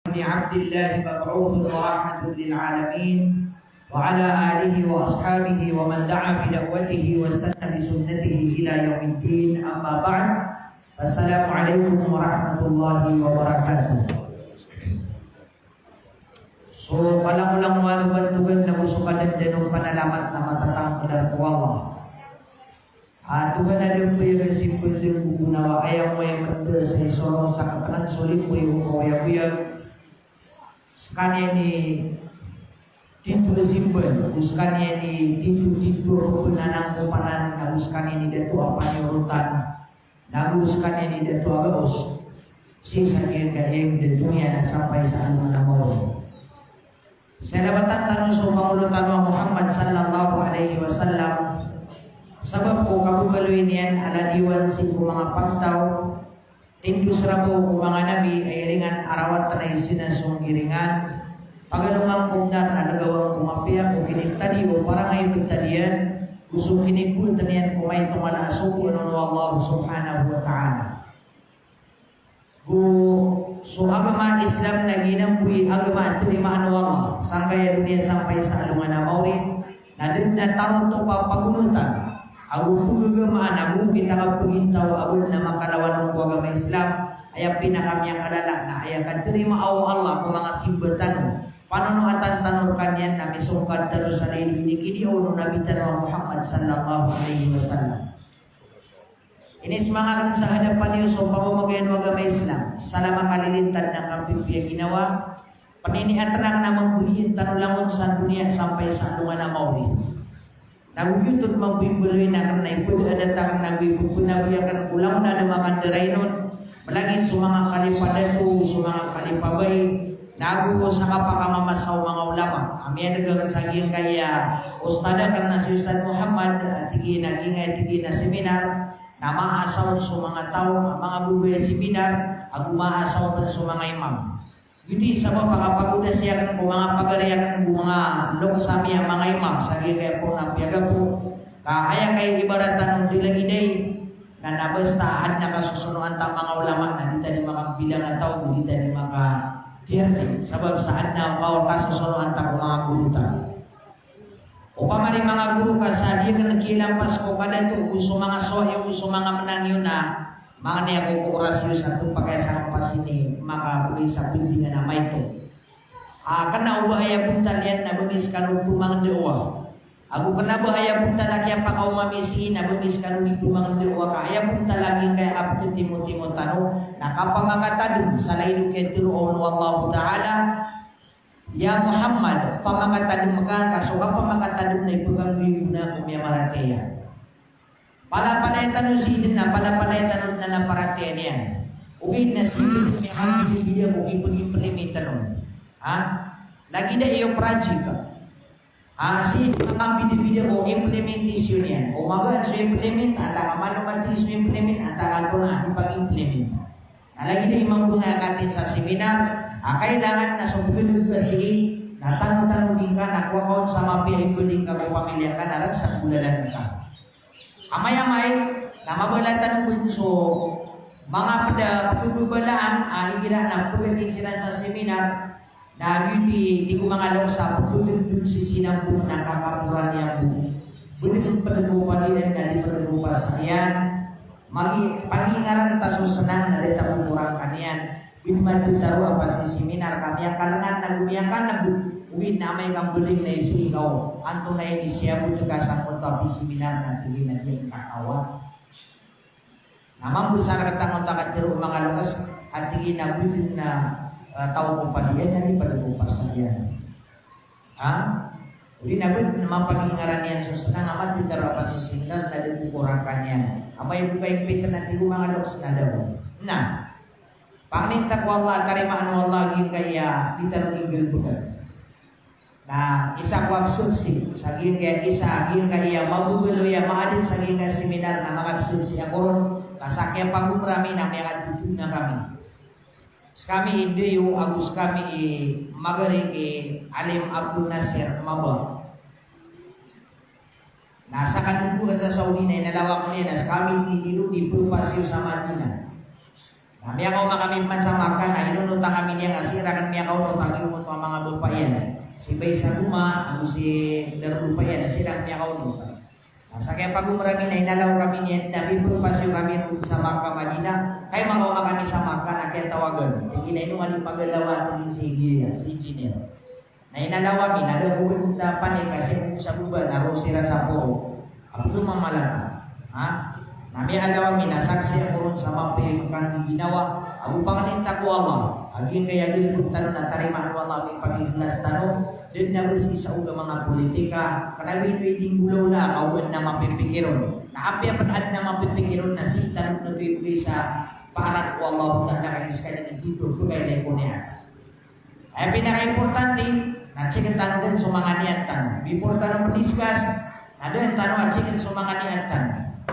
بن عبد الله مبعوث ورحمة للعالمين وعلى آله وأصحابه ومن دعا بدعوته واستنى بسنته إلى يوم الدين. أما بعد، السلام عليكم ورحمة الله وبركاته. So, palang-ulang maluban-tugan na gusto ka din din ng panalamat na matatang kepada Allah. Tuhan ada punya kesimpulan yang gunawa ayam yang benda saya sorong sakapanan sulit punya buaya sekali ini tintu kesimpulan sekali ini tintu penanang pepanan lalu sekali ini datu apa urutan lalu sekali ini datu agos sisa yang di dunia sampai saat mana mau. Saya dapatkan tanun sumang urutan Muhammad sallallahu alaihi wasallam. Sabab ko kabubaluin yan ala diwan si mga pagtaw tindu serabu ko mga nabi ay ringan arawat tanay sinasong iringan pagalungang kumnar na nagawang kumapiyak o kinitadi o parang ay pagtadiyan gusto kinikul taniyan kumay tumalaso ko ano Allah subhanahu wa ta'ala. So agama Islam na ginampuy agama at tinimaan Allah sangkaya dunia sampai sa alungan na mauri na din na tarong to papagunutan. Aku pagagamaan, aku kita kapagintao, ako na makalawan ng agama Islam, ay pinakam yang kadala na ay terima Allah kung mga simbatan panunuatan tanur kanyan na misungkad talo sa nailini o nabitan wa Muhammad sallallahu alaihi wasallam. Ini semangat sa hadapan niyo sa pamamagayan ng agama Islam, salamang kalilintad ng kampipya ginawa, paniniatan na mambuliin tanulangon sa dunia sampai sa anungan na mauli. Naguyutod magbibuloy na karena ipo ada takang nagbibubunawi akan ulang na makan derainon malangit sa mga kalipadato sa mga kalipabay nagugo sa kapakamamasaw mga ulama amyan nagkakansagin kaya ustada karena si Ustaz Muhammad tigi na seminar na maasaw sa mga tao mga bubuya seminar agu maasaw pa sa mga imam. Jadi sama pagpapaguda siya kan po mga pagariyakan ng mga loksami ang mga imam sagi kaya po napiyaga po kaya kay ibaratan ng dilagiday na nabastahan na kasusunuan ta mga ulama na dita ni makabilang at tao dita ni makatiyati sabab saan na kasusunuan ta mga gurutan o pamari mga guru kasadi ka nagkilampas ko kada to gusto mga soyo gusto mga menang yun na mga niya ko orasyon sa itong pagkayasang pasini makakuli sa bimbingan na may ito. Kana ubahaya punta liyan na bumis kanong tumang dewa. Ako kana ubahaya punta lagi ang pakaumamisi na bumis kanong tumang dewa ka. Ayaw punta lagi kaya apo timo-timo tanong na kapamakatadong sa laidong kentiroon wallahu ta'ala. Ya Muhammad, pamakatadong makan kaso kapamakatadong na ipagagawin na kumiyamarateya. Pala-palayatan si idin na, pala-palayatan na naparatiyan yan. Uwid na si idin may kakabibigyan mo, ipag-implementan nun. Lagi na iyo project ka. Si idin kakabibigyan mo, implementation yan. Umagaan so implement, ata kamanumatis so implement, ata na ipag-implement. Lagi na imang bunga katin sa seminar, kailangan na sumugulog ka sige, natanong-tanong din ka, nakuha sa mapihay ko din ka kung pamilya ka, nalag sa bulalan ka. Amay-amay na mabalatan ng bunso mga pagbubalaan gina na pagdating sila sa seminar na di gumangalong sa pagdudun si sinambong na kakapuran niya po bunod pagdubalinan na di pagduba sa iyan pangingaran taso senang na di tapumurang kanian binmatutaro apa sa seminar kami ang kalangan na gumiyakan na uwid na may kambuling na isigaw anto na yun siya butagasan ko to seminar na tingin na yung kakawa namang besar katang otak at mga lukas at tingin na bibig na tao ko pa diyan na di pagdupas na yan uwid na bibig naman pangingaran yan so senang amat ditaro apa sa seminar na di kukurangkan yan amay bubay-pita na tingin mga lukas na daw Pangnintak wallah tarimaan wallah gin kaya ditanong bukan. Nah, isa ko absursi saging kaya isa gin kaya mabubulo ya maadin saging kaya seminar na makabsursi ako kasakya pagumrami na may atutun na kami. Kami indi yung agus kami magaring Alim Abdul Nasir Mabah. Nasa kanungan sa Saudi na nalawak niya nas kami nidilu di Pulpasyo sa Madinah. Kami kau makamiman sa Makkah na inunuta kami niya kasi rakan niya kau no pagi mo to mga babayan. Si Baisa Guma, ano si Darul Bayan, sila niya kau no. Sa kaya pag marami na inalaw kami niya, nabi pagpasyo kami sa Makkah Madina, kaya makawa kami sa Makkah na kaya tawagan. Hindi na inuman yung paggalawa ito din si engineer. Na inalaw kami, nalabuhin na panik kasi sa buba, narosiran sa puro. Ako lumamalata. Ha? Nami alaw kami, nasaksi ako ron sa mga kang ginawa. Ako pangalinta ko Allah. Aging kaya dilipot tanong na tarimaan Allah may pag-ikhlas tanong. Doon na bersih sa uga mga politika. Karena win-win gulaw na kawan na mapipikiron. Na api apad na mapipikiron na sintan na bibigay sa paanan ko Allah na nakaiskay na dito ko kaya na ko niya. Ay pinaka-importante, na-check ang tanong din sa mga niatan. Before tanong discuss, ada yang tanong at check sa mga niatan.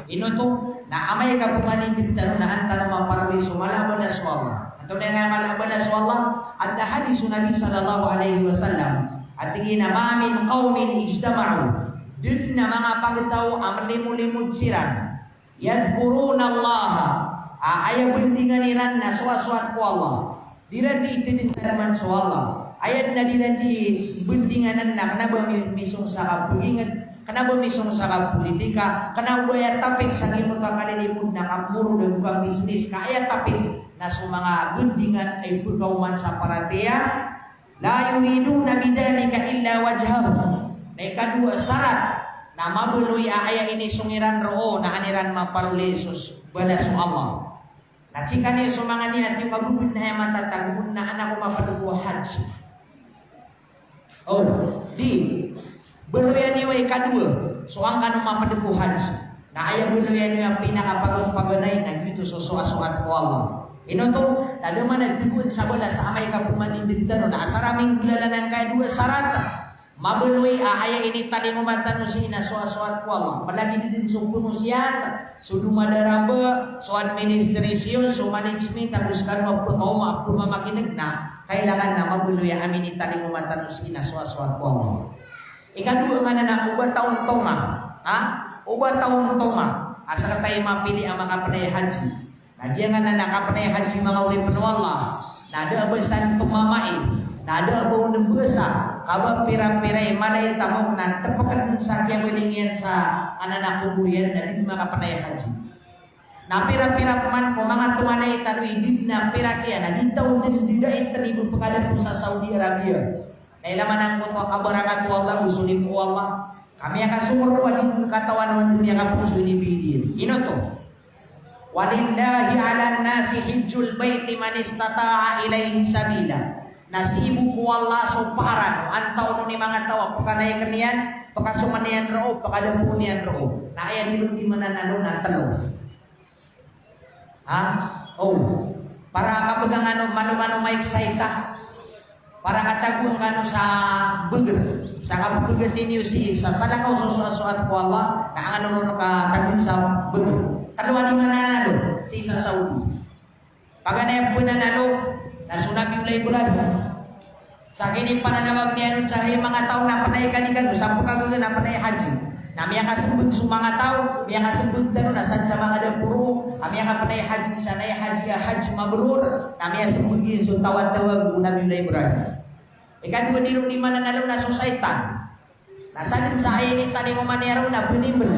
Ino to, na amay ka pumanin dito tanong na ang tanong maparwi sumalaban na swalla. Ito na nga malaban na swalla, at na hadis Nabi sallallahu alaihi wasallam. At tingin na mamin qawmin ijtama'u. Dun na mga pagtao ang limul-limud siran. Yadhkuruna Allah. Ayaw bindingan niran na suwaswat ko Allah. Diran di itinin so Allah. Ayat na diran di bindinganan na kanaba misong sa kapugingan. Kanaba misong sa kapolitika. Kanaba ya tapik sa limut ka kalilimud na kapuro ng bukang bisnis. Kaya tapik na sa mga bindingan ay pagkauman sa paratiya. La yuriduna bidzalika illa wajhahu. Na ikadua syarat na mabuloy aya ini sungiran roo na aniran maparulesos balas Allah. Na jika ni sumanga ni at yung magugud na matatagud na anak ko mapadugo haji. Oh, di beloyan niyo ikadua. So ang kanong mapadugo haji. Na aya beloyan niyo ang pinakapagpaganay na dito so suat ko Allah. Ino to, lalo man nagtiguan sa wala sa amay kapumanin dito no, na asaraming gulalan kaya dua sarata. Mabuloy aya ini tali ngumatan si ina suat ko Allah. Palagi din sumpuno siya. So dumadaramba, so administrasyon, so management, tapos kanwa po mamakinig na, kailangan na mabuloy amin itali ngumatan si ina suat ko Allah. Ikadua man na ubat taon toma. Ha? Ubat taon toma. Asa ka tayo mapili ang mga panay haji. Nagyan nga na nakapanay haji mga ulit penuh Allah. Nada abasan pemamai. Nada abang nebesa. Kabab pira-pirai malay tamok na tepakan sakya belingian sa anak kuburian dari makapanay haji. Na pira-pira peman mga tumanay tanui dibna pira kaya na ditaw din didain teribu pekada sa Saudi Arabia. Nailaman ang muto kabarakat Allah usulim Allah. Kami akan sumur wadin katawan dunia kapuso ini bidin. Ino to. Walillahi 'alan nasi hijjul baiti man istata'a ilaihi sabila. Nasibu ku Allah suparan antau ni mga tawa pakanay kanian pakasumanian ro pakadapunian ro. Na aya dilu di mana nanu na telo. Ha? Oh. Para kabagang ano manu-manu may excited. Para katagung kanu sa beger. Sa kabugat niyo si sa salakaw susuat ko Allah na ano no ka tagun sa beger. Kaluan yung nanalo si sa Saudi. Paganay po nanalo na sunag yung library. Sa kini pananawag niya nun sa mga tao na panay kanikan, sampo kagagan na panay haji. Na miya kasembut sa mga tao, miya kasembut na nun sa mga dapuro, miya ka panay haji sanay haji mabrur, na miya sembugin so tawag-tawag unang yung library. Ikadua di rin mananalo na susaitan. Nasa din sa ayin ni tali umanero na bunibel.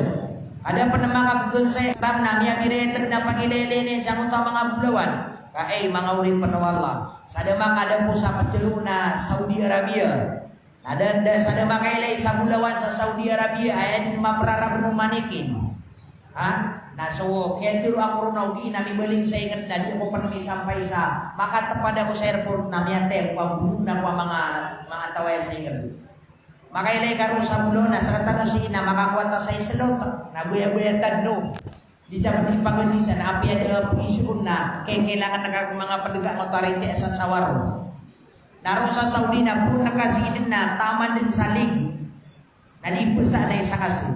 Ada penembak kagul saya ram na miya miretet na pangilelene sa mga bulawan. Kae mga uring penawala. Sadama kada po sa patelo na Saudi Arabia. Ada sadama kailay sa bulawan sa Saudi Arabia ay din maprarab no manikin. Ha? Naso kaya tiro ako ron di nami baling sa ingat na di ko pa nami sampay sa makatapad ako sa airport na miya tem pambuno na pa mga taway sa ingat. Makailay karon sa bulo na sa katano si ina makakwata sa islot na buya-buya tadno. Di dapat dipagandisa na api ada pag-isikon na kailangan na mga paduga authority sa sawaro. Naroon sa Saudi na po nakasigin na taman din sa lig. Nalipusa na isa kasit.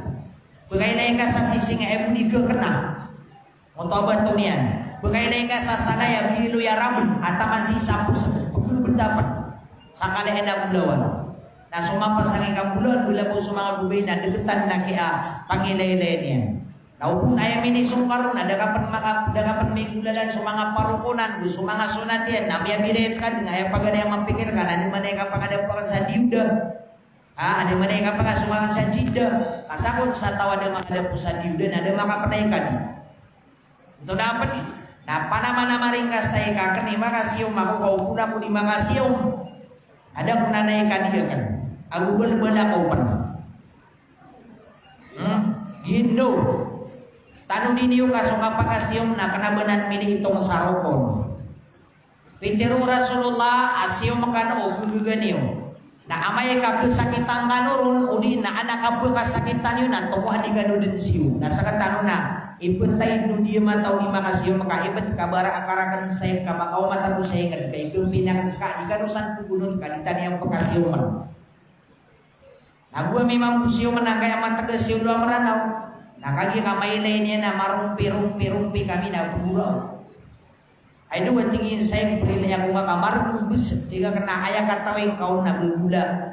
Pagkailay ka sa sising ay muni ka na. Motobat to niyan. Pagkailay ka sa sanay ang ilo ya rabon at taman si sapo sa pagdapat sa kalayan na bulawan. Na sumapas ang ikang bulan bila po sa mga gubay na deketan na kaya pangilay-ilay niya. Naupun ayam ini sungkarun ada kapan mingulalan sumanga parukunan sumanga sunatian namanya biret kan dengan ayam pagada yang mempikirkan ada mana yang kapang ada pakan sadiuda ada mana yang kapang sumanga sajida kasakun sa tawa ada ada pusadiuda ada maka penaikan itu dapat nah panama-nama ringkas saya kaken ni makasih aku kau puna pun makasih ada pun naikan dia kan aku bela kau pen Indo tanu diniu kasong apakasiyom na kanabanan mini itong sarokon. Pintiru Rasulullah asiyom makano o guganiyo. Na amay ka kesakitan kanurun udi na anak abu kasakitan yun na tumuhan di gano din siyo. Nasa katano na ipentay no dia mataw ni makasiyom makaibet kabara akarakan say kamakao matabu say nga kay kung pinakas ka di gano san pugunot ka di taniyang pakasiyoman. Nagwa may mambusiyo manangay ang matagasiyo luang maranaw. Nakagi kamay lainnya na marumpi-rumpi kami na pura. Ay doon tingin saya perili ako nga kamar bus tiga kena ayah katawin kau na bergula.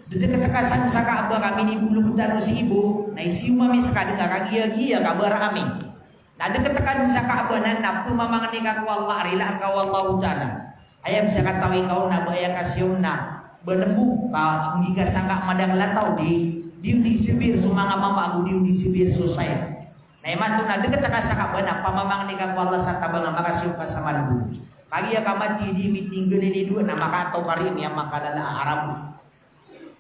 Dede ketekasan sa kaaba kami ni bulu tanu si ibu, na isiu mami sekali kagia-gia kabar kami. Nade ketekan sa kaaba na pemamangan ni ka Allah rila ka Allah taala. Ayah bisa katawin kau na baya kasyom na benembu ka hingga sangka madang latau di sibir sumanga mama aku di sibir susai. Nah iman tu na dekat ka sa kabana pamamang ni ka Allah sa tabang makasih ka sa malbu. Pagi ya kamati di meeting gede ni dua na makato karim ya makalala Arab.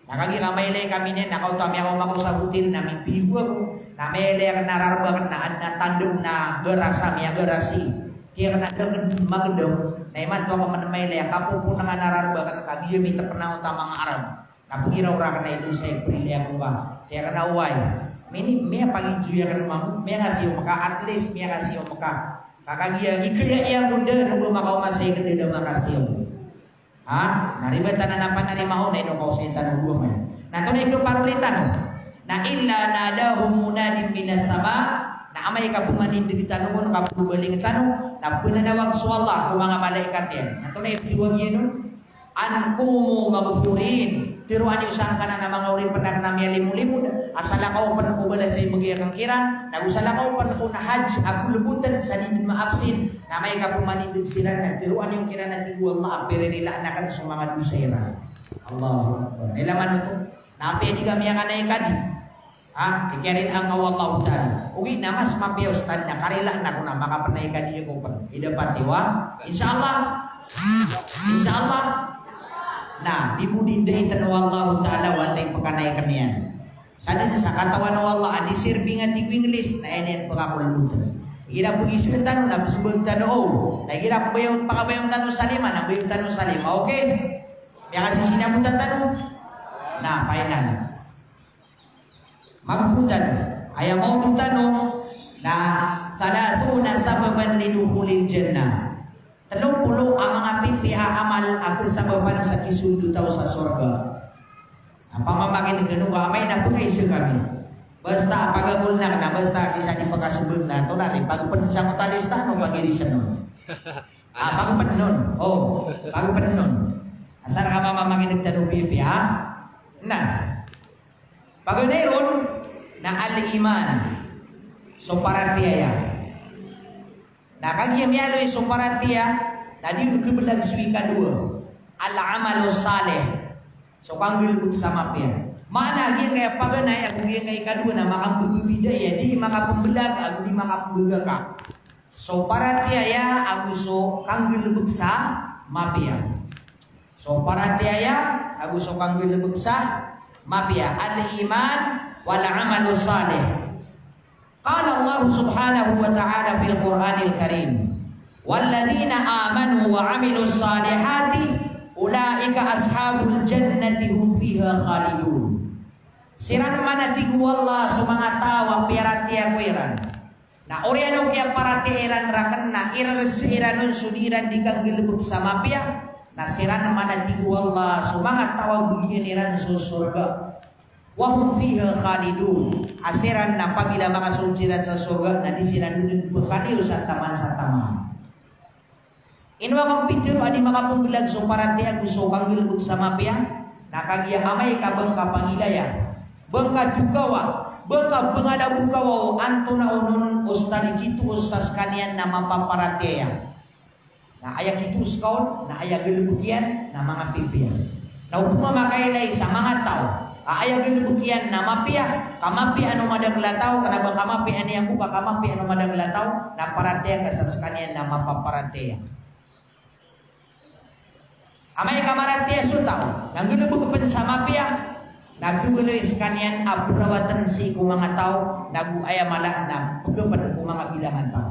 Nakagi kamay kami ni nakau tami ako makusabutin na mimpi ko. Na mele ka nararba na tandem na gerasa mi gerasi. Dia kena dengan magdom. Na iman tu ako manmele kapo pun nga nararba ka kagi mi pernah utamang Arab. Napungira orang kena itu saya beri dia kuah. Dia kena uai. Ini mia pagi juya kan mamu. Mia kasih maka at least mia kasih maka. Kakak dia ikut yang bunda nunggu makau masih ikut dia makasih. Naribat tanah apa nari mau nai kau saya tanah dua mai. Nah tu ikut parulitan. Nah illa nadahu munadim minas sama. Nah amai kapumanin di tanah pun kapu beling tanah. Nah pun ada waktu Allah kumanga malaikat ya. Nah tu ikut dua gini. Ankumu maghfurin. Tiruan usang kana na mga uri pendak na miya limu-limu asala kau pan ko bala sa imong kang kiran na usala kau pan ko na hajj aku lebutan sa din maabsin na may kapumanindig sila na tiruan yung kiran natin Allah apere nila anakan sa mga dusayra Allahu akbar ilaman ito na pwede kami ang kanay kadi kikirin ang Allah taala ugi na mas mapios tad na karila na ko na makapanay kadi ko pan idapatiwa insyaallah nah, ibu dindai tanu Allah taala wantay pakanay kaniyan. Sada sa katawan ng Allah adi sirbing at English na enen pagkakulbutan. Gira po isu tanu na bisbog tanu na gira po bayong pakabayong tanu salima na bayong tanu salima. Okay? Yang kasi sinabutan tanu. Nah, painan. Magbutan. Ayaw mo tanu na sadatuna sababan lidukhulil jannah. 30 ang mga pipiha amal ako sa baban sa kisundo tao sa sorga. Ang pamamakin ng ganun amay na po kayo kami. Basta pagagul na basta isa di pagkasubog na ito natin. Pagpansa ko talista, no pag-irisa nun. Pagpan nun. Pagpan nun. Asar ka mamamakin ng tanong pipiha? Na. Pagulairon na al-iman. So paratiyaya. Nakagyamyalo yung suparatia na di nagkibalag suwi kadua al-amalu saleh so kang bilbog sa mapya mana agyan kaya paganay ako agyan kaya kadua na makambubidaya di makapumbelag ako di makapumbelag ka so paratia ya ako so kang bilbog sa mapya so paratia ya ako so kang bilbog sa mapya al-iman wal-amalu saleh Qala Allah subhanahu wa ta'ala fil Qur'anil Karim Walladzina amanu wa amilus salihati ulaika ashabul jannati hum fiha khalidun Siran manatigu Allah sumanga tawa piaratia kuiran Na oriano kaya paratiiran rakan na irasiranun sudiran dikang gilebuk sama pia Na siran manatigu Allah sumanga tawa bugiran surga Wahum fiha khalidun asiran na pamila makasulsiran sa surga na di sinanudin pagkaniyo sa taman. Inwa kang pitiro adi makapunggilag so parati ang gusto kang gilbog sa mapya nakagya amay kabang kapangilaya bengka tukawa, bengka bengada bukawa antuna unun ustadi kitu usas kanian nama paparatea. Nah ayah kitu uskaon, nah ayah gelebukian nama ngapipian. Nah upuma makailay sa mga tao. Ayah gelebukian nama pia, kamapi anu madaglatao, kanaba kamapi ani ang buka kamapi anu madaglatao, na paratea kasas kanian nama paparatea. Amay kamaratea sutaw, nang gelebukian sa mapia, nagduguloy kanian apurawatan si ku mga tao, nagu ayah malah na pagkapan ku mga bilangan tao.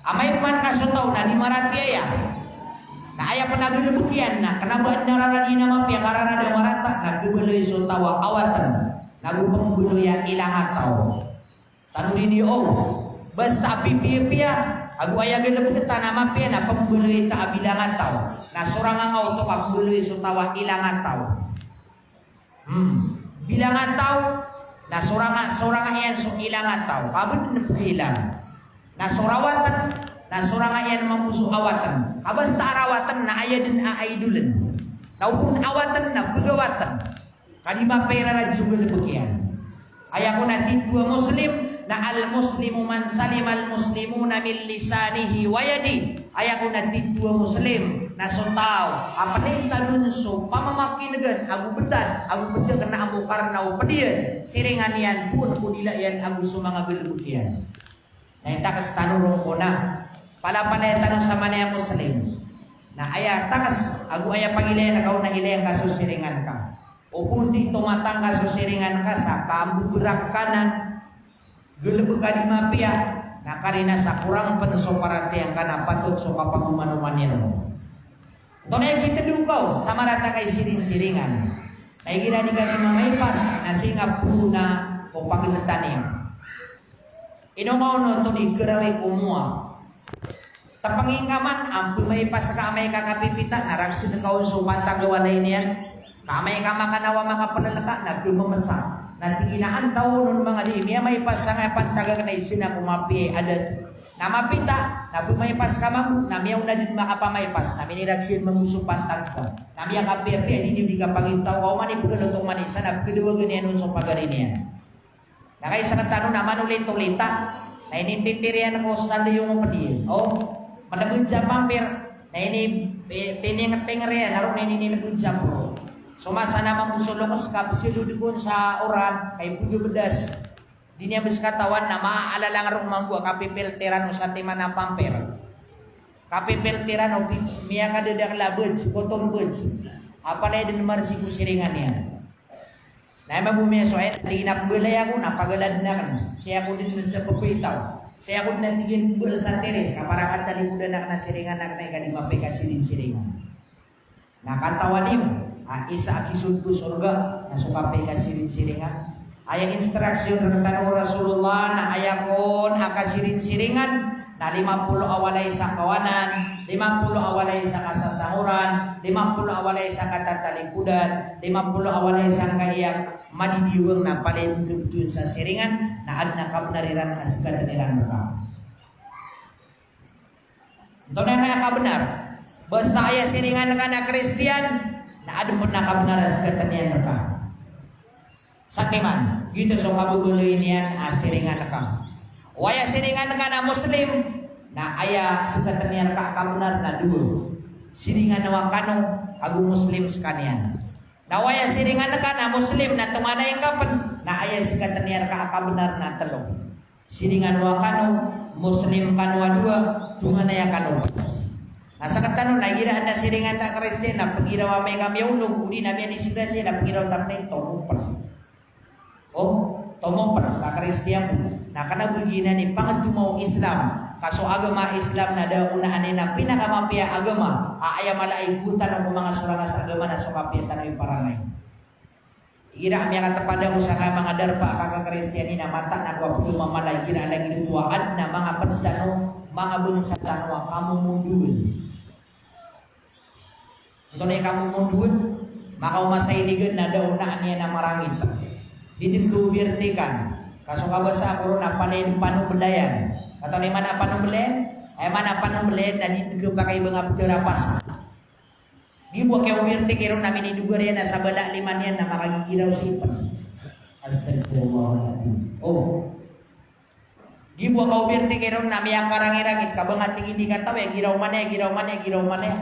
Amay man kasutaw na di maratea ya. Nah ayah penagulubukian na kenapa nararani nama pia karana da marata nagduguloy sutawa awatan nagu pembuluyan ilang ataw. Tanuni basta pipia agu ayah gelebukian nama pia na pembuluy ta abilangan taw. Na sorangan auto pembuluy sutawa ilang ataw. Bilangan taw na sorangan yan so ilang ataw. Kabud na hilang. Na sorawatan na sorangan yan mamuso awatan. Kabasta arawatan na ayah din aaidulan. Naupun awatan na pagawatan. Kanima pera na jugulubukian. Ayah ko na dua muslim na al-muslimu man salim al-muslimuna min lisanihi wa yadi. Ayah ko na dua muslim na sotaw. Apanin tanun so pamamakinegan agu bedan kena amu karna upadian. Siringan yan pun kudila yan agu sumanga gulubukian. Nah ita kas tanurong ko na pala tanong sa manaya muslim na ayah takas agu ayah pangilay na kau na ilay ang kasusiringan ka o kundi tumatang kasusiringan ka sa kamburak kanan gulubog ka di mapia na karina sa kurang penusoparate ang kana patut so kapagumanumanin mo. Ito na kita dupaw sa marata kay siring-siringan na ikina di ka di mamaipas na singapuna o pagilatan niya. Inumauno ito di garawin kumua. Tapangingaman, ampun may pas ka amay kakapipita, naragsin na kaon so pantagawa na iniyan. Kamay ka makanawa mga panalaka, nagkumamasa. Natiginaan tao nun mga di, miya may pas nga pantaga na isina kumapi adat. Namapita, may pas ka mamu, na miyaw na din makapamaypas, na miniragsin mamuso pantag ka. Na miya kapi-api, di ka pagintaw, kau mani pagkalutong manisa, nagkiluwagan yan nun so pagarin yan. Nakay sa katano naman ulit-ulita, na inintintirian ako sa yung padiyan. Malabud sa pampir, na ini tiningat-tingrian, naroon na ininilabud sa puro. Sumasa naman musulokos ka, siludikon sa oran, kay Puyo Bedas. Di niya bis katawan na maaalala nga rong mangguwa, kapipiltiran o sa tima na pampir. Kapipiltiran o miya ka dadang labuds, cotton buds. Apalay din marasi kusiringan yan. Na mabumiya so ay tinapulay ako napagalad na kan. Siya ko din sa pagpitaw. Siya ko din natigin bul sa teres kaparakan talibudan na siringan na kani mapika silin siringan. Nakatawa niyo isa akisud ko surga na sukape ka silin siringan. Aya instruksyon ng tanong Rasulullah na ayakon akasirin siringan na 50 awalay sa kawanan, 50 awalay sa kasasanguran, 50 awalay sa katatalikudan, 50 awalay sa kaiyak madidiwang na palintudun sa siringan na adnakap nariran as kadaniran ka. Ito na kaya kabenar. Basta aya siringan ka na Kristiyan na adun na kabenar as kadaniran ka. Sakiman, gitu so kabuguloy niyan siringan ka. Waya siringan ka na Muslim na aya sukatan niyan ka kabenar na duo. Siringan na wakano agu Muslim sekalian. Na waya siringan ka na Muslim na tumanay kapan na aya sukatan niyan ka kabenar na telo. Siringan wakano Muslim kanwa dua tumanay kano. Nasa katano na gira na siringan ta Kristen na pagirawa may kami ulog uli na miyan isidasi na pagiraw tapay tomupan. Tomupan ka Kristiyan na kanabugina ni pangadumaw Islam kaso agama Islam na daw unahan na pinakamapia agama aaya malaikutan ang mga suranga sa agama na sukapia tanoy parangay ira amya katapada mo sa mga darpa kaka Kristiyani na mata na kwa puyo mamalay gira lagi dutuaan na mga pantano mga bangsa tanwa kamu mundun ito na kamu mundun makaumasailigan na daw unahan niya na marangit didin kubirtikan kaso kabasa ako na panong belayan atau di mana panong belayan mana panong belayan dan itu pakai bunga petirapas Di buat kau birti kira namin ni duga riyan sa bala liman yan na makagigiraw sipan. Astagfirullahaladzim. Oh. Di buat kau birti kira namin ang karangirangit kabangat hindi katawa giraw mane.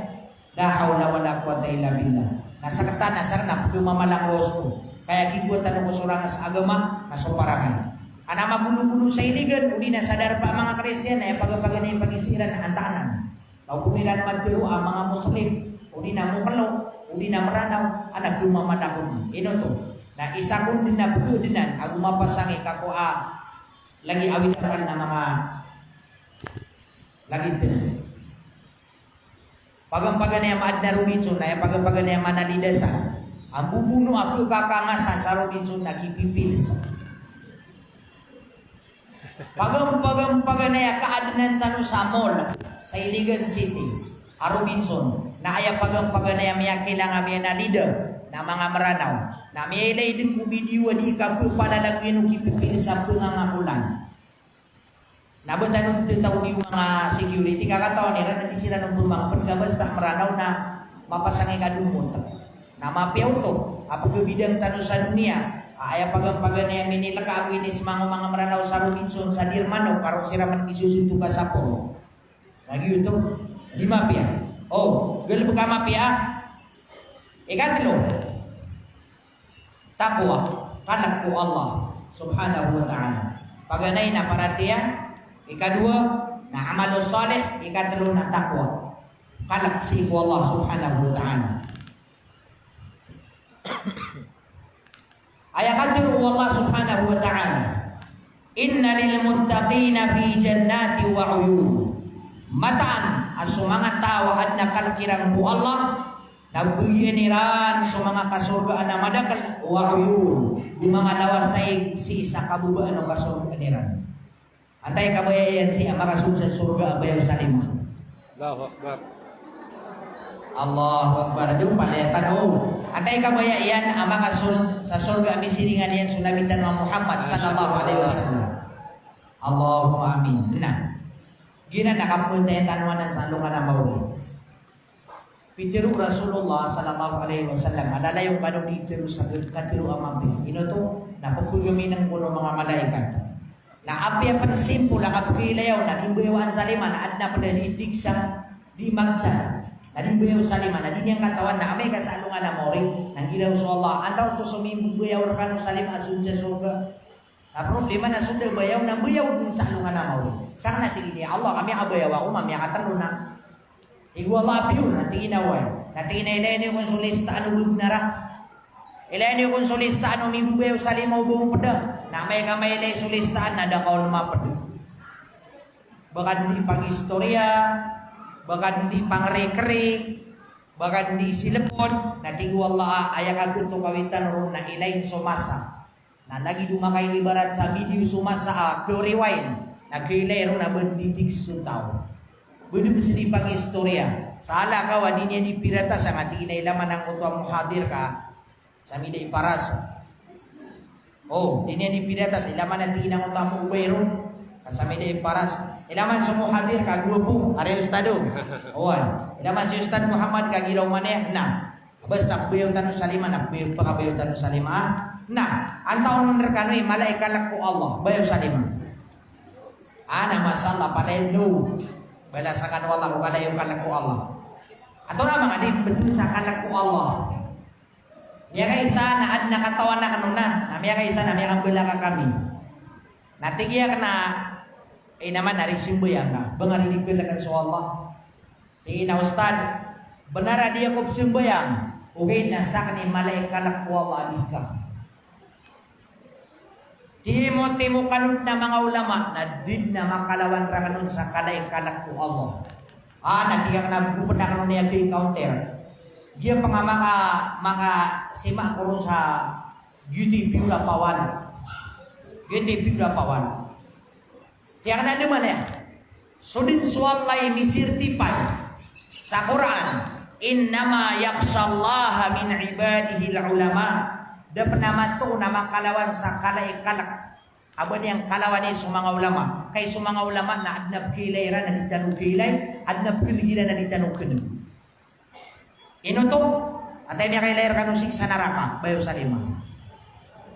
La haula wala quwata illa billah. Nasa kata nasa na pumamalakos ko. Kaya gibuat tanong ko sorangan sa agama na soparangan. Ana mabulu-bulu sa iligan, udi na sadar pa ang mga Kristiyan na pagapagan yung pag-isiran na antanan. Kau kumilan magtiro ang mga Muslim, udi na mukalo, udi na maranaw, anak lumamadakon. Ino to, na isa kong din na bududinan, ang umapasangi kako lagi awidaran na mga lagi din. Pagampagan na yung maad na Robinson, na pagampagan na yung manalidasan, ang bubuno ako kakangasan sa Robinson, nagipipilisan. Pagam-pagam na kaadanan tanong sa mall sa Iligan City, Robinson, na aya pagam-pagam na may kailangan may na leader na mga maranaw, na may ilay din po video di kapul palalagyan ng ipipili sa pungangakulan. Nabantanong dito tao yung mga security, kakataon nila na di sila ng pumang pagkabas na maranaw na mapasangay kadumot. Na mapiyaw to, apag bidang tanong sa dunia, aya pagang-pagan na minila kaawinis mga maranaw sa Robinson sa Dirmano karong siraman isusunto ka sa polo. Lagi ito, di mapia. Oh, gala ka mapia. Ikatlo, takwa, kanak ko Allah subhanahu wa ta'ala. Paganay na paratiyan. Ikadua, na amalo saleh. Ikatlo na takwa, kanak si ko Allah subhanahu wa ta'ala. Ayakatir Allah subhanahu wa ta'ala, inna lil muttaqina fi jannati wa uyun. Mataan as mga tao at nakalkirang po Allah, nabuyeniran sa mga kasurgaan na madakal wa uyun, di mga lawasay si isa kabubaan o kasurganiran. Antay kabayayan si ang makasud sa surga abayaw sa lima. Allahu Akbar. Allahu Akbar. Doon panayatan o. Antay kabayayan ang makasul sa surga amisiringan yan sulabitan wa Muhammad sallallahu alaihi wasallam. Allahumma amin. Nah, gina nakapunta yung tanwanan sa alungan na mawin. Pitiru Rasulullah sallallahu alaihi wasallam. Adala yung kano ditiru sa katiru amabi. Ino to, napagkulumi ng kuno mga malaikat. Na api ang pansimpo, nakapilayaw, nagimbuyawan sa lima, na adna pa dahil itig sa di magsa. Nagimbuyaw sa lima, na din yung katawan na amay ka sa alungan na mori, nang ilaw sa Allah. Andaw to sumimbuyaw na kano sa lima at sudya surga. Ang problema na sudya bayaw, na buyaw dun sa alungan na mori. Saan natingin niya? Allah, kami abayaw ako, mami akatalo na. Igwala api yun, natingin na way. Natingin na ilayan yung konsulista, anulog na ra. Ilayan yung konsulista, ano mibubayaw sa lima buong pada. Na may kamay ilay sulistaan, nadakaw na mapado. Baka hindi pang istorya, baka hindi pang rekre, baka hindi silipon, natigwala ayak ako ito kawitan ron na ilayin sumasa. Na lagi dumakay libarat sa video sumasa, rewind, nagkailay ron na banditig sutaw. Budo ba sila pang istorya? Sa ala ka, wadi niya di pirata sa nga tinay laman ng utwa muhadir ka, sa mida iparas. Oh, di niya di pirata sa ilaman ng tinang utwa mo uwero, sa mida iparas. Ilaman sa muhadir ka, grupo, are ustado. Owan, ilaman si Ustad Muhammad ka gilaw maneh, na. Basta kuyaw tanong sa lima, nakbuyaw pa kabayaw tanong sa lima. Na, ang taon nung rekano'y malaikalak ko Allah, bayaw sa lima. Ana, masalah, palay no. Bala sa kanwala ko kalayo kalak ko Allah. Ato na mga din, betul sa kalak ko Allah. Miya ka isa na ad nakatawan na kanuna. Na miya ka isa na miya kang bala ka kami. Natigya ka na, naman narisimbo yan ka. Bangarinig bala ka sa Allah. Tingin na Ustad, benar dia ko simbo yan. Okay, nasa ka ni malay kalak ko Allah adis ka. Timo kanut na mga ulama na din na makalawan ra kanon sa kalay kalak ko Allah. Nagtiga ka na gupod na kanon niya yung counter. Giya pa nga mga sima ko sa beauty piula pawan. Beauty piula pawan. Tiyak na naman sudin swallay ni certify sa Quran. Innama yakhshallaha min ibadihi ulama. Dapat nama to na makalawan sa kalay kalak. Aba niyang kalawan ni sa mga ulama. Kay sa mga ulama na adnab kilay ra na ditanong kilay, adnab kilay na ditanong kunum. Inutok, antay niya kay lahir kanu siksa neraka, bayaw sa 5.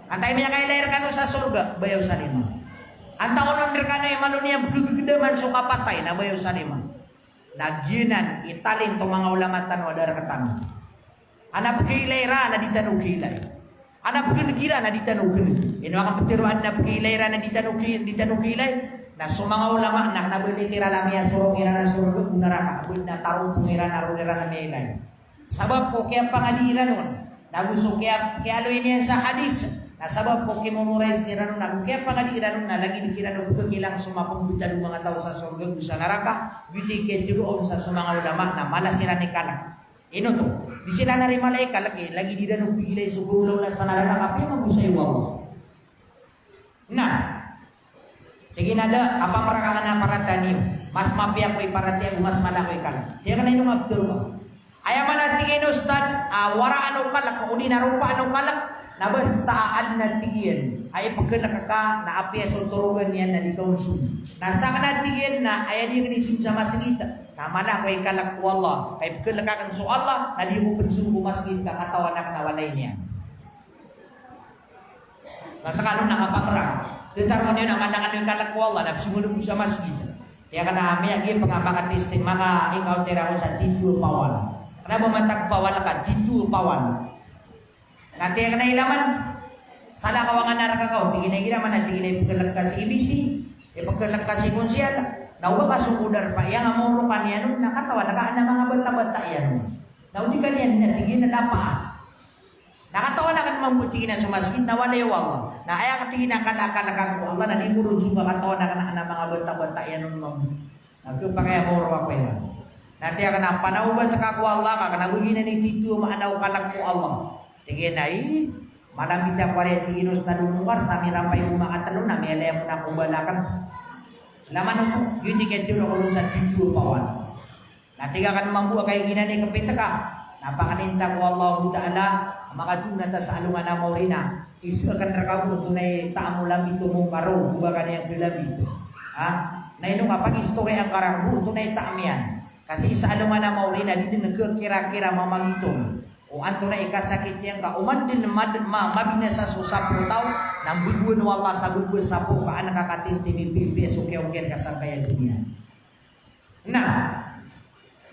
Antay niya kay lahir kanu sa surga, bayaw sa 5. Anta ononder kanu imalo niya gegedeman suka patay na bayaw sa 5. Nagyinan italin to mga ulama tanwa dar katan. Ana pagilay na ditanong kilay. Ana pagilay na ditanong kilay. Ino ang petiruan na pagilay na ditanong kilay. Na sumanga ulama na nabelitira lamia surong ira na surga neraka. Abud na tarong pungira na runira na melay. Sabab ko kaya pangadiran nun. Nagusok kaya aloy niyan sa hadis. Na sabab ko kimunurais ni Ranon na kaya pangadiran nun na lagi dikira no kilang sumapong buta ng mga tao sa surga sa neraka. Beauty ketiruon sa sumanga ulama na malasira ni kanak. Ino to. Di sila na rin malaikat lagi di danog pilay sugulaw lang sa neraka kapi magusay wala. Nah. Tingin ada apa mereka na paratani mas mafia ko'y parati mas malakoy kala. Dia kana inong abdur ba. Aya man tingin ustad wara ano kalak uni na rupa ano kalak na basta na tingin ay pagkalak ka na api so turugan yan na di kaunsun. Nasa kana tingin na aya di kanisim sa masingita. Tama na ko'y kalak wallah. Kay pagkalak ka kan so Allah na di mo pensugo masingit ka katawan na kanawalay niya. Nasa kanong nakapangrang. Detarman yun ang anak-anak yung kalak ko Allah na sumunod sa masjid. Kaya ka na may agi pangapakatisting mga encounter ako sa titul pawan. Karena mematag bawal ka titul pawan. Nanti ka na ilaman. Salah kawangan narak kau. Tingin na ginaman na tingin na ipagkalag ka si IBC. Ipagkalag ka si konsyal. Nauba ka sumudar pa. Yang amurukan yan. Nakatawa. Nakaan na mga bata-bata yan. Naudi ka niyan. Tingin na napaan. Nakatawa na kan mambuti na sa masjid na wala yung Allah. Na ayaw katingin na kanaka-naka ko Allah na di mo rin suba katawa na mga bata-bata yan nun mambuti. Nagpyung pa kaya moro ako yan. Nanti akan na panaubat ka ko Allah ka kanagugin na ni Tito maanaw kalag ko Allah. Tingin na malamit ang kwarientinos na lumumar sa mirapay umakatalo na may alayang mo na kumbalakan. Laman ako, yun di kaya tiro ko sa Tito pawan. Nanti akan mambuha kayo ginani kapita ka. Napakaninta ko Allah Ta'ala makatunan ta sa alungan na maurina isa kan rakabu tunay taamo lang ito mong karo buba ka niyang bilabito na ino nga pag istorya ang karabu tunay taamian kasi sa alungan na maurina di din nagkira-kira mamagitong o anto na ikasakit yang ka uman din mabina sa susapro tao nang bugwan wala sa bugwan sapo ka nakakatintimi piso kaya kasabay dunia na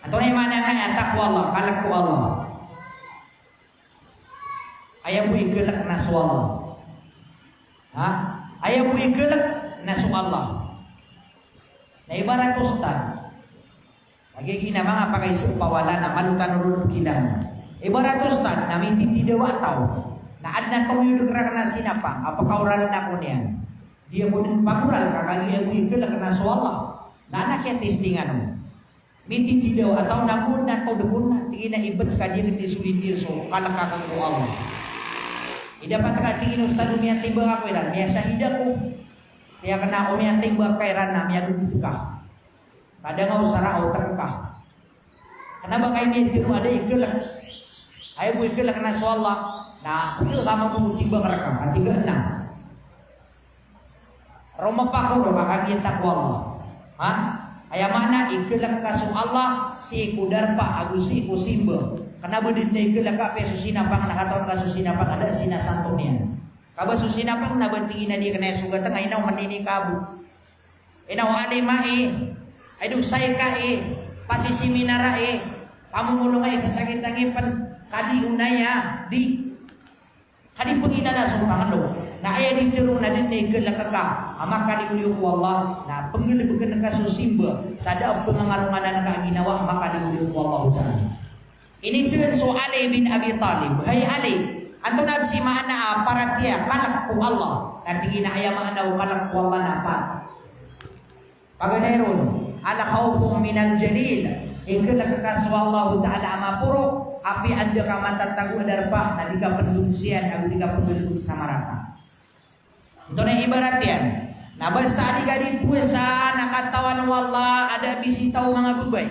anto na imana nga takwa Allah kalak ko Allah. Ayaw mo igelak na suwala. Ayaw mo igelak na suwala. Na ibarat ustad. Lagi na mga pakaisip pawala na malutan urun kilang. Ibarat ustad na may titidawa tao. Na ad na tong yudugrak na sinapa. Apakaural na ko niyan. Dia mo din pagural kakagi ayaw mo igelak na suwala. Na anak yan testingan mo. May titidawa atau namun na tao dukun na. Tingin na ibat ka din ni sulitir so kalakakan ko Allah. Dapat ka tingin ustad umiyating ba ako iran miya sa ida ko kaya kena umiyating ba kairan na miya dito ka kadang ako sarang utak ka kenapa kayo miya dito ada ikelak ayaw mo ikelak na so Allah na ito kama kumuting ba karakam at tiga na Roma pa ko makakita ko Allah ayaw mana ikelak ka so Allah si kudar pa agus si kusimba karena bedin na ikelak ka peso sinapang nakataon ka so sinapang ada sinasanto niya kaba so sinapang nabantingin na di ka na sugat nga inaw manini kabu inaw alay ay dusay ka pasisiminara pamumulong sa sakit ang ipan kadi unaya di kadi pangina na sa pangalo na aya di tiro na din na ikelak ka ama kadi uliyok wallah na pangilibugan ka so simba sada pangangarungan na nakaginawa maka di uliyok wallah ta'ala. Ini so Ali bin Abi Talib. Hai Ali, anto nabsi maana para tiya kalak ko Allah. Nanti ina aya maana kalak ko Allah na pa. Paganeron, ala khawfum minal jalil. Ikelak ka so Allah Ta'ala amapuro api anda ka matatagu darpa na di ka pendungsian agu di ka penduduk samarata. Ito na ibarat yan. Na basta di ka di puesa nakatawan wallah ada bisi tahu mga gubay.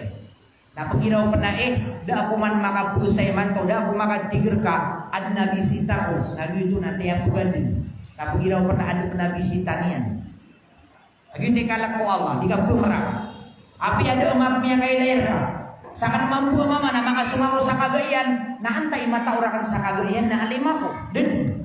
Na pagiraw pa na da ako man makapusay man to, da ako makatigir ka, ad nabisita ko, nagito na tiya po ganun. Na pagiraw pa na ad nabisita niyan. Nagito kalak ko Allah, di ka pumarap. Api ada umap niya kay lahir ka. Sakan mampu mama na mga sumaro sa kagayan, na antay mataurakan sa kagayan na alima ko. Din.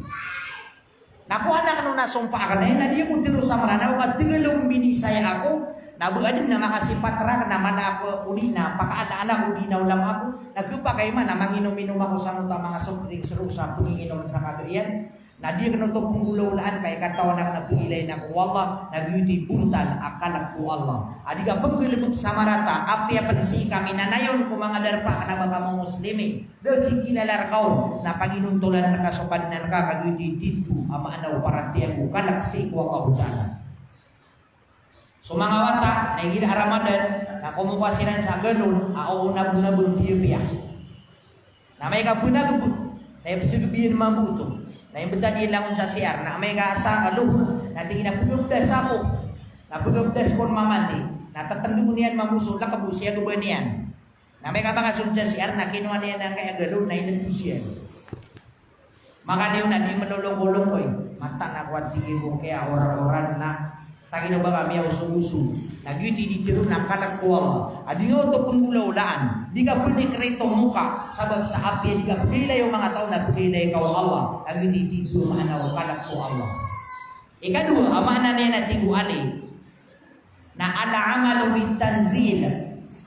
Naku anak no nasumpa ka na di ko tiro sa maranaw at tingalong binisaya ako. Nabuadin na makasipatra na man ako ulina, pakaana-ana ulinaw lang ako. Naglupa kayo man na manginom-inom ako sa mga sobrang sa punginginom sa kagayan. Na di ka to punggulaulaan kay katawan na pungilay na ko wallah nagyuti buntan akalak ko Allah. Adi ka pagkulubot sa marata api pansi kami na nayon kung mga darpa ka na mga muslimi. Daging kilalar kaon na paginuntulan na kasukad na nakakagyuti dito ama anaw paratiyan ko kalaksi ko Allah ta'ala. So mga wata na higila Ramadan na kumuha sila sa ganun aunab-unabun piya. Na may kabunag-bun na ibsigabihin mabuto. Na yung betadi langon sa siar na may kaasa aluh na tingin na pugubdas ako na pugubdas kon mamati na tatandun niyan mamuso la kabusiya ko ba niyan na may kabangasun sa siar na kinuha niya ng kaya galo na inentusiyan maka diyo na di manulong-ulong ko mata na kuat tingin ko kaya orang-orang na tangin ba kami uso-uso nagyuti di tiro na kalakwa adi yo to punggulaulaan di ka pwede kreto muka sabab sa api di ka pwede yung mga tao na pwede ikaw Allah nagyuti di tiro maanaw kalakwa Allah ikadua amana niya na tiguali na ala-amalu bitanzil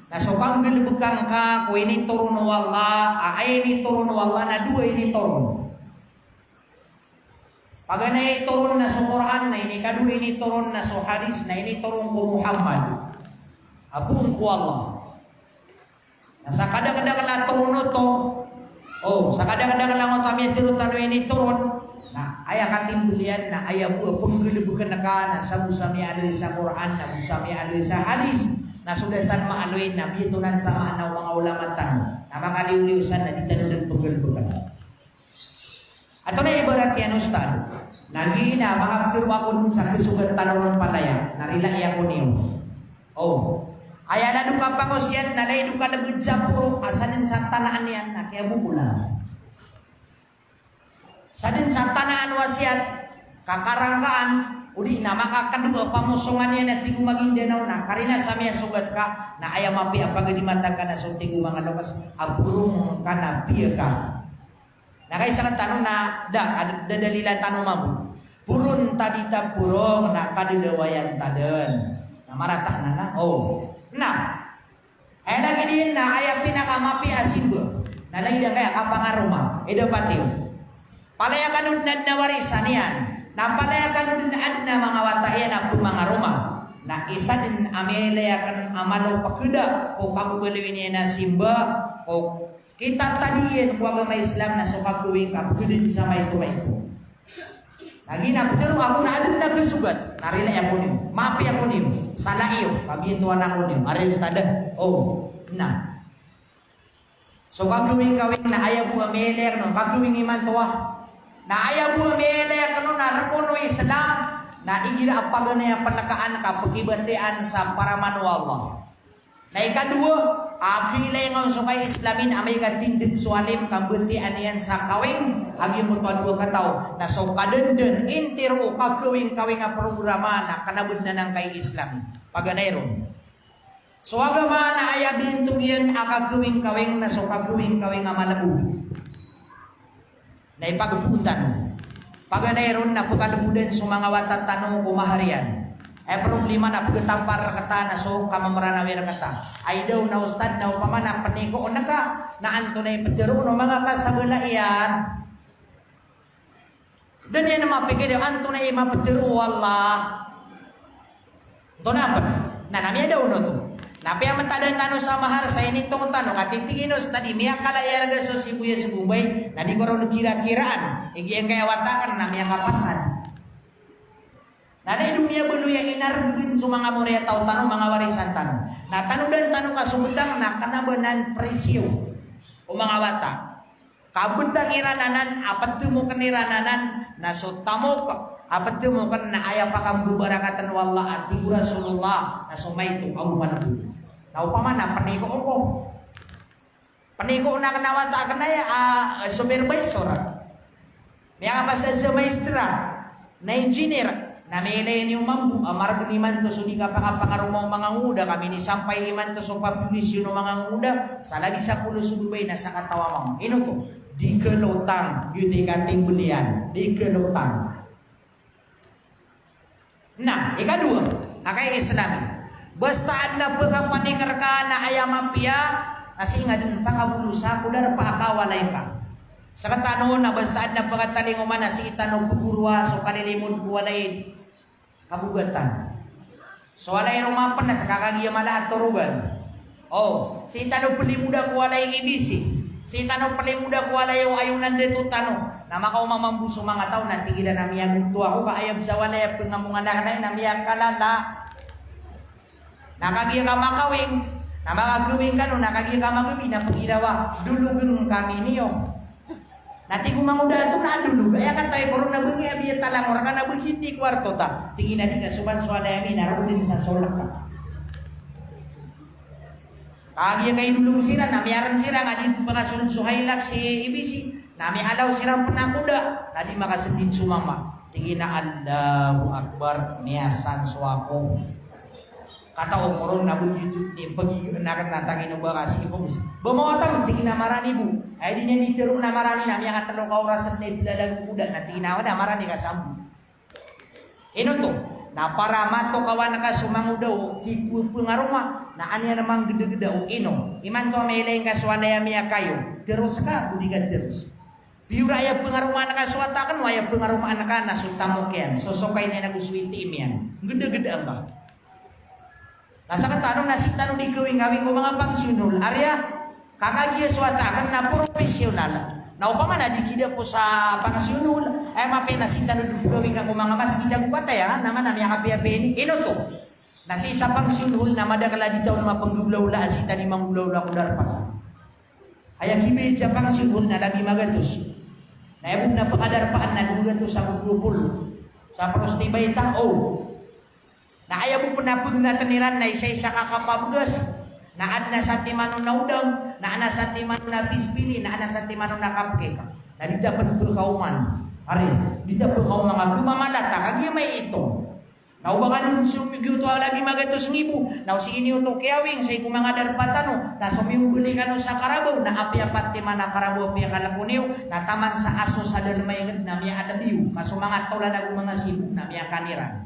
na sopang bilbukang ka kung ini turun Allah ay ini turun Allah na dua ini turun. Pag na turun na sa Quran na ini kadua ini turun na sa hadis na ini turun ko Muhammad. Apun ko Allah. Na sa kada-kada na turun to. Oh, sa kada-kada lang mo tami turun tano ini turun. Na aya kating bulian na aya bu penggelebukan na sabu-sami aloy sa Quran na sami aloy sa hadis. Na sudasan maaloy na bitunan sama na mga ulama tan. Na makaliw-liwsan na ditanong penggelebukan. Atau na ibarat yan ustad. Lagi na mga firma ko dun sa kisugat tanong palaya. Narila iya ko niyo. Oh. Aya na duka pa ko siyat na lay duka labid sa puro. Asanin sa tanaan yan na kaya bubula. Sadin sa tanaan wasiat. Kakarangkaan. Udi na makakadua pamusungan yan at tigo maging denaw na. Karina sa miya sugat ka. Na aya mapi ang pagadimatag ka na sa tigo mga lokas. Abulong ka na piya ka. Na kay isang tanong na dadalila tanong mabu. Purun tadi ta purong na kadilawayan taden. Na marata na. Oh. Nah. Ay lagi din na ay pinakamapi asin bo. Na lagi kaya kapangaruma. Ida patiu. Palaya kanud na warisan yan. Na palaya kanud na mga watayan na pumangaruma. Na isa din amelaya kan amalo pakuda o pagubaliwin niya na simba o kita tadiin kung agama Islam na sukag gawin ka pwede sa may ito. Lagi na pero ako na adun na kasugat narila ako niyo mapi ako niyo sala iyo kabihin tuwan ako niyo ari ustada oh na so gagawin kawin na ayaw buha melek no gagawin iman tuwa na ayaw buha melek no na rakono Islam na igira apagan na yung panakaan ka pagibatian sa paramanu Allah. Na ikadua, akilay ng sukay Islamin amay katindid sualim kambuntian yan sa kawing agi mo tuwa kataw na so kadenden intiro kagawing-kawing nga programa na kanabud na ng kay Islam paganayron. So agama na ayabin tugiyan akagawing-kawing na so kagawing-kawing nga malabud na ipagputan paganayron na pagalabudan sa mga watatanong kumaharian. Ay problema na pagtampar kata na so kamamaranawer kata. Ay daw na ustad daw pamana paniko na ka na anto na ipatiro no mga kasabulaian. Dan yan na mapigil anto na imapatiro Allah. Ito na pa. Na namiya daw no to. Napiya matadang tanong sa mahar sa initong tanong at titiginos tadi miya kalayar ga so sibuya sa Bombay na di ko rin kira-kiraan. Igi kaya watakan na miya kapasan. Na na dunia bulu yang inarudin sa mga murya tao tanong mga warisan tanong. Na tanong dan tanong kasubutang na kanabanan presyo o mga wata. Kabutang irananan apat mo kanirananan na sutamo apat mo kan na ayaw pa kang bubarakatan wallah at tibu Rasulullah na sumay ito ang manabu. Na upamana paniko ko. Paniko na kanawata kanaya supervisor. May nga pa sa maestra na engineer namele ni umambu amar iman to sudi kapakarumaw mga nguda kami ni sampay iman to so papulisyon ng mga nguda sa lagi sa pulo sudubay na sa katawa mo ino to di kelotang yuti kating belian di kelotang. Nah ikadua akay Islami basta na pagkapanikar ka na ayamapia kasi nga din pakabulusa kular pa akawalay ka sa katano na basta na pagkatalinguman na si itanong pupurwa so kanilimod kuwalay kabugatan so walay rumapan na takakagiya mala at turugan si itanong palimuda kuwalay ibisi si itanong palimuda kuwalay yung ayunan dito tano na makaumamambuso mga tao na tigilan na miyag ito ako kaayab sa walay pengamungan na miyag kalala nakagiya ka makawing na mga gawing ka no nakagiya ka magabi na pagirawa dulugun kami niyo nati gumanguda ito na dulu kaya kan tayo koron na bungi abiya talang orang ka na bungi hindi kwarto ta tingin na di ka suban suwala yamin naroon sa solak ka kagiya kayo dulung sira namiyaran sira nga di pakasunod suhaylak si ibisi nami alaw sirang penakuda na di makasendin sumama tingin na Allahu Akbar miyasan suwako kata koron na bunyi ni pagi nakan natangin ba kasi ibu bumawatan tingin na marani bu ay di niya nitiro na marani na miya katalo ka orasan na bilalag kuda na tingin na marani ka sambu ino to na para mato kawan ka sumangudaw di pengaruma na anya namang gede-gede ino iman to may lain ka suwanaya miya kayo terus ka budigan terus biura ya pengaruma na ka suwatakan waya pengaruma na ka nasultamo ken sosokay na naguswiti imian gede-gede ang nasa katanong nasi tanong di gawing ko mga pangsyonol arya kakagiya swatakan na profesional na upama na di kida po sa pangsyonol ay mapinasi tanong di gawing ako mga mas kita kupatay naman nami akapiapini ino to nasi sa pangsyonol na madakala di taon mapanggulaw-laan si tani manggulaw-la kudar pa ay akibit sa pangsyonol na lagi magatos na ibig na pakadarpaan na gugatos sa kugupul sa prostibay tao na ayaw mo na paglataniran na isa-isa kakapabugas na ad na sa timano na udang na ana sa timano na pispili na ana sa timano na kapke na di dapat berkauman ari di dapat kau mga gumamalata kagya may ito na ubagan nun sumigyo to lagi magatos ngibu na si inyo to kiyawing sa iku mga darpatano na sumiyumbuli ka no sa karabaw na apya pati man na karabaw apya kalapuniw na taman sa aso sa dalmayngad na miya adabiw masumangat tawla na mga sibu na miya kaniran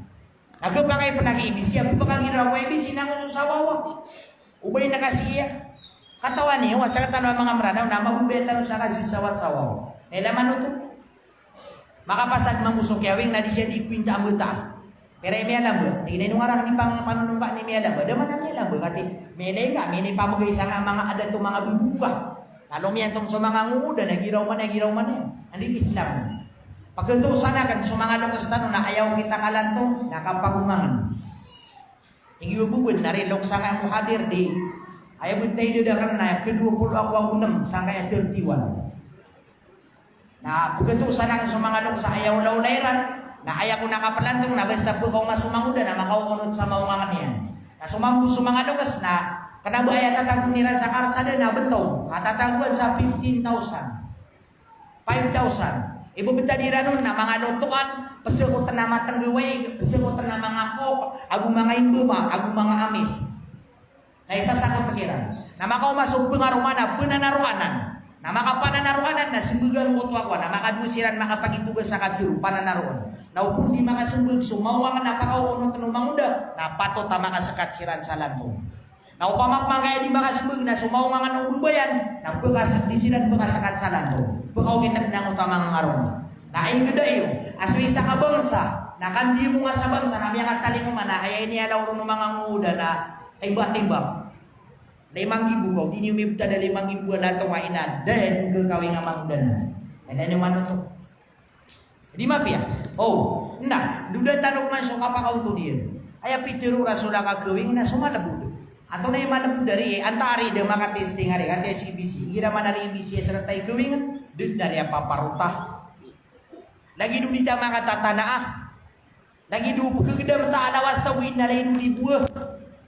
nagpapakay po nag-ibisi, ako pa kang ginawa, ibisi na ako sa sawawa. Ubay na kasi iya. Katawan niyo, at sa katanong mga maranaw na mabubeta nun sa kasi sawaw-sawaw. Laman ito. Makapasad mamusok yawing na di siya di kwinta ang buta. Pero may alam ba? Tingnan nung arang ni panunumpa ni may alam ba? Daman na may alam ba? Kati may ka, may pamagay sa mga adat o mga bibuka. Lalo miyan tong sa mga nguda, nagiraw man yan. Andin Islam. Pagkatusan na kan sumanga lukas tanong na ayaw kita kalantong nakapagumangan. Igiububud na rin loksa nga muhadir di ayaw mo tayo doon na kedua puluh ako unang sangkaya 31. Na pagkatusan na kan sumanga loksa ayaw laulairan na ayaw ko nakapalantong na basta po kong masumanguda na makauunod sa maungangan niyan. Na sumambu sumanga lukas na kanabo ay tataguniran sa karsada na bentong atataguan sa 15,000 5,000 ibu bitadira nun na mga lutuan, pasikutan na matang gaway, pasikutan na mga kok, agung mga induma, agung mga amis. Na isa sa katakiran. Na makaumasog pengarumana, penanaruanan. Na makapananaruanan na simbugan ko tuwa na makadusiran, makapagitugas sa katiru, pananaruan. Na upun di makasumbog, sumawang na pakauunot ng manguda, na pato ta makasakat siran sa lantong. Na upamagmangay di makasumbog na sumawang ng ubayan, na disiran pagkasakat sa lantong. Pagkaw kita ng utamang araw. Na ay gada iyo. Aswi sa kabangsa. Na kandi mo nga sa bangsa. Na miyakat tali mo man. Ay niya lauro ng mga nguda na ay batibak. 5,000 ko. Di niyo mibta na 5,000 wala ito mainad. Dahil kung gagawin nga mga na. Ay na niyo man ito. Di mapia. Na. Duda tanok man so kapakaw to diyan. Ay apitiru rasula kagawin na sumalabud. Ato na yung malabu dari antari de makatesting hari kate CBC. Gira man dari IBC sa tay gawin dud dari apa paruta. Lagi du dita makatatanaa. Lagi du kegedam ta ada wastawin na lagi du dibuah.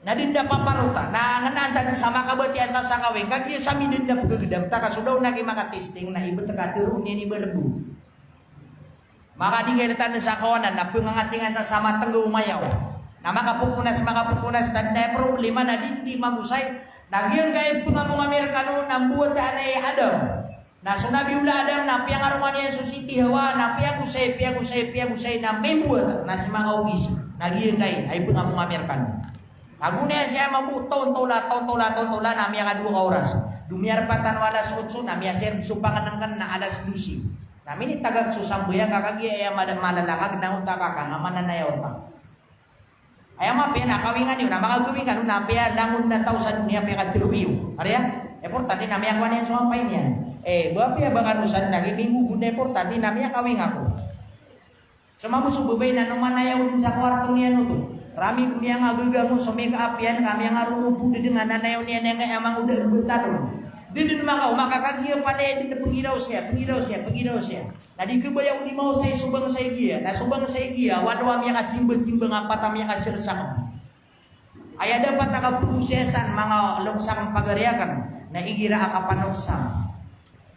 Na dinda paparuta. Na ngananta sama kabati anta sa kawin kagi sami dinda kegedam ta kasudaw nagi makatesting na ibu teka tiru ni belebu. Maka digalitan sa kawanan na pengangatingan ta sama tenggo umayaw. Na makapupunas tanda problema na di magusay. Nagyon kay pengamong Amerikano na buat anay Adam. Na sunabi ula Adam na piyang aruman yan susiti hawa na piyagusay na may buat na si mga ubis. Nagyon kay ay pengamong Amerikano. Aguna yan siya mabuton tola na miya ka 2 oras. Dumiyar patan alas 8 na miya sir sumpangan ng na alas 12. Kami ni tagag susambuyan kakagi ay malalangag na unta ka nga mananayaw pa. Ay mapia na kawingan yun na makagawin ka na pia langon na tao sa dunia pia kadruiyo. Arya? Importante na miya kwan yan sumampay niyan. Ba pia baka nusan lagi minggu guna importante na miya kawing ako. Sumamusububay na numanayaw din sa kwarto niya no to. Rami kumiya nga gagamo sumika apian kami ang arunupo din nga nanayaw niya nga amang udah betalon. Dito naman ka, makakagiya pa na din na pangilaw siya. Na di kabayaw di mo sa subang sa igiya. Na subang sa igiya, wala miya ka timbang apat miya ka silsakam. Ay dapat nakaprosesan mga loksang pagariakan na igira ka panoksam.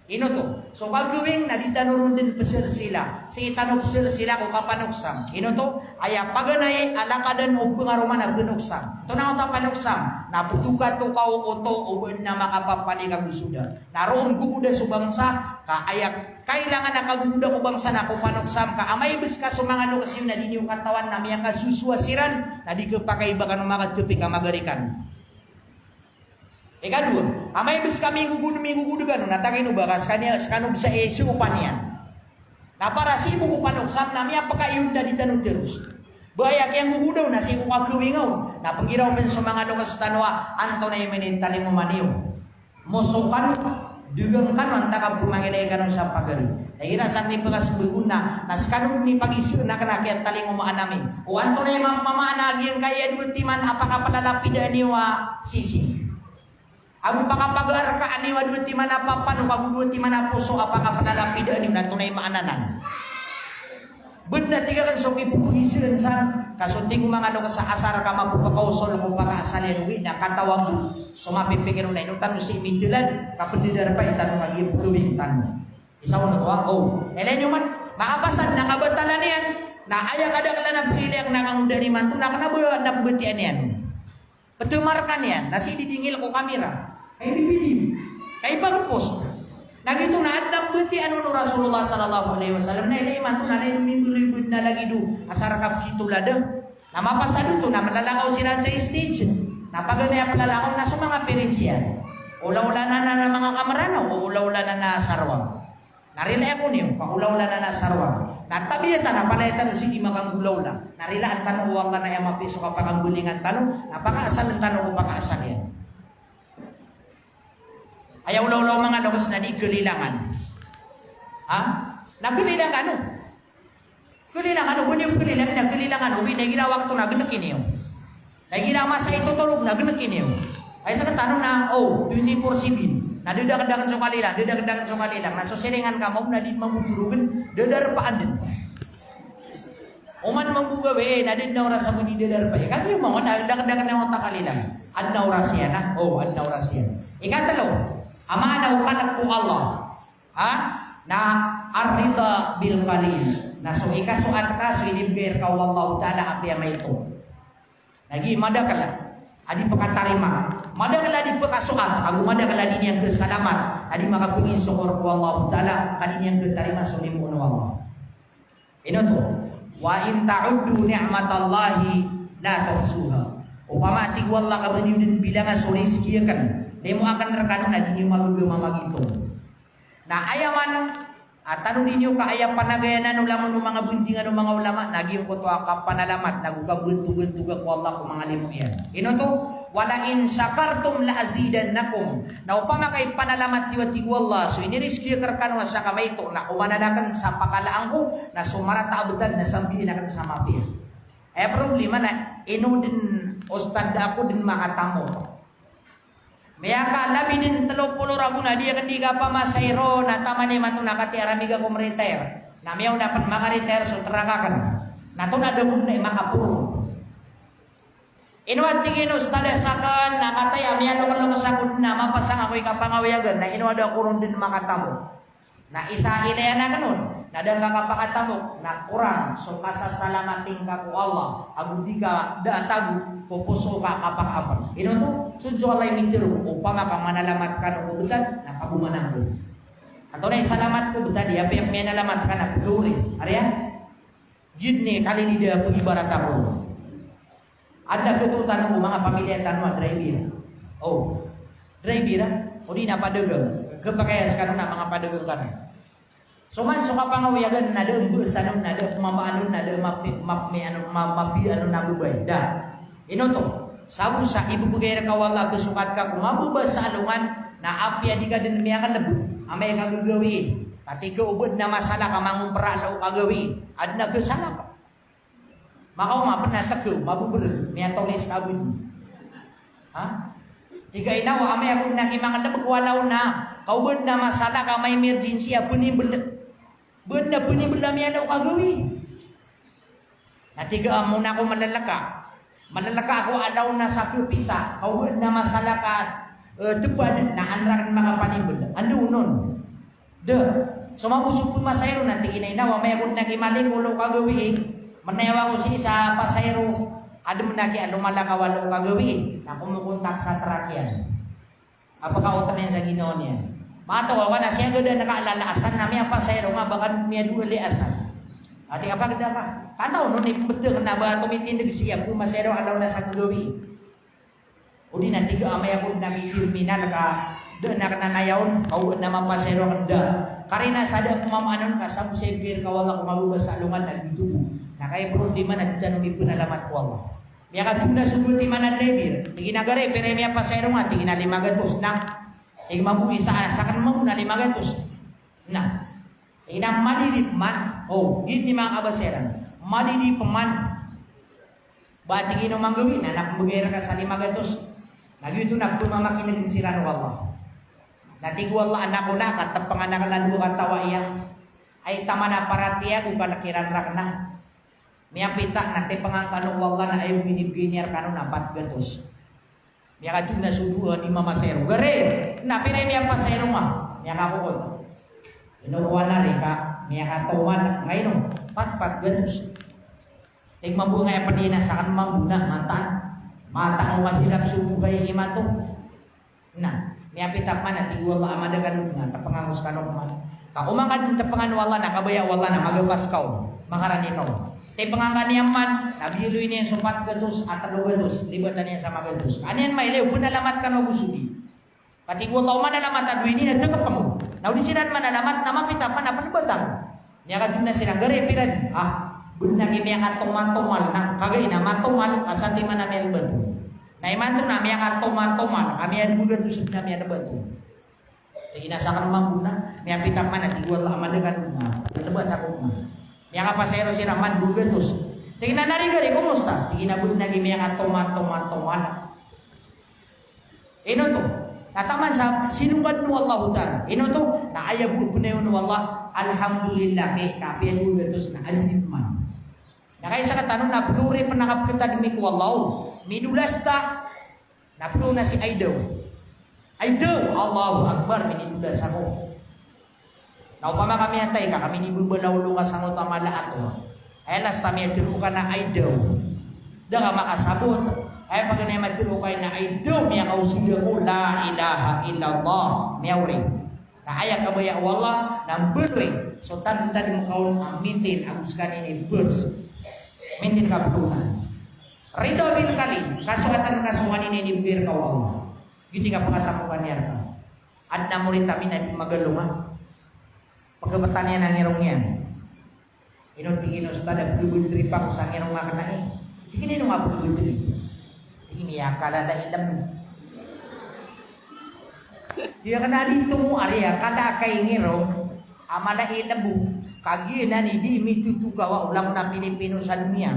Ino to. So paggawing na di tanurun din pasir sila. Si tanok sila kung kapanoksam. Ino to. Ay paganay alakadan o pengaruman na panoksam. Ito na ang panoksam. Naputuka to ka o to o na makapapali ka gusuda. Naroon guguda sa bangsa. Kaayak kailangan nakaguguda ko bangsa na kung panoksam ka. Amay bis ka sa mga lokasyon na di yung katawan na miya ka susuasiran. Na di ka pakaiba ka ng mga tupi ka magarikan. Ikadua, amay bis kami gugudu gano natagin ubakas kanya skano bisa isu upanian. Na para si buku panoksam namanya pakayun da di tanu terus. Bayak yang gugudaw na si kukakluwingaw na panggiraw men sa mga lukas tanwa anto na iminintali mo maniw. Mosokan dugang kanon taka pumangilay kanon sa pagari. Nagira sakti pagkasbuguna na skano ni pag-isip na kanakyat taling mo maanami. O anto na mamaanagi ang kaya duwag timan apaka palalapida niwa sisi. Agu pakapagar ka aniwa duwag timan apapan o kaguduwag timan apuso apaka palalapida niwa na tunay maananan. Bud na tiga kan soki pupuhisiran san kasunting mga ano sa asar ka mapupakausol kung pakaasalian uwi na katawang mo so mapipikir na ino tanong si imitilan kapandidar pa itanong lagi puluwing tanong isaw na tuwa elen yung man makapasan nakabatalan yan na ayak ada kala na pili ang nakanguda ni manto na kanabawa na pubatian yan petumarkan yan nasi didingil ko kamera kaya bibili kaya pag-post nagito na adnak beti anu Rasulullah sallallahu alaihi wasallam na ilay mantu na minggu libud na lagi du asar kap kitu lada na mapasado to na malalakaw sila sa stage na paganay palalakaw na sa mga perensya ula-ula na mga kamarano o ula-ula na sarwa narila ako niyo paula-ula na sarwa na tabiyata na panayatan si di makang gulaw-ula narila ang tanong wala na yung mapiso kapag ang gulingan tanong napakaasal ang tanong o pakaasal yan. Ayaw ulaw-ulaw mga lokos na di kelilangan. Ha? Nagkelilangan ano? Kelilangan ano? Kung yung kelilangan ano? Nagilawak ito na ganakin niyo. Nagilawa sa ito turog na ganakin niyo. Ay sa katanong na, 24/7. Nadudagdagan sa kalilang. Nasusiringan ka mo na di mamuturugan. Dadarpaan din. Uman manggugawe, nadudnaw rasa mo di dadarpaan. Kami yung mga nadudagdagan ng otak kalilang. Adnaw rasya na? Adnaw rasya. Ikatalo. Amanaw kanak po Allah na arida bil qalil na so ikasuat ka so ilibir ka wallahu ta'ala apiya may ito lagi madakala adi pakatarima madakala di pakasuat agu madakala di niyang bersalamat adi makapungin syukur ku wallahu ta'ala kadi niyang bertarima so limu Allah ino to wa in ta'uddu ni'matallahi la tuhsuha upama ti wallah ka din bilangan so rizki kan demo akan rekano na dinyo magugama magito. Na ayaman at tanong ninyo kaaya panagayanan ulamon ng mga bundingan ng mga ulama naging ko to ka panalamat nagugabuntugan-tugan ko Allah ko mga limo yan. Ino to wala in syakartum la azidannakum. Na upama kay panalamat ti Allah so iniriski karkano sa kamay to na umananakan sa pakalaang ko na sumarata abudan na sambihin akan sa mapir. Problema na ino din ustad ako din makatamo. Mayaka labi din 30 rabu na dia kandiga pa masayro na tamani man na kati aramiga ko retire. Na miyaw dapat maka-retire so teragakan. Na to na debut na makapuro. Inuat tingin ustada sakan na katay amiyan lo kasakod na mapasang ako ikapangawayagan na ino ada kurun din makatamo. Na isa ilayana kanon. Nadang kakapakamok na kurang so kasasalamateng ka ko Allah. Agudi ka daatagu pupuso ka kapakapan. Ino to sudyo alay mitiro upama ka manalamat ka no butan na kabumanang ko. Ato na salamat ko buta dia pe may nalamat ka na paguri. Arya? Gidni kali ni dia ibarat ako. Ada ketutan ng mga pamilya tanwa driver. Oh, driver o di na padagang. Kepakayas ka na mga padagang ka na. So man so kapangawiyagan na de umbusanon na de mamaanon na de mapi nabubay. Da. Ino to. Sabu sa ibubugay ka wala kesukat ka kumabuba sa alungan na apya di ka din miyakan lebut. Amay kagagawi. Pati keubod na masalah ka mangumpra law kagawi. Ad na kesala ka. Maka pernah teguh, mabuber, miatolis kabut. Ha? Tiga inaw, amay ako nakimangan na magwalaw na. Kaubod na masalah ka may emergency, punin benda. Benda punin benda mialaw kagawi. Na tiga mo na ako malalaka. Malalaka ako alaw na sa pupita. Kaubod na masalah ka tepad na anrakan mga panibod. Ando nun. De. So mabusog po masayro na tingin inaw, amay ako nakimaling ulo kagawi. Menewa ko si isa pasayro ada menagi anu malaka walo kagawi na kumukontak sa trakyan. Apakah utan yang sa Ginoo niya? Mato wa na siya gada nakaalalasan nami ang pasayro nga bakan miya duali asan. Ati apa gada ka? Kataw no ni betul na ba tumitindig siya kung masayro alaw na sa kagawi. Udi na tiga amay ako nami terminal ka de na kananayaon kau na mapasayro kanda. Karina sada pamamanon ka sa musibir kawala kumabubas sa alungan na ditubo. Nah kaya perlu di mana kita numi pun alamat ku Allah. Mia katunda subul di mana driver. Tigi nagare pere mia pasayro nga tigi na 500 na. Tigi mabuhi sa asakan mo na 500. Nah. Ina mali di man. Oh, git ni mga abaseran. Mali di paman. Ba tigi no manggawin anak bugera ka sa 500. Nagyuto na pumamakin din sira no Allah. Natigo Allah anak ko na katapang anak na dua katawa iya. Ay tama na paratiya kung palakiran rak na. Mia pita nanti pengangkano wala na ayo binibiniar kano na 400. Mia kadug na subu ni mama sero. Gare, na pinay mia pasero ma. Mia kakukod. Inukuha na rin ka. Mia katuman ngayon 400. Tig mabunga ya padina sa kan mambuna mantan. Mata mo mahirap subu kay imato. Nah, mia pita mana ti wala amada kan nga tapangangus kano man. Ka umangkan tapangan wala na kabaya wala na magapas kaw. Makarani kaw. Tay pangangkan niya man, nabiluin niya yung 400 at 200, libatan niya sa magados. Ano yan may lew, punalamat ka no gusudi. Katigwa tao manalamat at duwini na dagap mo. Naudisinan manalamat na mapita pa na panabatang. Niya ka dun na silang gari, pirad. Bunang imiya ka tumal na kagay na matumal, asati man na may albato. Na imanto na miya ka tumal, kami yan bugat usap na miya na bato. Tay inasakan mamuna, miya pita pa na tigwa lang amadagan na, nalabat ako mo. Yang apa pasero si Rahman bugetus. Tingnan na rin gari, kumusta? Tingnan na rin mga toman. Ino to, nataman sa sinubad no Allah hutan. Ino to, na ayabu punayon no Allah. Alhamdulillah, kapiyan bugetus na alin man. Na kaya sa katanong, napaguri pa nakapagkita dumi ko Allah. Midulas ta, napaguri na si Aidaw. Aidaw, Allahu Akbar, minidulas ako. Naupama kami atay ka, kami nibubalaw ka sa utamala ato. Ay las kami atiro ka na ay daw. Da ka makasabot. Ay pag na matiro ka na ay daw, miya kausiga ko, la ilaha illallah. Miyawri. Na ayak kabaya wala, nang berwe. So tadi mo kaul mintin, agus kanini birds. Mintin kapunan. Rito rin kali, kasuatan kasuan ini dibir ka wala. Giti ka pangatamukan niya ka. At namurin kami na di magalunga. Pagkabatan ng irong yan. Tingin sa tada, bubultri pa kung saan irong makanain. Tingin nga bubultri. Tingin niya, kalada ilam mo. Dia kena dito mo, Arya, kada kay ngirong, amala ilam mo, kaginan, hindi mitutugawa, ulang na Pilipino sa dunia.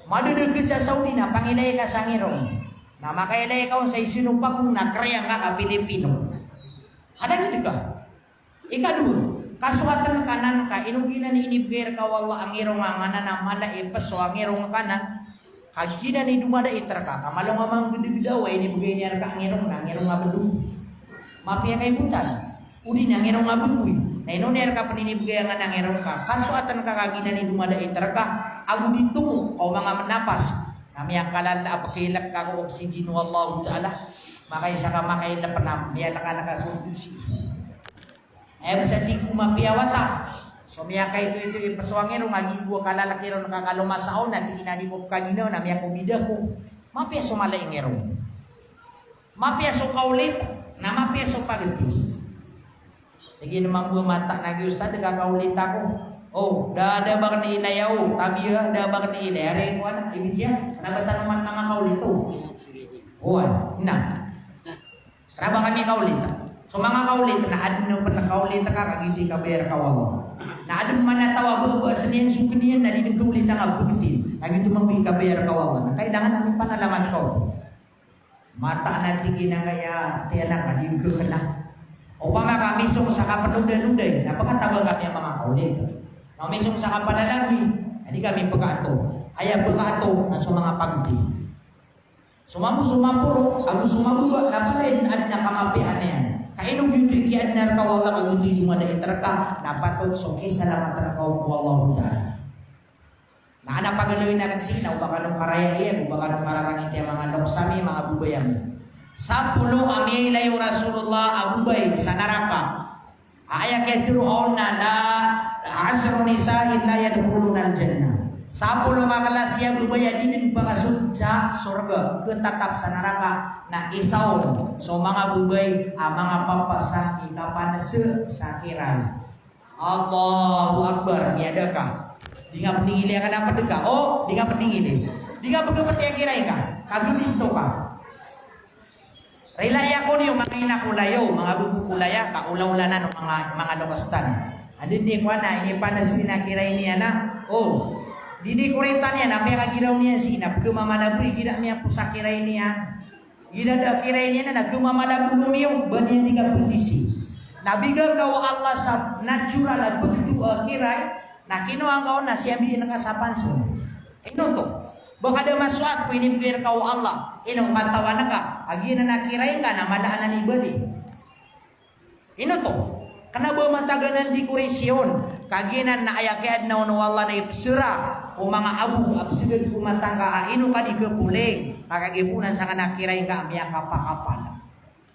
Madudugid sa Saudi na, panginay ka sa ngirong. Na makailay ka sa isinupang kung nakraya ka ka Pilipino. Ada gitu ka? Ikadul, kasuatan kanan ka, inuginan inibir ka wala ang irong nga na mala ipaso ang irong kanan, kaginan ni dumada itra ka, kamalong amang gede-gedaway, inibigay niya ka ang irong nga bedug. Mapia kay butan. Udi nang erong abubuy. Na inoner ka paninibigay nga nang erong ka. Kasuatan ka kaginan ni dumada itarka. Agu ditumo o mga menapas. Nami ang kalala apakilak ka ko oxygen wallahu ta'ala. Makaisa ka makaila pa na. Miya nakasudusi. Bisa di kumapiawata. So miya ka ito ipaswangero. Ngagi gua kalalaki ron nakakalumasaon. Natingin na di mo kaginaw na miya kumida ko. Mapia sumalaing erong. Mapia so kaulit. Na mapia so pagiti. Lagi namang mata nagi ustad kakaulit ako. Oh, dah ada bak ni ilayaw. Tabi dah bak ni ilay. Hari ko na ibig siya. Kenapa tanaman mga kaulit to? Oh, nah. Kenapa kami kaulit? So mga kaulit na adun pa na kaulit ka kagiti ka ber kawawa. Na adun man natawa ba senian sukunian na di kaulit ka begitin. Lagi tumambi ka ber kawawa. Kailangan namin panalaman ko. Mata natin ginagaya tiyanak adim ko kena. Upama kami misong sa kapanudan-udan, napakatabang kami ang mga kaulit. Na misong sa kapanalagi, hindi kami pagkaato. Ayaw pagkaato na sa mga pagdi. Sumapuro, ang sumabuwa, napalain at nakamapian na yan. Kainong yung kikian na kawala kang hindi lumada itaraka, napatod so kisalamatan ko wallahu ta'ala. Na anak pagalawin na kan sina, baka nung karaya iya, baka nung kararangit yung mga loksami, mga bubayang. 10 amiyay layo Rasulullah abubay sa neraka. Ayak ya Fir'aun na 10 nisa illa yadkhuluna al-jannah. 10 makalas ya bubay din bakasud sa surga ketatap sa neraka na isaon. So mga bubay mga papasa ikapanase sa kiray. Allahu Akbar niada ka. Di nga peningili ka na padega. Oh, di nga peningili. Di nga pagpati kiray ka. Kagulisto ka. Relaya ko niyo mga inakulayo, mga bubukulaya, kaulaulanan ng mga lokastan. Adin di ko na, ini panas pinakiray niya na. Oh, di kuritan niya, napi kagiraw niya sina, pagkumamalaboy, gila niya po sa kiray niya. Gila da kiray niya na, nagkumamalaboy gumiyo, ba niya di ka pundisi. Nabigang daw Allah sa natural at begitu kiray, na kinuang kau na siya bihin nakasapan so. Ino to. Baka ada masuat ko inibigay kau Allah. Ino katawa na ka. Agi na nakiray ka na malaan ni ibali. Ino to. Kana ba mataganan di kurisyon. Kaginan na ayakiad na uno Allah na ipsura. O mga abu absigad kumatang ka. Ino ka di kepuling. Kakagipunan sa kanakiray ka. Miya kapakapan.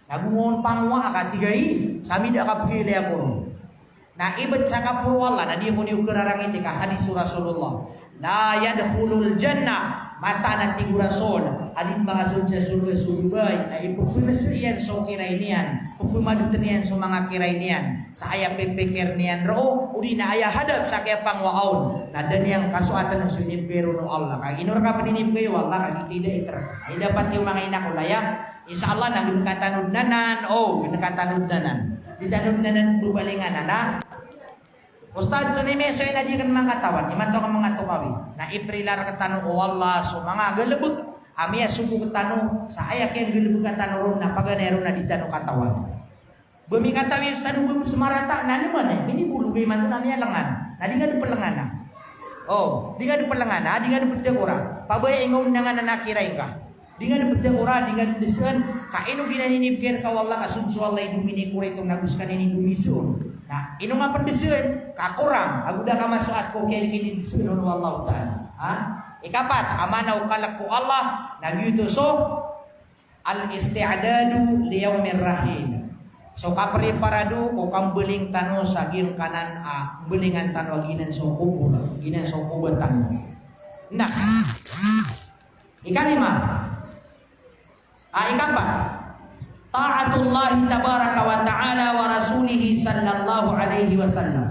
Nagungon pangwa ka tigay. Sami da kapagili ako. Na ibat sa kapuro Allah. Na di mo niyo kerarang iti ka. Hadis Rasulullah. La yadkhulul jannah mata nanti gurason alin mga sa surga surubay ay ipupulasiyan so kiray niyan pupumaduten niyan so mga kiray niyan sa aya pipikir niyan ro uri na aya hadap sa kaya pangwaon na dan yang kasuatan ng sunyid pero no Allah kag inur ka paninib kayo Allah kag tidak iter ay dapat yung mga inakulaya insyaallah nang ginakatanudnanan ginakatanudnanan ditanudnanan bubalingan na Ustad to ni meso na di kan mga katawan, iman to ka mga tukawi. Na iprilar ka tanong o Allah so mga galabog. Amiya subo ka tanong sa ayak yan galabog ka tanong ron na paganero na di tanong katawan. Bumi katawi ustad bumi semarata na naman eh. Ini bulugay man to namiya langan. Na di nga do palangan na. Oh, di nga do palangan na, di nga do pagdagura. Pabaya ingon na nga nakiray ka. Di nga do pagdagura, di nga do desan. Kaino ginaninibger ka wala kasunso Allah idumini ko itong naguskan ini dumisun. Nah, ino nga pendeseun kakurang aguda ka masuat ko kay kini disunun wallahu taala. Ha? Ikapat amanaw kalak ko Allah nagyutuso al isti'dadu li yaumir rahim. So kapreparado ko kang beling tano sa gin kanan belingan tano ginan so kubur, ginan so kubur tano. Nah. Ikalima. Ikapat Ta'atullah tabaraka wa ta'ala wa rasulihi sallallahu alaihi wasallam.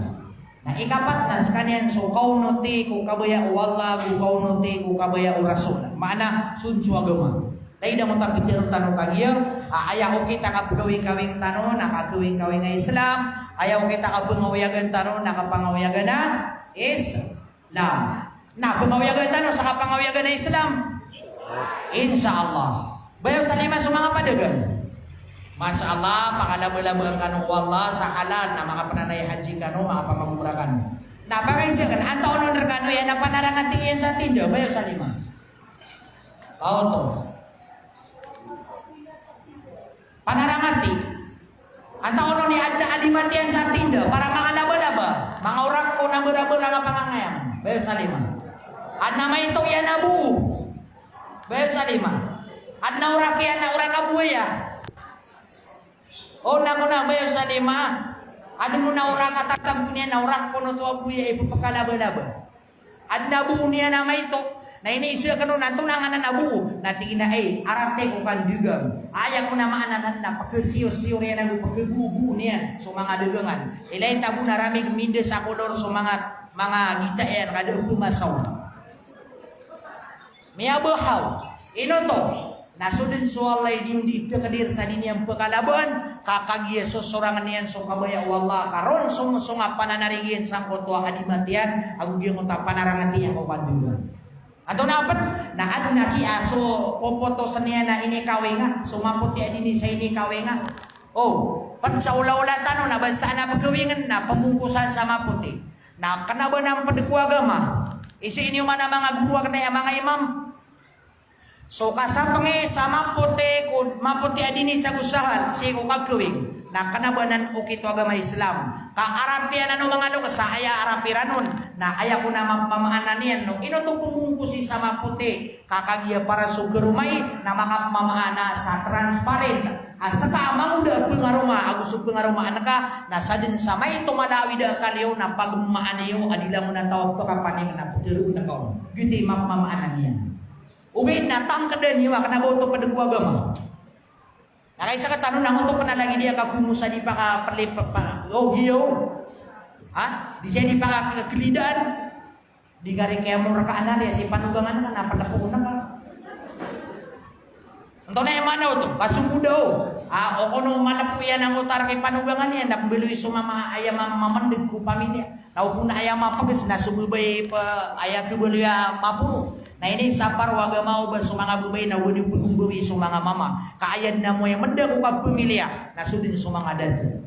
Nah ikapat na sekalian so kaunote ku kabaya Allah ku kaunote ku kabaya rasul. Mana sunsu agama. Dai da mo tapitir tano kagiya, ayaw kita ka kawing tano nakakawing nga Islam, ayaw kita ka pangawiyagan tano nakapangawiyagan na Islam. Na pangawiyagan tano sa kapangawiyagan na Islam. Insyaallah. Bayaw sa lima sa mga padagan. Masya Allah, pakalabo-labang kanong wallah sa halal na mga pananay haji kano, mga pamagura kano. Napakaisya kan, ang taon ng kano yan, na panarangan tingin sa tindo, bayo sa lima. Kao to. Panarangan ti. Atau ono ni ada adimatian sa tinda para mga laba-laba, mga orak ko na bera-bera nga pangangayam. Bayo salima. Adna may ito yan abu. Bayo salima. Adna orak yan na orak abuya. O na ko na bayo salima. Adna mo na orak atatabu niya na orak ko no to abuya ipapakalaba-laba. Adna bu niya na may ito. Na iniisya ka nun, nato na nga na nabuo. Natingin na arate ko kan dugang. Ayaw ko na maanan na pagkasiyo-siyo riyan ang pagkagubu niyan. So mga dugangan. Ilay tabo na rami guminde sa kolor so mga gita yan. Kada pumasaw. Miya bahaw. Ino to. Nasudin so Allah di kadir sa dinyang pagkalaban. Kakagya so sorangan niyan so kabaya wallah. Karon so nga pananarigin sang kotwa kadimatian. Agugyang unta panarangan niya ko pandugan. Atau napat na ano na aso popoto sa niya na ini kawe nga sumapot ya dini sa ini kawe nga pag sa ula-ula tano na basta na pagkawingan na pamungkusan sa maputi na kanaba ng padagwagama isi inyo man ang mga guruwag na mga imam so kasapang sa maputi adini sa gusahal si ko kagkawing na kanabanan o kito agama Islam kang aratian ano mga lugar sa aya arapiranon na aya ko na mamaanan niyan no ino to pumungkusi sa maputi kakagya para sugerumay na makapamaana sa transparent asa ka amang da pengaruma agus pengaruma anaka na sadin sa may tumalawi da kaliyo na pagmaaniyo adila mo na tawag pakapanim na putiro na kaon giti mamaanan niyan uwi na tangkaden hiwa kana go to padagwa agama. Nakaisa ka tanong na to panalagi dia kagumusa di pa ka perlipat pa. Hiyo. Ha? Di siya di pa ka kelidaan. Di garing kaya mura ka anan ya si panugangan na napalapo na ka. Entah na yung mana to? Kasumbu daw. O kono mana po yan ang utar kay panugangan yan. Nakubiluy sumama ayam mamandig ko pamilya. Tau po na ayam mapagas na sumubay pa ayam kubiluy mapu. Na ini sapar waga mau bersama mga bubay na wadi pagumbuwi sa mga mama. Kaayad na mo yung manda ko kag pamilya na sudin sa mga dad.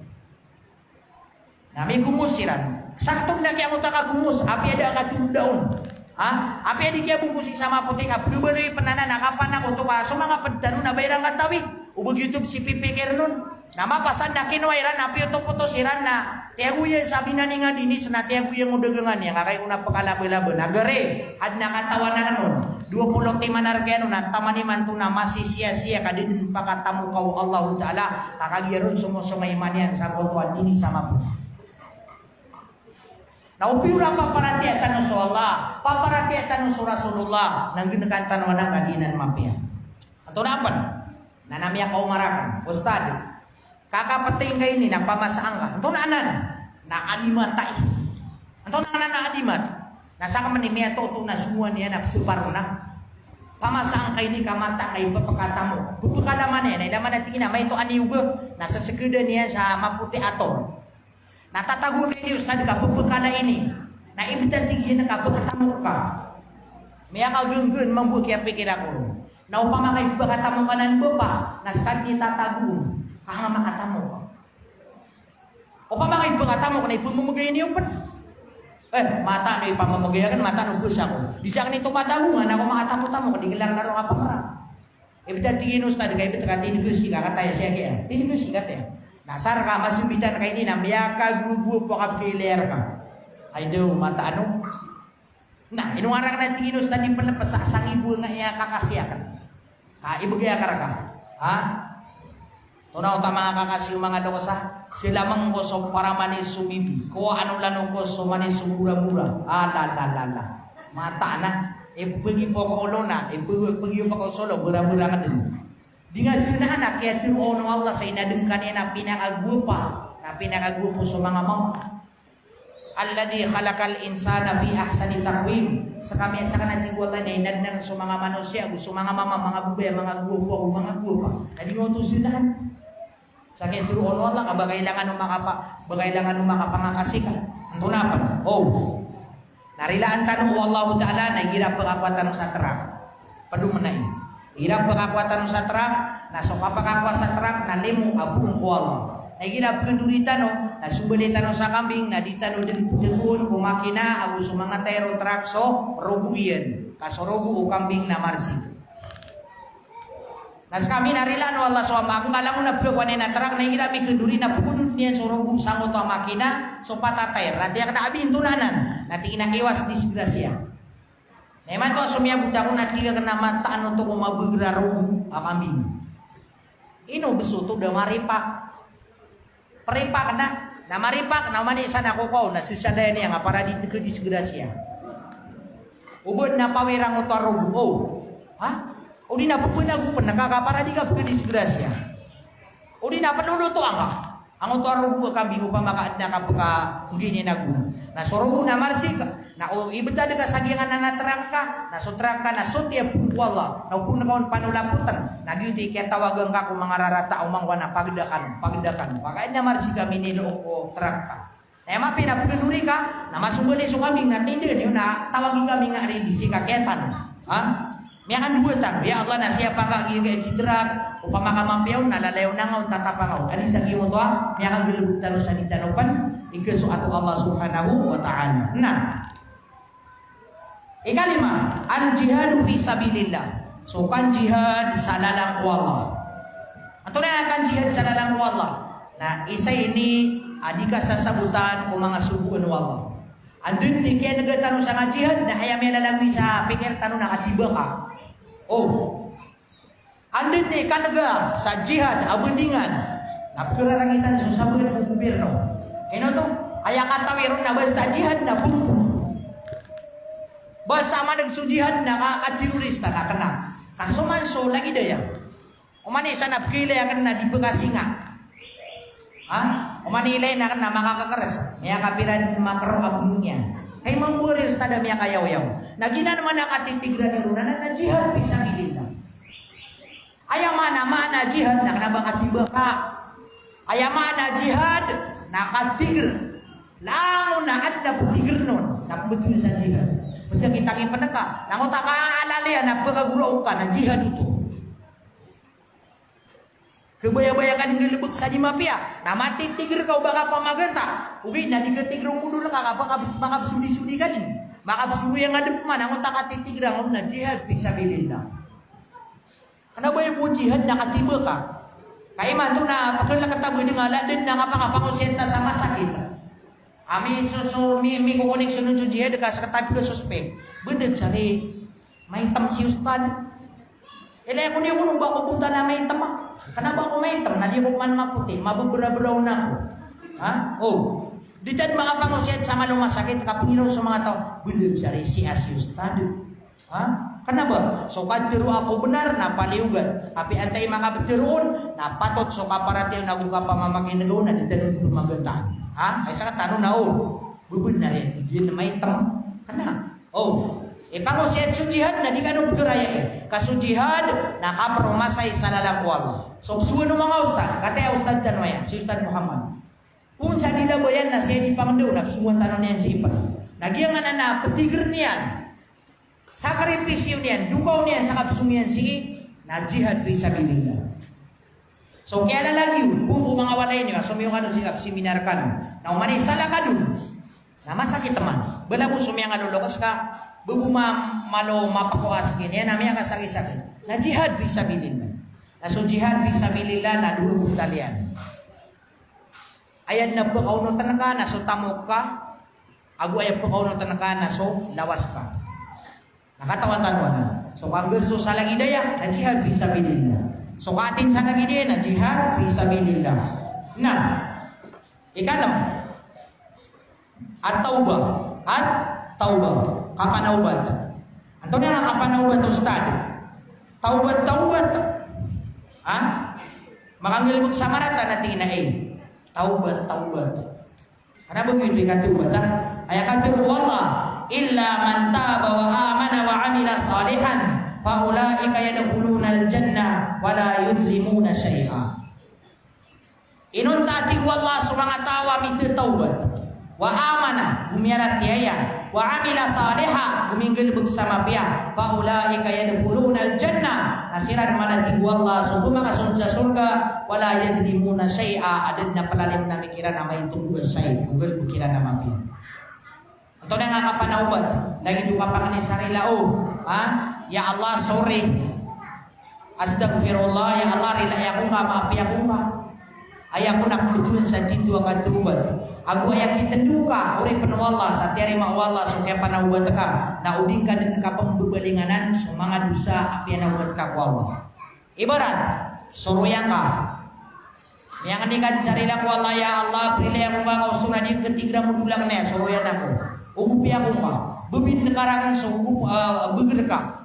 Na may gumusiran. Saktong na kaya mo gumus. Api ada katundaon. Ha? Api ada kaya bungkusi sama puti ka. Pagubaloy panana nakapan ako to pa. So mga pagdano na bayrang katawi. Ubog YouTube si Pipi Kernon. Na mapasan na kinuwairan. Api ito po to siran na. Tiaguyan sabi na nga dinis na tiaguyan mo dagangan niya. Kakay una pakalabi-labi. Nagare. Had nakatawa na kanon. 20 manargano na tamaniman to na masisiya-siya. Kadin pakatamu kau Allah Ta'ala. Kakagyaron sumusumaiman yan. Sa kotuan dini sama po. Naupiura paparatiatan sa Allah. Paparatiatan sa Rasulullah. Nang ginakanta naman ang kadinan mapia. Ato napan. Nanamya kaumarakan. Ustad. Kakapating kayo ni na pamasaan ka. Ito na anan. Naadimatay. Ito na anan naadimat. Nasa ka man ni Miya to na sumuan niya na pasiparo na. Pamasaan kayo ni kamata kayo papakata mo. Pupukalaman niya. Nailaman natin na may ito aniuga. Nasa sekreda niya sa maputi ato. Natatago kayo sa ka pupukala ini. Naibitan tingin na ka pagkatamo ka. Miya ka gulung-gulung mambu kaya pikir ako. Naupama kayo pagkatamo ka nan bapa. Naskan kita tagun. Ang makatamo ko. O pa mga ipagkatamo ko na ipumumugay niyo pa. Mata no ipamumugay kan mata no pusa ko. Di sa kanito patabungan ako makatamo-tamo ko di lang laro ka pangara. Ibita tingin ustad kay ibita katin ko siya katay siya kaya. Tin ko siya katay. Nasar ka masumbitan kay ni na miyaka gugu po ka piler ka. Ay do mata ano. Na inuara ka na tingin ustad di pala pasasangibul na iya kakasiyakan. Ibugay ka ka. Ha? Tunaw ta mga kakasyo mga lokosa, sila mang ko so para manis sumibi. Ko ano lano ko so manis sumura-mura. La. Mata na. Pagi po ko ulo na. Pagi pa ko solo, mura-mura ka din. Di nga sila anak, kaya tinuon ng Allah sa inadong kanina pinakagupa. Na pinakagupo sa mga mama. Alladhi khalaqal insana fi ahsani taqwim. Sa kami sa kanang wala na inadnang sa mga manusia, sa mga mama, mga bubay, mga gupo, mga gupa. Kadi mo to silahan. Sa kaya tinuon Allah ka bagailangan makapangakasikan. Ang tunapan. Narilaan tanong Allah Ta'ala na hirap pagkakwatan sa terak. Padumanay. Hirap pagkakwatan sa terak, na so kapakakwa sa terak, na limo abung ko Allah. Nagirap kendurita no, na subalita no sa kambing, na dita no din putipun, kumakina, agus mga tayro truck, so robo yan. Kaso robo o kambing na marzi. Nas kami narilan wala suama ang kalang na pagkuan na tarak na hirami kenduri na pukudut niya surugu sango to makina so patatay rati ka na abin tunanan nati inakiwas disgrasya. Neman to sumia buta ko nati ka na mata ano to kumabugrarugu akambing. Ino besuto da maripak. Peripak na maripak na mani sana ko na susada ni nga para di ke disgrasya. Ubod na pawirang utarugu. Oh. Ha? O di na pupunagu pun nakakapara di ka bukan disgrasya. O di na panuno to anga. Ang utaro ko kambing upang makaad na kapaka gini na guna. Na sorogo na marsik na o ibeta de kasagiangan na natrak ka, na sutrak ka na sutya wala. Na upun kaon panulaputan. Nagyuti kaya tawagan ka kung mga rarata o mangwana pagdakan. Pagkain na marsik kami nilo o trak ka. Na mapi na pagduri ka, na masumbali so kambing na tindir yun na tawagin kami nga rin di si kaketan. Ha? Miakan dua tan, ya Allah na siapa ka gidrak upama ka mampiaw nalalayaw na nga tatapangaw. Ani sa giyo to, miakan bilubog talo sa nitanopan ikeso ato Allah Subhanahu wa ta'ala. Nah. Ikalima, al jihadu fi sabilillah. So kan jihad sa lalang Allah. Ato na kan jihad sa lalang Allah. Nah, isa ini adika sasabutan o mga subuan Allah. Andun di kaya nagtanong sa nga jihad na ayam lalagwi sa pikir tanong nakatiba ka. Oh, andun ni kanaga sa jihad abundingan napagkararangitan sa sabuin ng gobyerno. Ino to, aya katawiron na basta jihad na bumbu. Basta man nagsujihad na ka-terorista na kana. Kasuman so lagi daya. Umani sa napkila yakan na di bekasinga. Ha? Umani ilay na kan na makakakaras. Maya kapiran makaro agungnya. Kay mamburi ustada miya kayaw-yaw. Nagina naman nakatitigran ni Runa na jihad bisa gilita. Aya mana jihad na kanabakatiba ka. Aya mana jihad nakatigr. Langon na at naputigr nun. Naputin sa jihad. Macam kita ngin peneka. Langon tak kaalali ya napagagulaw ka na jihad itu. Kebaya-bayakan yang lebuk saji mafia. Na mati tigr kau baka pamaganta. Ugi na digetigr mudu lang makap sudi-sudi kan. Makap sudi yang ngadep mana ngontak ati tigr ngon na jihad fisabilillah. Kenapa yang buat jihad nakatiba ka? Kaya man to na pagkala kataboy ng aladin na ngapangapangosenta sama sakit. Ami mi kukunik sunod sa jihad ka sa katabi ka suspek. Bener cari may tam si ustad. Ilay ko niya kung bako punta na may tam. Kenapa aku main tem? Nadi bukan maputi, mabubura-buraw na ako. Ha? Oh. Di tad makapangusit sama rumah sakit kapingiro sa mga tao. Belum sari si asyustad. Ha? Kenapa? So kadiro ako benar na paliugat. Tapi antay mga betiroon na patot so kaparatiw na guga pamamakin na doon na di tad maganda. Ha? Ay sa tanong na oh. Bebenar ya. Yun na may tem. Kana? Oh. Ipangusit sa jihad na di ka nung geraya kaso jihad nakapromasay sa lalakwal. So suwan ng mga ustad, kataya ustad tanwaya, si Ustad Muhammad. Kung sa nila bayan na siya di pangdaw na suwan tanong niyan si Ipan. Nagyangan na petigr niyan. Sakripisyo niyan, dukaw niyan sa kapsumiyan si na jihad fi sabilillah. So kaya lalagi yun, kung mga walay niyo, sumiyong ano si seminar ka na umani sala ka dun. Na masakit teman. Bala po sumiyang ano lokas ka, bubuma malo mapakuas gini yan namanya kasakit-sakit. Na jihad fi sabilillah. Na so jihad fi sabilillah na dulu talian. Ayat na pagkauno tanaka na so tamok ka. Agu ayat pagkauno tanaka na so lawas ka. Nakatawan-tawan na. So kung gusto sa lagi daya, na jihad fi sabilillah. So katin sa lagi daya na jihad fi sabilillah. Na ikalam at-taubah. At-taubah. Kapanaubat. Anto na kapanaubat ustad. Taubat. Ha? Makangilibog sa marata na tinain. Taubat. Ano ba yung ikatubat? Ay akatubat Allah. Illa man taba wa amana wa amila salihan. Fa ulaika yadkhuluna al-jannah wa la yudlimuna syai'a. Inon tating wallah sa mga tawa mitutawad. Wa amana gumiarat tiaya wa amila saliha guminggil bersama pia fa ulaika yadkhuluna al-jannah asiran malati wallah subhanahu maka surga wala yadlimuna syai'a adadna palalim na mikiran na may tunggu say google mikiran na mapia. Ato na nga kapanaubat lagi duka panganin sarila oh ha ya Allah sorry Astagfirullah ya Allah rila aku nggak maafi aku nggak. Ayah aku nak bertuan saat itu akan terubat. Aku ayah kita duka uri penuh Allah satiari ma Allah supaya panah ubat teka. Na uding ka den ka pembebalinganan semangat dosa api na ubat ka ku Allah. Ibarat suruyan ka. Yang ini kan carilah ku Allah ya Allah berilah aku kau surah di ketiga mudulang ne suruyan aku. Ugupi aku ka. Bebin nekarangan sugup begerka.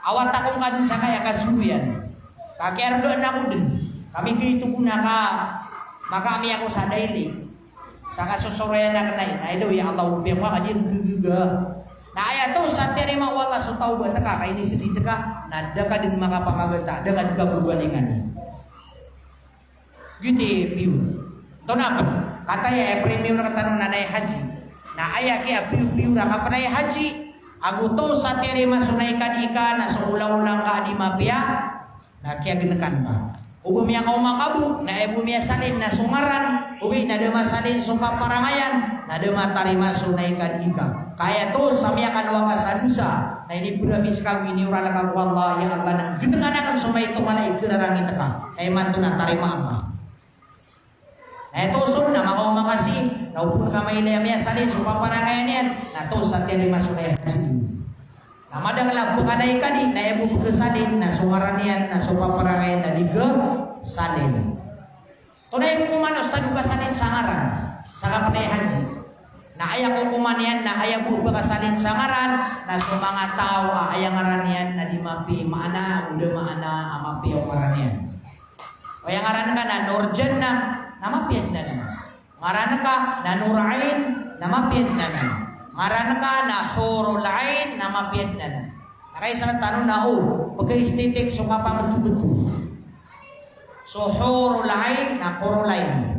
Awat aku kan sakaya ka suruyan. Kaki ardoan aku den. Kami ke itu guna ka maka kami aku sadaili saka sosoroyan na kanay na ilo ya Allah ubi mo kadi juga na aya to sa terima wala so tau ba taka kay ni sidi taka na daka din makapamagata daka juga bergualingan gitu piu to na kata ya premium ra katanong nanay haji na aya ki piu ra kapanay haji agu to sa terima sunaikan ikan na so ulang-ulang ka di mapia na kaya ginekan ba Ubumi yang kau makabu, na ibumi salin na sumaran, ubi na dema salin sumpah parangayan, na dema tarima sunaikan ika. Kaya to sami akan wakasadusa, na ini buramis kau ini uralakan wallah ya Allah na gendengan akan sumai itu mana ikirarang itaka, na iman to na tarima apa. Na ito sun na makau makasih, na upur kamay layamya salin sumpah parangayan yan, na to sa tarima sunaikan. Namadang lang bukan na ikani na ibu kesalin na sumaranian na supaparangayan na diga salin. Tunay kukuman ustad salin sangaran saka panay haji. Na aya kukuman yan na aya bu salin sangaran na sumanga tao aya ngaranian na di mapi maana udah maana amapi maranian. O yang ngaran ka na Nurjan na mapiat na. Ngaran ka na Nurain na mapiat na. Ngaran ka na hurul ain nama Vietnam. Nakay sa tanong na pag-estetik so ka pa betul-betul. So hurul ain na hurul ain.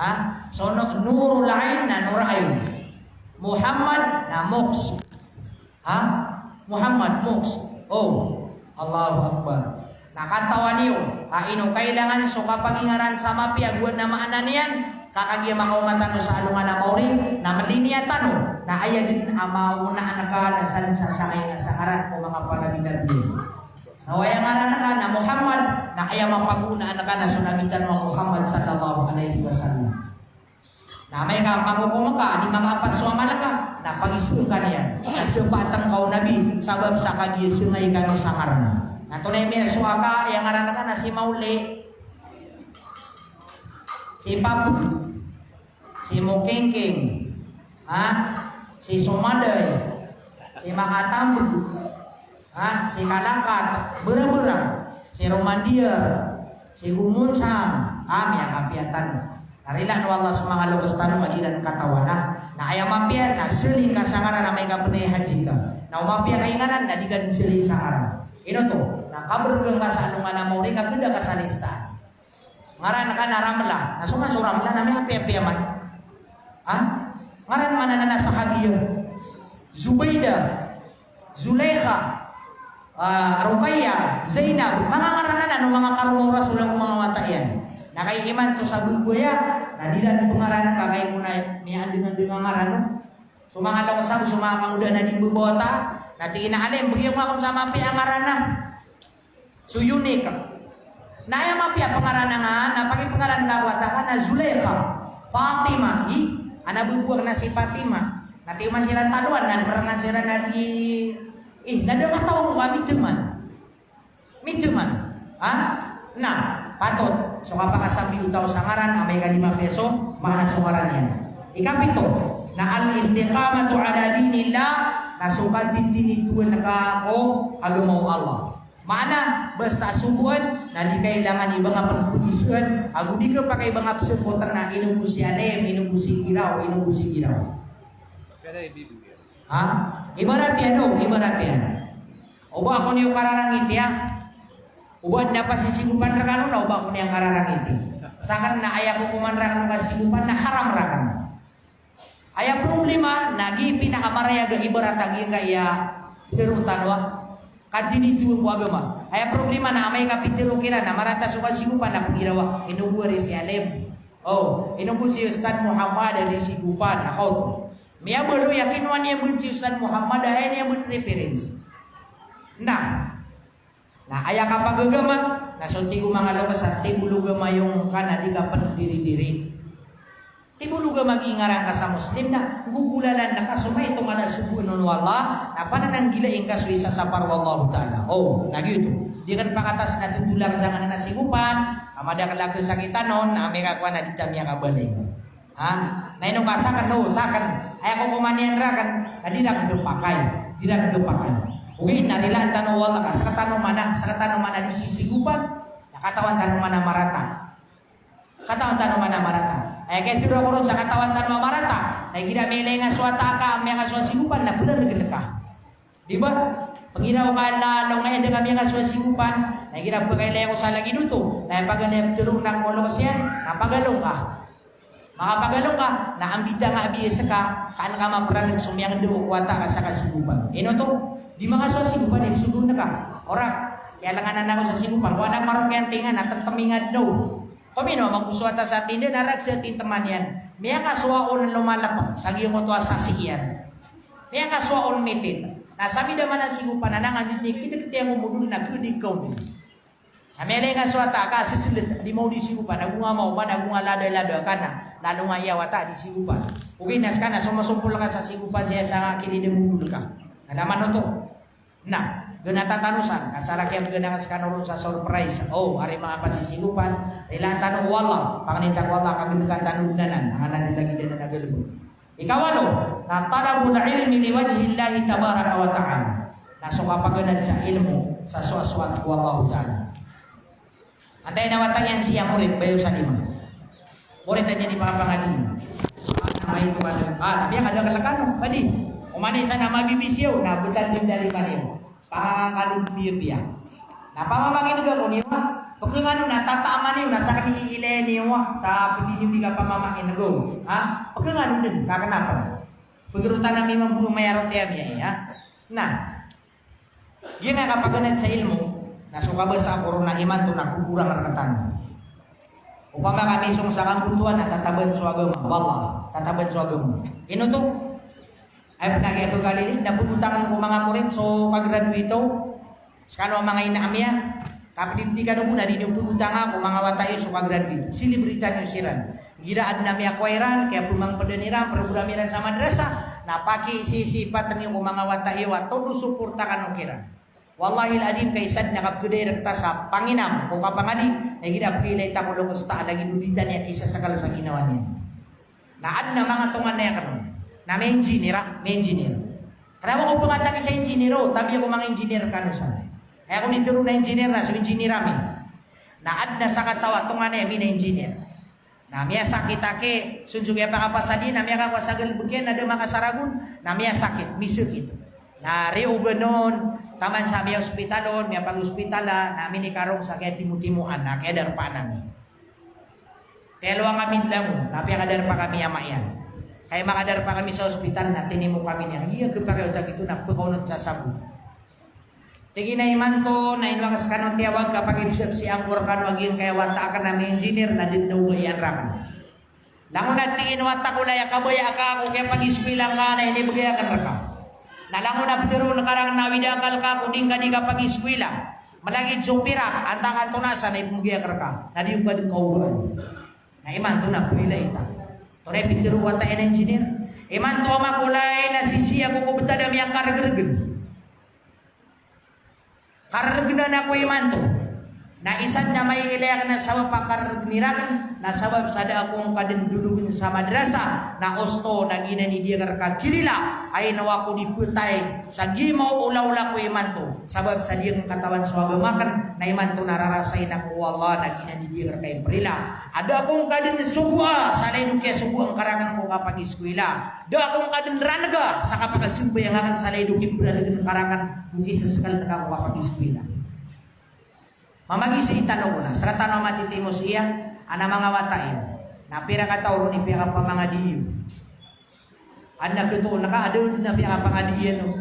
Ha? So nurul ain na nur ain. Muhammad na Moks. Ha? Muhammad Moks. Oh, Allahu Akbar. Nakatawa niyo, kaino kailangan so kapag ingaran sama piaguan na maananian kakagya makaumatan sa alungan na mauri na malinya tanong na aya din amauna anaka na salin sa sakay nga sangaran o mga panabi-nabi. Nawaya ngaran ka na Muhammad na aya mapaguna anaka na sunagitan mo Muhammad sallallahu alaihi wasallam. Na may kapagkukumaka di mga apaswamala ka na pag-isul ka niya na sibatang kau nabi sabab sa kagya sungay ka no sangaran. Na tunay may suwaka yang ngaran ka na si Mauli si Papu, si Mukengking, si Sumaday, si Makatambu, si Kalakat, berang-berang, si Romandia, si Gumunsang, kami yang apiatan. Narilan Allah semangat lubos tanong magilan katawana. Na ayam mapian na sili kasangaran na may kapunay haji ka. Na umapian kaingaran na digan sili sangaran. Ino to, na kabergang kasalungan na mo rin kagunda kasalista. Ngaran ka na Ramla, nasukan so Ramla na may api-api aman. Ngaran mana na nasa Hagiyo, Zubayda, Zulaikha, Ruqayya, Zainab, mga ngaran na mga karumura sulang mga matayan. Nakaikiman to sa bugoya, nadilan po ngaran ka kay muna may andingan ngaran. So mga langsang sumakang udah na di bubota, natiin na alim, bigyan mo akong sama api ang ngaran na. So unique. Naya mapia pengaranangan, napaki pengaran kawatakan na Zulaikha, Fatima, ana bubuang na si Fatima. Nati man siran taluan, na berengan siran na di, nada matau mo kami teman, nah, patut, so kapag kasabi utaw sangaran, amay ka 5 peso, mana sungaran yan. Ikapito, na al-istiqamatu ala dinillah, nasukat din ituan na kako, agamaw Allah. Mana basta subuan na di kailangan ibang pagputisan agu di ka pakai bang absepotan na inubusi anem inubusi giraw ibarat yan oba ako niyo kararang iti ubad na pasisigupan rakano na oba ako niyo kararang iti sakan na aya ko kumanrang ng kasigupan na haram rakan aya problema nagi pinakamaraya ga ibarat agi kaya tirutanwa kadini tu agama. Aya problema na amay kapitiro kira na marata suka sigupan na pangirawa inubu ri si Alem. Inubu si Ustaz Muhammad dari sigupan ako. Miya bolo yakin wan ya bunci Ustaz Muhammad ay niya bun referensi. Nah, Nah ayah kapag gagama, nasunti ko mga lokasan, tibuluga mayong kana di ka diri-diri. Tibuluga mag-ingarang ka sa Muslim na gugulalan na kasumay itong anak subunun wala na pananang gilaing kaswisa sa parwallahu ta'ala. Oh, nagyuto. Di kan pakatas na tutulang jangan na nasigupan, amada kalaki sakitan nun, na may kakwa na dita miya kabalay. Ha? Na inong kasakan no, sakan. Ay ako kumanian ra kan, na di na kadupakay. Di na kadupakay. Okay, narilaan tanong wala ka, sa katanong mana di sisigupan, nakatawan tanong mana marata. Katawan tanong mana marata. Ay kaya tiro ko ron sa katawan tanong marata, na gina may nga suwata ka, may nga suwasigupan, na benar na ka. Di ba? Panginaw ka na nung ngayon na kami nga suwasigupan, na gina pagkailay ko sa lagi nuto, na pagganap tulong ng kolos yan, napagalong ka. Makapagalong ka, na ambida nga abiyesa ka, kaan ka mapralag sumiyang doon, kuwata ka sa kasigupan. Ino to? Di mga sa sigupan, sudo na ka. Ora, kaya lang na ako sa sigupan. Wala nang marong yan tingan, at tamingad no. Kami no, magkuswata sa atin, narag sa atin taman yan. May ang aswaon ang lumalapag, sagi mo to asasi yan. May ang aswaon mitit. Nasabi naman ang sigupan, na nanganit ni, kinagti ang umulong na, kudig ko din. Amele nga swata ka, sisilit, di mo di sigupan, nagunga mo ba, nagunga lada-lada ka na, lalo nga iyawata, di sigupan. Uginas ka na, sumasumpul ka sa sigupan, siya sa kinidimudul ka. Nalaman to. Nah, ganatatanusan. Kasara kaya ganakas kanurun sa surprise. Oh, ari mga pasisigupan. Ilan tanong wala. Panganitak wala kagunukan tanugnanan. Ang nilagi din na nagalubog. Ikawalo, na talabul ilmi liwajhillahi tabaraka wa ta'ala. Nasukapaganan sa ilmu sa suaswat wallahu ta'ala. Antay nawatan yan siya murid bayo sa lima. Murid aja di pangapanganin. Namay ko ba? Nabi ang ada kalakano. Padi. Umani sa nama bibisyaw na bukan din dari kanil. Pangangalun biya. Na pamamagin ko niyo. Pagkano na tataaman niyo nasa kaniile niyo sa pindi niyo biga pamamagin go. Ha? Pagkano din kakanapan. Pagrutan na memang bumayaro tiya biya ya. Nah. Yan nga kapaganad sa ilmu nasuka ba sa corona iman to nakukurang rakatan. Upama kami sung sa kambutuan na tataban sa agama. Wallah, tataban sa agama. Ino to ay pinagay ko kali napupuntakan ko mga murid so pag-graduate skano mga inaamya tapi di kanu muna di pupunta ako mga watayo so pag-graduate silibritan yung siran giraan na miya kwairan kaya pumang padaniran programiran sa madrasa napaki sisipatan yung mga watayo at todo suportakan ng kira wallahi al-adim kay sad nakapguday rekta sa panginam kung kapangadi ay ginapilay takulong sa lagi duditan yan isa sa kalas ang ginawa niya naad na mga tungan na yan kanon na may engineer. Karena ko pumatagi sa engineer, tabi ako mga engineer kanusan. Kaya ako nituro na engineer na, so engineer kami. Naad na sa katawa, itong ano yung engineer. Na miya sakit ake, sunsugya pa kapasadi, na miya kakwasagal bugyan, na dumakasaragun, na miya sakit, misuk ito. Na riugan nun, taman sa miya ospitalon, miya pag-ospitala, namin ikarong sa kaya timu-timuan, na kaya darpa namin. Telo ang amin lang, napiya kadar pa kami amayan. Kaya makadar pa kami sa ospital na tinimo kami niya. Iya kepagayotag ito na pagkaunod sa sabu. Tigi na iman to na inwakas ka nung tiyawag kapag ibsag si angkor ka wagin kaya wata ka na may engineer na din na ugayan rakan. Langon na tingin wata ko laya kabaya ka ako kaya pag-ispilang ka na inibagayakan raka. Nalangon na pero nakarang nawidakal ka kuding ka di ka pag-ispila. Malagid supira antangan to nasa na ibagayakan ka. Na di yung badong kaugaan. Na iman to na pulila ita. Tore pintiru wata en engineer. Iman to makulay na sisi ako kubta dami ang karagaragan. Karagna na ko iman to. Na isad na may ilayak na sabab pakaragniran na sabab sada akong kadendulugan sa madrasa na osto na ginani dia karka kirila ay nawa ko di putay sa gimaw ulaw-ula ko iman to sabab sa diyang katawan sa agamakan na iman to nararasay na ko Allah na ginani dia karka imprila ada akong kaden subua sa lain kaya subu ang karangan ko kapag eskwela da akong kaden ranaga sa kapag simbayangan sa lain kibra dengan karangan mungkin sesekal na ko kapag eskwela. Mamagi sa itanong ko na, sa katanong matitimos iya, ana mga watayo, na pira ka tao ni pira pa mga diyo. Anak ito, naka-adun na pira pa mga diyo.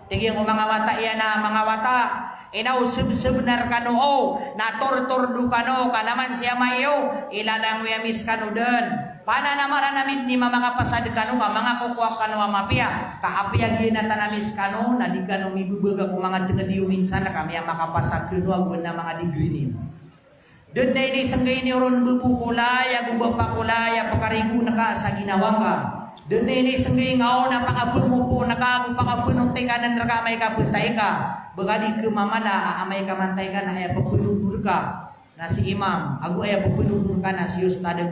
Tingin ko mga watayo na mga wata, inaw sebenar ka no, na tortordu ka no, kanaman siya mayo, ilanang wiyamis ka no dun. Pananamaran namit ni makapasad kanu mga kukuha kanu mapia kaapia gina tanamis kanu na di kanu mibubaga ko mga tengediu minsan na kami makapasad kanu agwan na mga digrini. Dan na ini senggay ni ron bubukulaya gubapakulaya pakarigu naka sa ginawang ka. Dan na ini senggay ngao na pakapun mo po nakagu pakapun ng tekanan rakamay ka puntay ka. Bagadi ke mamala amay ka mantay ka na ay papunubur ka. Na si imam, aku ayah pepulung kana si ustada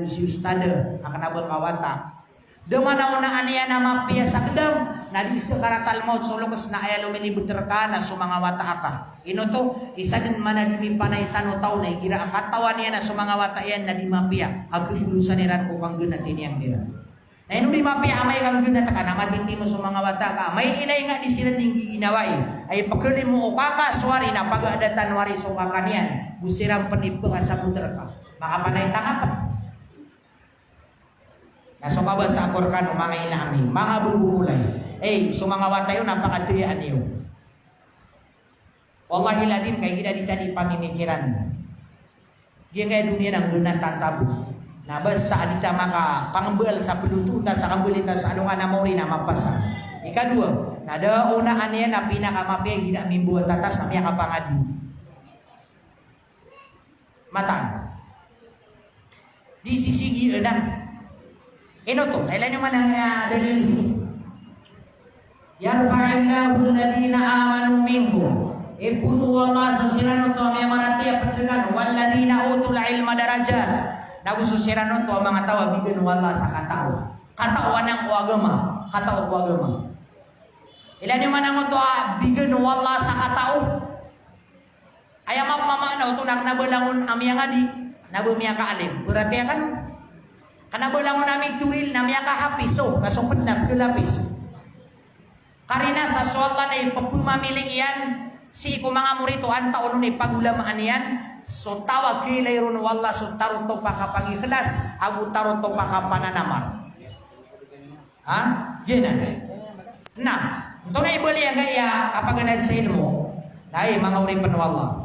akan abang kawata. Demana una ania nama pia sakdam, na di sekaratal maut solokes na ayah lumini buterkana sumanga wata aka. Ino to isa din mana di panay tano tao na kira katawan niya na sumanga wata yan na di mapia. Aku bulusan iran ko kang guna tiniang dira. Na ino di mapia amay kang guna taka na matindi mo sumanga wata ka. May inay nga di sila tinggi ginawai. Ay pagkali mo ukaka suwari na pag-adatan wari sumangakanian. Busiram penipu asa puter ka. Maka panay tangapan. Nasuka ba sa akorkan o mga inami, mga bubukulay. Sumanga tayo napakatuyaan niyo. Wallahi lazim kay gila di tadi pamimikiran. Dia kay dunia nang dunan tantabu. Na basta adita maka pangembel sa pelututa sa kambulita sa anungan na mori na mapasa. Ikadua, nada unaan niya na pinakamapia gila mimbuat tatas na miya kapangadi. Mata di sisi gila ino to ilan yung manang dalil sini yarfa'illahu alladhina amanu minkum iputu Allah susirano to ang marati apatkan walladhina utul ilma darajat nagu susirano to mga tawa bigan wala sa katawan ng agama ilan yung manang to bigan wala sa katao ayam apa mama na uto nak nabalangon amya nga di nabumya ka alim berarti kan kana balangon namin turil namya ka hapiso kasupad na pilapis karina sa suwata na ipagpumamiling iyan si ko mga murito ang taon ni pagulamaan iyan so tawag kilay ron wala so tarot to pakapangikhlas ang tarot to pakapananamar ha? Yan na ito na ibali ang kaya kapaganad sa ilmo dahil mga uripan wala.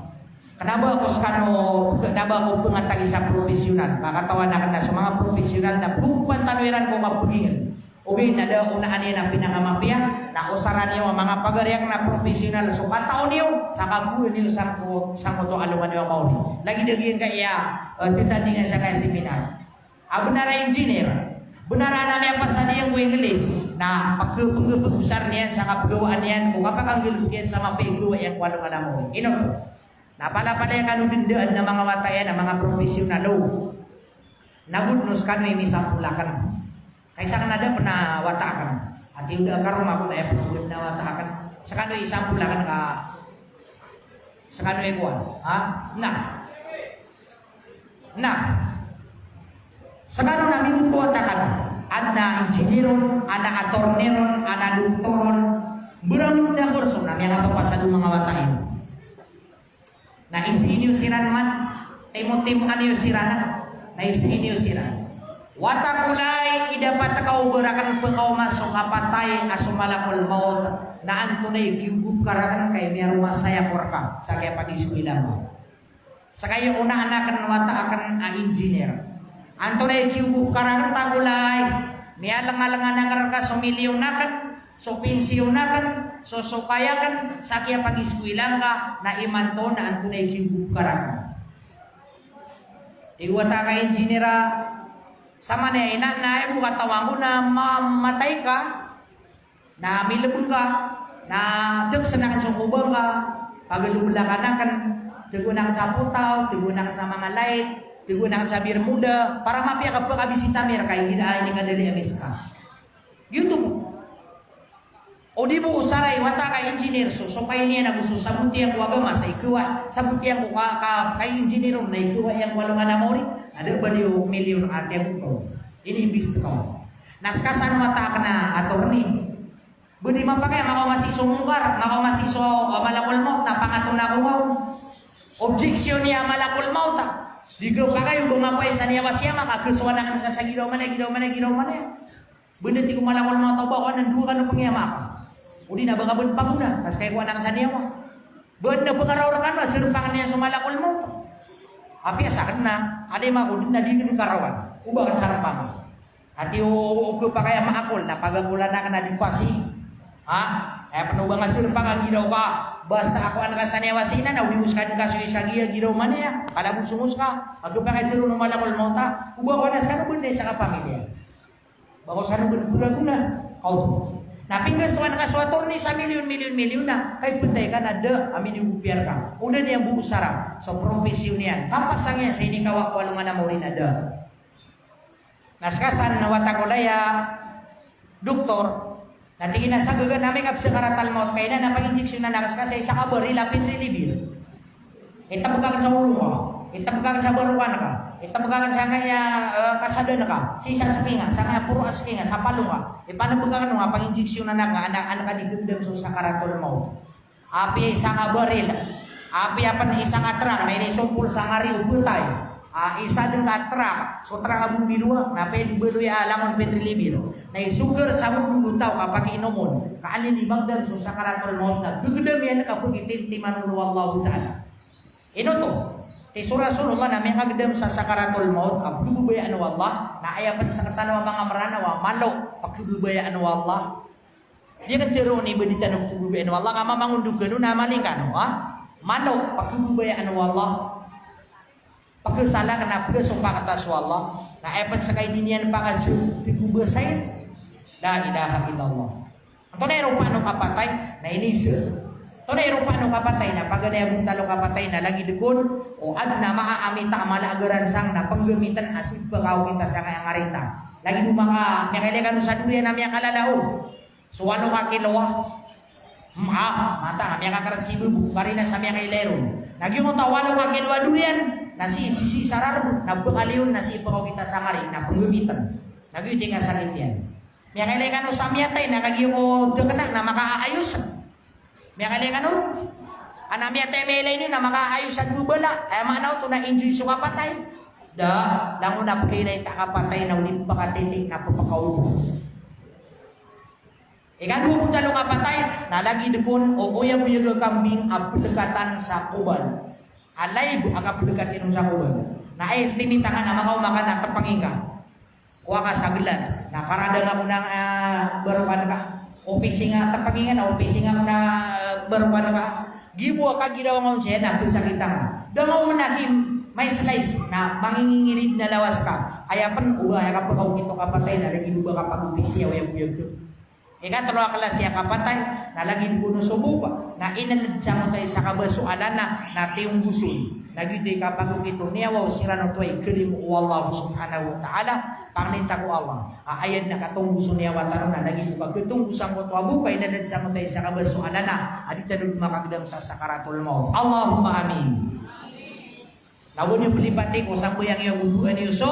Kenapa ako pengatagi sa profesional? Makatawan na sa mga profesional na bukupan tanwiran ko mapugin. Ubi na daw unaan niya na pinangamapia na usaran niyo ang mga pagariang na profesional. So kataon niyo sa kaguhin niyo sa moto aluman niyo mauli. Lagi daging kaya titandingan sa kaya seminar. Benara engineer. Benara namin apa sa niyang English na pagkupag-usar niyan sa kapagawaan niyan kung kapag-anggilukin sa mapagawa yung walong anamo. Ino to. Napala-pala yung kanudindaan ng mga watayan ng mga profesionalo. Nagudnos kanu ini sampulakan. Kaysa kanada penawatakan. Ati udah karom ako na yung penawatakan. Sa kanu isampulakan ka. Sa kanu iguan. Ha? Nah. Sa kanu namin buwatakan. Ada injiniron, ada atorneron, ada doktoron. Berang na kurso namin ang papasado mga watayan. Na isinyo siran man, timo-timo kanyo sirana, na isinyo siran. Watakulay, idapat kau berakan pengkau masuk apatay asumalakul maut, na antunay kiugup karakan kay may rumah saya korka, sa kaya pag-iswila mo. Sa kaya una anakan wata akan ang engineer. Antunay kiugup karakan takulay, may alang-alangan na karaka sumiliw nakan, so pensyonakan, so sukayakan sa kaya pag-iswilang ka na imanto na antunay kibukarakan. Iwata ka engineera sama na ina ibu katawang ko na mamatay ka na milabong ka na dagsanakan sa kubang ka pagalubla ka kan tigunakan sa putaw, tigunakan sa mga light, tigunakan sa Bermuda para mapia ka pagkabisita mer kay ginaay ni kadali amis ka. YouTube o di mo usaray wata kay engineer so kay niya nagusto sabuti ang agama sa ikuha sabuti ang kay engineer na ikuha yang walong anamori ada ba niyo milyon ate ko ini imbis ko naskasan wata ka na attorney budi mapakay makaw masiso mungkar makaw masiso malakul maut na pangato na kumaw objection niya malakul maut digaw ka kayo gumapay sa niya wasya makakasuwanakan sa gidaw man bener ti ko malakul maut ba ko nan duha kan pangyama ka udi na baka bun pamuna kas kay kuanang sa niya mo ben na pangarawan kan serupangan niya sumalakul mo api asakan na ade ma ko na di karawan uba kan sarapang Hati uku pakai maakul na pagagulan na kana di pasi. Ha? Panubang asul pangang gidaw ka. Basta ako ang kasanewasina na uliuskan ka sa isang iya gidaw man ya. Kada busumus ka. Ako pa kay tiro no malakol mo ta. Ubaw na sa nubun sa kapamilya. Bako sa nubun guna-guna. Kau napinggas tuan kaswator ni sa milyon na. Ay puntay ka na de amin yung upiar ka. Una niya buo sarap. So profesyon yan. Papasang yan sa ini kawak walong na mo rin na de. Naskasan na watagolaya doktor natingin na sa gaga namin kap sa karatal maut kaya na napag-injeksyon na nakas kasi sa kabari lapin rilibir itabugang sa ulo ka itabugang sa baruan ka itabugang sa kanya kasadan ka sisa sakinga sa kanya puro askinga sa palo ka ipanabugang nga pag-injeksyon na nga anak-anak ka digundam sa karatal maut api sa kabari api apan isang atrang na inisumpul sa ngari ubutay isa dun katra so tra abong bilua na pwede beloy alamon petrilibir na isugar sa mong lutaw kapag inomon kaalin ibagdan so sa karatol mo na gugudam yan kapag itintiman wallahu ta'ala ino to tiso Rasulullah na may agdam sa sakaratol maut abdububayaan wallah na ayapan sa katanawa mga maranawa malo pagdububayaan wallah dia kan tiro ni beditan pagdububayaan wallah kama mangundug gano na malingkan malo pagdububayaan wallah pagkasala ka na pagkasong pakatas wallah na epan sa kay dinyan pakadso tigubasayin la ilaha illallah ito na yung paano kapatay na inisa ito na yung paano kapatay na paganayabong talo kapatay na lagi dukon o ad na maaamita malagaran sang na panggamitan asib pagaw kita sa kayang arita lagi dumaka nyakailekan sa durian na miya kalalao suwano ka kilowa mata miya kakaransibu bukarina sa miya kailero lagi mo tawalo ka kilowa durian nasi sisi sararbo na bukaliyon nasi pagaw kita sa ngari na panggamitan nagyuti nga sakit yan miya kailekan o sa miyatay na kagi mo dekanak na makaayos miya kailekan o ana miyatay melay nyo na makaayos at bubala ay manaw to na enjoy so kapatay lango na pagkainay takapatay na ulit pakatitik na papakaulo ikaduha po talong kapatay na lagi dukon o uyag-uyag kambing apulekatan sa kubal alay ang apulekatin sa kubal na estimita ka na makaumakan na tapangin ka kuha ka sa gilat na karada nga mo ng barukan ka opisi nga tapangin na opisi nga mo na barukan ka gibuha ka ginawa nga siya na kusakita ka dangaw mo na may slice na mangingingirid na lawas ka ayapan uba ka pagkaw ito kapatay na lagi luba ka pag-upisi uyag-uyag ikatlo akala siya kapatay na lagi puno subo na inalad mo tayo sa kabasualan na tiyong gusun nagito'y kapag ito niyawaw sirano to ay kirim wallahu subhanahu wa ta'ala panginta ko Allah ayad na katong gusun niyawa tanong na naging pagkitong gusang ko to abupay inalad mo tayo sa kabasualan na adita doon makagdam sa sakaratul maut Allahumma amin nawon yung pilipati ko sa buyang yung uduan niyo so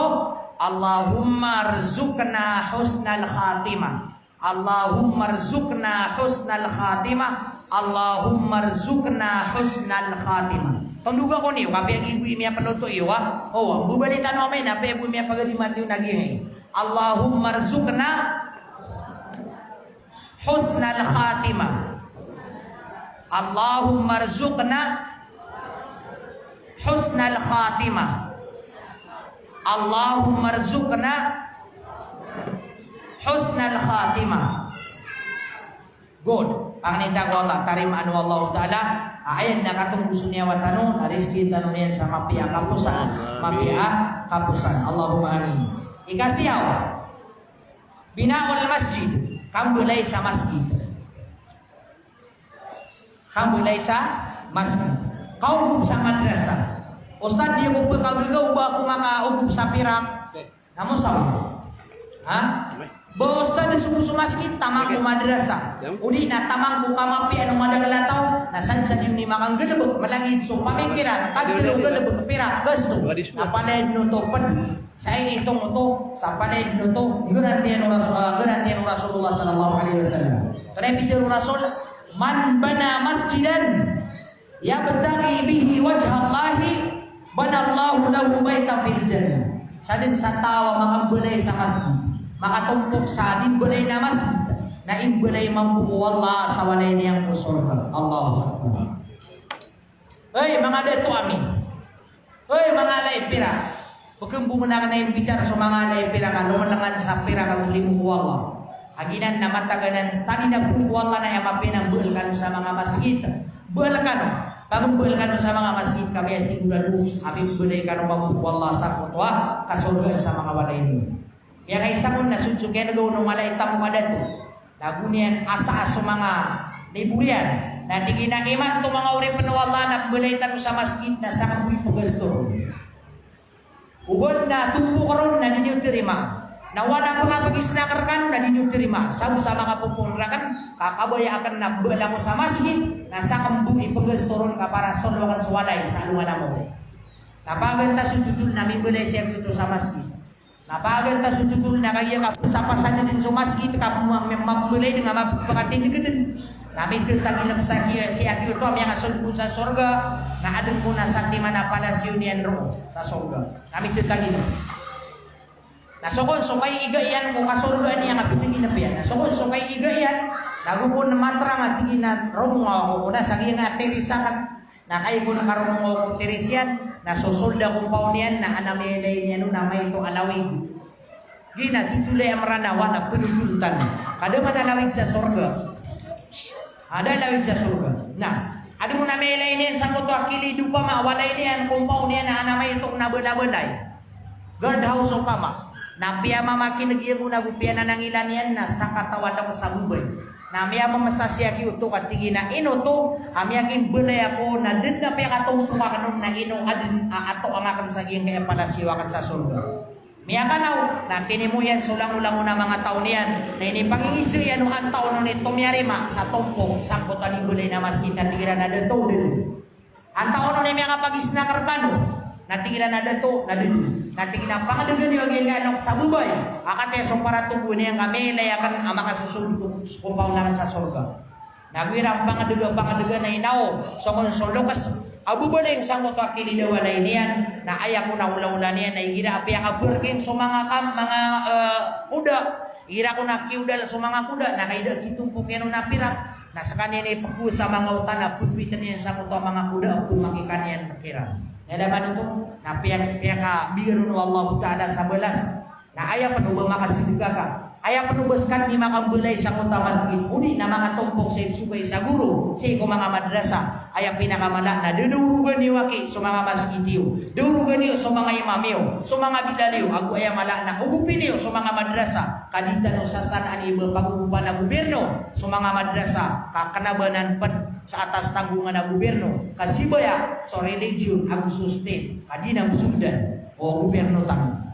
Allahumma rizukna husnal khatimah Allahumma rizukna husnal khatimah Allahumma rizukna husnal khatimah tunduga ko niyo kapi ang ibu imiya panuto iyo bubalita no may napi ibu imiya pagadimati yung naging Allahumma rizukna husnal khatimah Allahumma rizukna husnal khatimah Allahumma rizukna husnal khatimah good panginita ko Allah tarim anu Allah ta'ala ayat na katong gusto niya watano nariski tanong niyan sa mapia kapusan Allahumma amin ikasiyaw binaul masjid kambulay sa masjid kaugup sa madrasah Ustad dia mo pagkagagaw ba kung makaugup sa pirak namo saw Bosa na sumusumaskit tamang ko madrasa. Udi na tamang ko kamapi anong madagalataw na sansan yung ni makang galabog malangit so pamikiran kagalaw galabog pira gusto na panayad no to sa itong to sa panayad no to garantiyan ng Rasulullah sallallahu alaihi wasallam. Kaya pitir Rasul man bana masjidan yabtaghi bihi wajha Allah banallahu lahu baitan fil jannah. Sadin sa tawa makambulay sa masjid makatumpok sa dimbalay na masjid na imbalay mambuo Allah sa walay niyang surga. Allahu Akbar. Hey mga deto ami. Hey mga laipira. Pagkembungan na yung bicara sa mga lain pirakan, lumalangan sa pirakan ulimu Allah. Aginan na mataganan, tani na po Allah na yung mapinang builkan sa mga masjid. Builkan, pag builkan sa mga masjid, kami sigurado, kami builkan ng Allah sa kutwa, kasurgan sa mga walay niyo. Kaya kay sa kung nasunsukyan na gawin ng malay tamo kada to, nagunian asa sa mga libuyan, na tingin ang iman to mga uri panwala na builkan sa masjid na sa kabuhi pagasto. Ubod na tumpo karon na ninyo terima. Nawana mga pagisnakar kan na ninyo terima. Sabu sa mga pupunrakan kakabaya akan na bala mo sa masjid na sa kambuhi pagastoron ka para solokan suwalay sa aluman mo. Napagan ta sududul namin balay siya ito sa masjid. Napagan ta sududul na kaya ka sa pasan din sa masjid ka magbulay dengan mapakatin din. Namin tertaginap sa siya ito ang mga sulbud sa sorga na adun ko na sa timana palasyo niyan ro sa sorga. Namin tertaginap. Nasokon so kay igayan ko kasorga niya nga pitingin na piyan. Nasokon so kay igayan nagupon na matra nga tingin na romo ako na sa nga terisakan na kay ko na karon ko terisyan na susulda kong paunian na anamelay niya no na may to alawig. Gina titulay amranawa na penudultan. Kada manalawig sa sorga. Ada lawig sa surga. Nah, ada mo na melay niyan sa kuto akili dupa mawalay niyan kumpaw niyan na anamay itong nabala-balay. Guard house o kama. Na piya mamakin nagyang una gupiya na nangilan niyan na sa katawan ako sa bubay. Na miya mamasasya ki uto katigi na ino to, amyakin balay ako na din na piya katong tumakanon na ino adin ato ang akan saging kaya pala siwakan sa surga. Miya kanaw, natini mo yan, sulang-ulang na mga taon niyan, na inipangingisi yan ang taon ni Tomyarima sa tompong, sangkutan ni gulay na masjid na tira na dato din. Ang taon ni mga pagisnakar kano, na tira na dato na din. Natingin pangadagan niyo ang ganong sa bubay, akate so para tubo niya kami, layakan ang makasusunod kumpaw na sa sorga. Nagwirang pangadaga na inaw, so kung solokas, abubaleng sangot akili na walay niyan na ayak ko na ula-ula niyan na igira api ang aburkin so mga kuda igira ko na kiudal so mga kuda na kaida kitumpok yan na pira na sa kanyan ay pagku sa mga utan na pudwitan niyan sangot ang mga kuda o kumakikan yan kira na naman ito na piyak ka biro Allah Ta'ala sa belas na ayak pa nubang makasibuga ka ayak pa nubaskan ni makambulay sa kunta masjid uli na mga tumpok sa subay sa guru sa iko mga madrasa ayak pinakamala na dudurugan niyo waki sa mga masjid niyo durugan niyo sa mga imam niyo sa mga bidaliyo ago ayak mala na ugupin niyo sa mga madrasa kadita no sa sanaan iba pag-ugupan na gobyerno sa mga madrasa kakanabanan pa sa atas tanggungan na gobyerno kasibaya sa religion ago sustain kadinang sudan o gobyerno tanong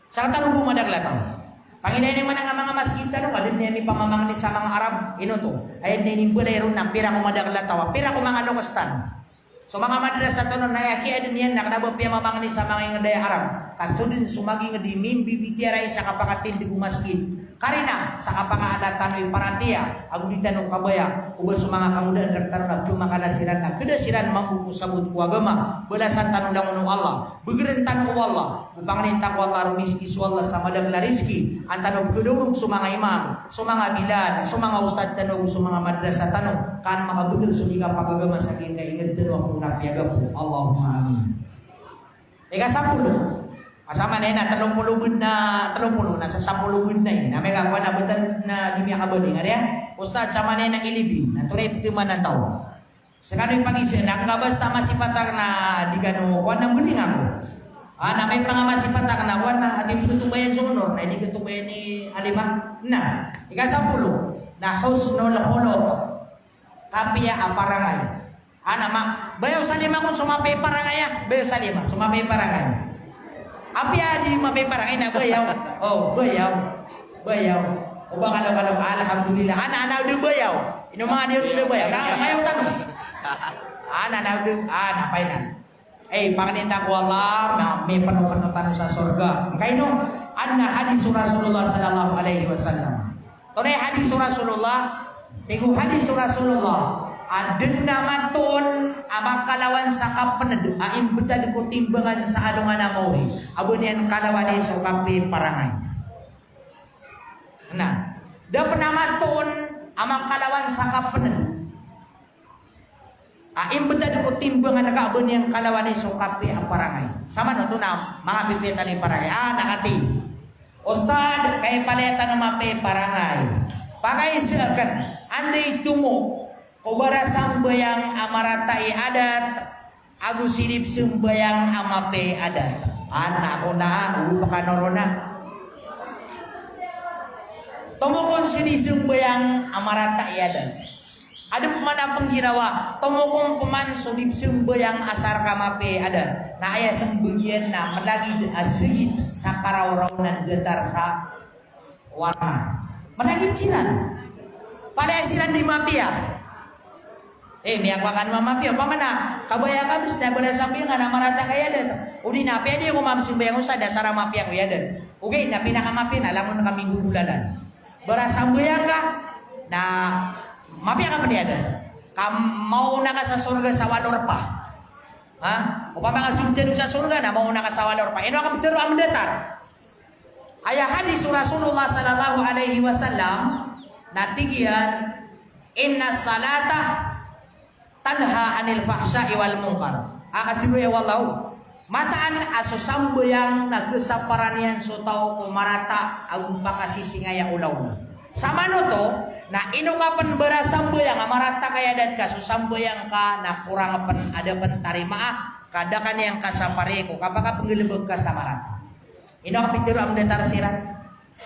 sa tanong bumadaglatang Panginoon naman ang mga masjid tanong adin niya mi pamamangni sa mga Arab ino to ay ni bulay ron na pira ko madaglatawa pira ko mga lokastan so mga madrasa tanong nayaki adin yan nakadabo piya mamangni sa mga ngday Arab kasudin sumagi nga di min bibitiara sa kapakatin di masjid karina sa kapangaala tanoy parantiya agudita no kabaya uga sa mga kamudan nagtanong na plumakalasiran na kedasiran mampu sabut ku agama belasan tanong lang no Allah begeren tanong Allah upang ni takwa Allah rumiski swalla sa madagla rizki ang tanong dudurog sa mga imam sa mga bilad sa mga ustad tanong sa mga madrasa tanong kan makabuger sa mga pagagama sa kinta ingad tanong akong napiyaga po Allahumma amin ika-10 kasama na yun na 30 na sa 10 na yun na may kakwa na butan na di miya kabaling nga yan ustad sama na yun ng ilibi na tunay pitiman ng tao sa kano'y pag-isip na basta masipatak na di gano kuwan ng buling ako na may mga masipatak na kuwan na ating tutubayan sa honor na hindi tutubayan ni Alima na ika-10 na husnul khuluq kapiya aparangay bayaw sa lima kung sumapay parangay bayaw sa lima sumapay parangay Apia di mabay parang ina bayaw. Oh, bayaw. O ba kalau alhamdulillah. Ana du bayaw. Ino mga diyo tuloy bayaw. Ngayon tanong. Ana du napay na. Panganita ko Allah may panutan sa surga. Kaino anna hadis Rasulullah sallallahu alaihi wasallam. Tunay hadis Rasulullah. Tigo hadis Rasulullah. Adun naman toon abang kalawan sa kapanad imbutan ko timbangan sa alungan na mori abon yan kalawan ay so kapi parangay na dapat naman toon amang kalawan sa kapanad Aim benta ko timbangan nakaabon yang kalawan ni sokapi aparangay. Sama no to na mga pipitan ni parangay. Nakati. Ustad kay palitan na mape parangay. Pakai silakan andai tumo kobara sambayang amaratai adat agu sidip sembayang amape adat. Anak ko na upa kanorona. Tomokon sini sembayang amaratai adat. Ada pemana penggirawa tomokong peman sudip sembayang asar kamape ada na aya sembagian na melagi asrit sakarau-raunan getar sa warna melagi cinan pada asiran di mapia miyak makan mapia pamana kabaya kabis na bola sambil nga namarata kaya ada udi na pia dia ko mam sembayang usa dasar mapia ko ada ugi na pinakamapi na lamun na kaminggu bulanan berasambayang ka na mapi akan ada. Mau nak sa surga sa walor pa. Ha? Upama ka sumten sa surga na mau nak sa walor pa. Ino akan betul am datar. Ayah hadis Rasulullah sallallahu alaihi wasallam natigian inna salata tanha anil fahsya'i wal munkar. Akan tilu ya wallahu. Mataan aso sambayang nagsaparanian so tao kumarata agung pakasising aya ulawna. Sama no to na ino kapan berasambayang amarata kaya dat ka susambayang ka na kurang pen ada pentarimaa kadakan yang kasapare ko kapaka pengelebeg ka samarata ino kapitiru am datar sirat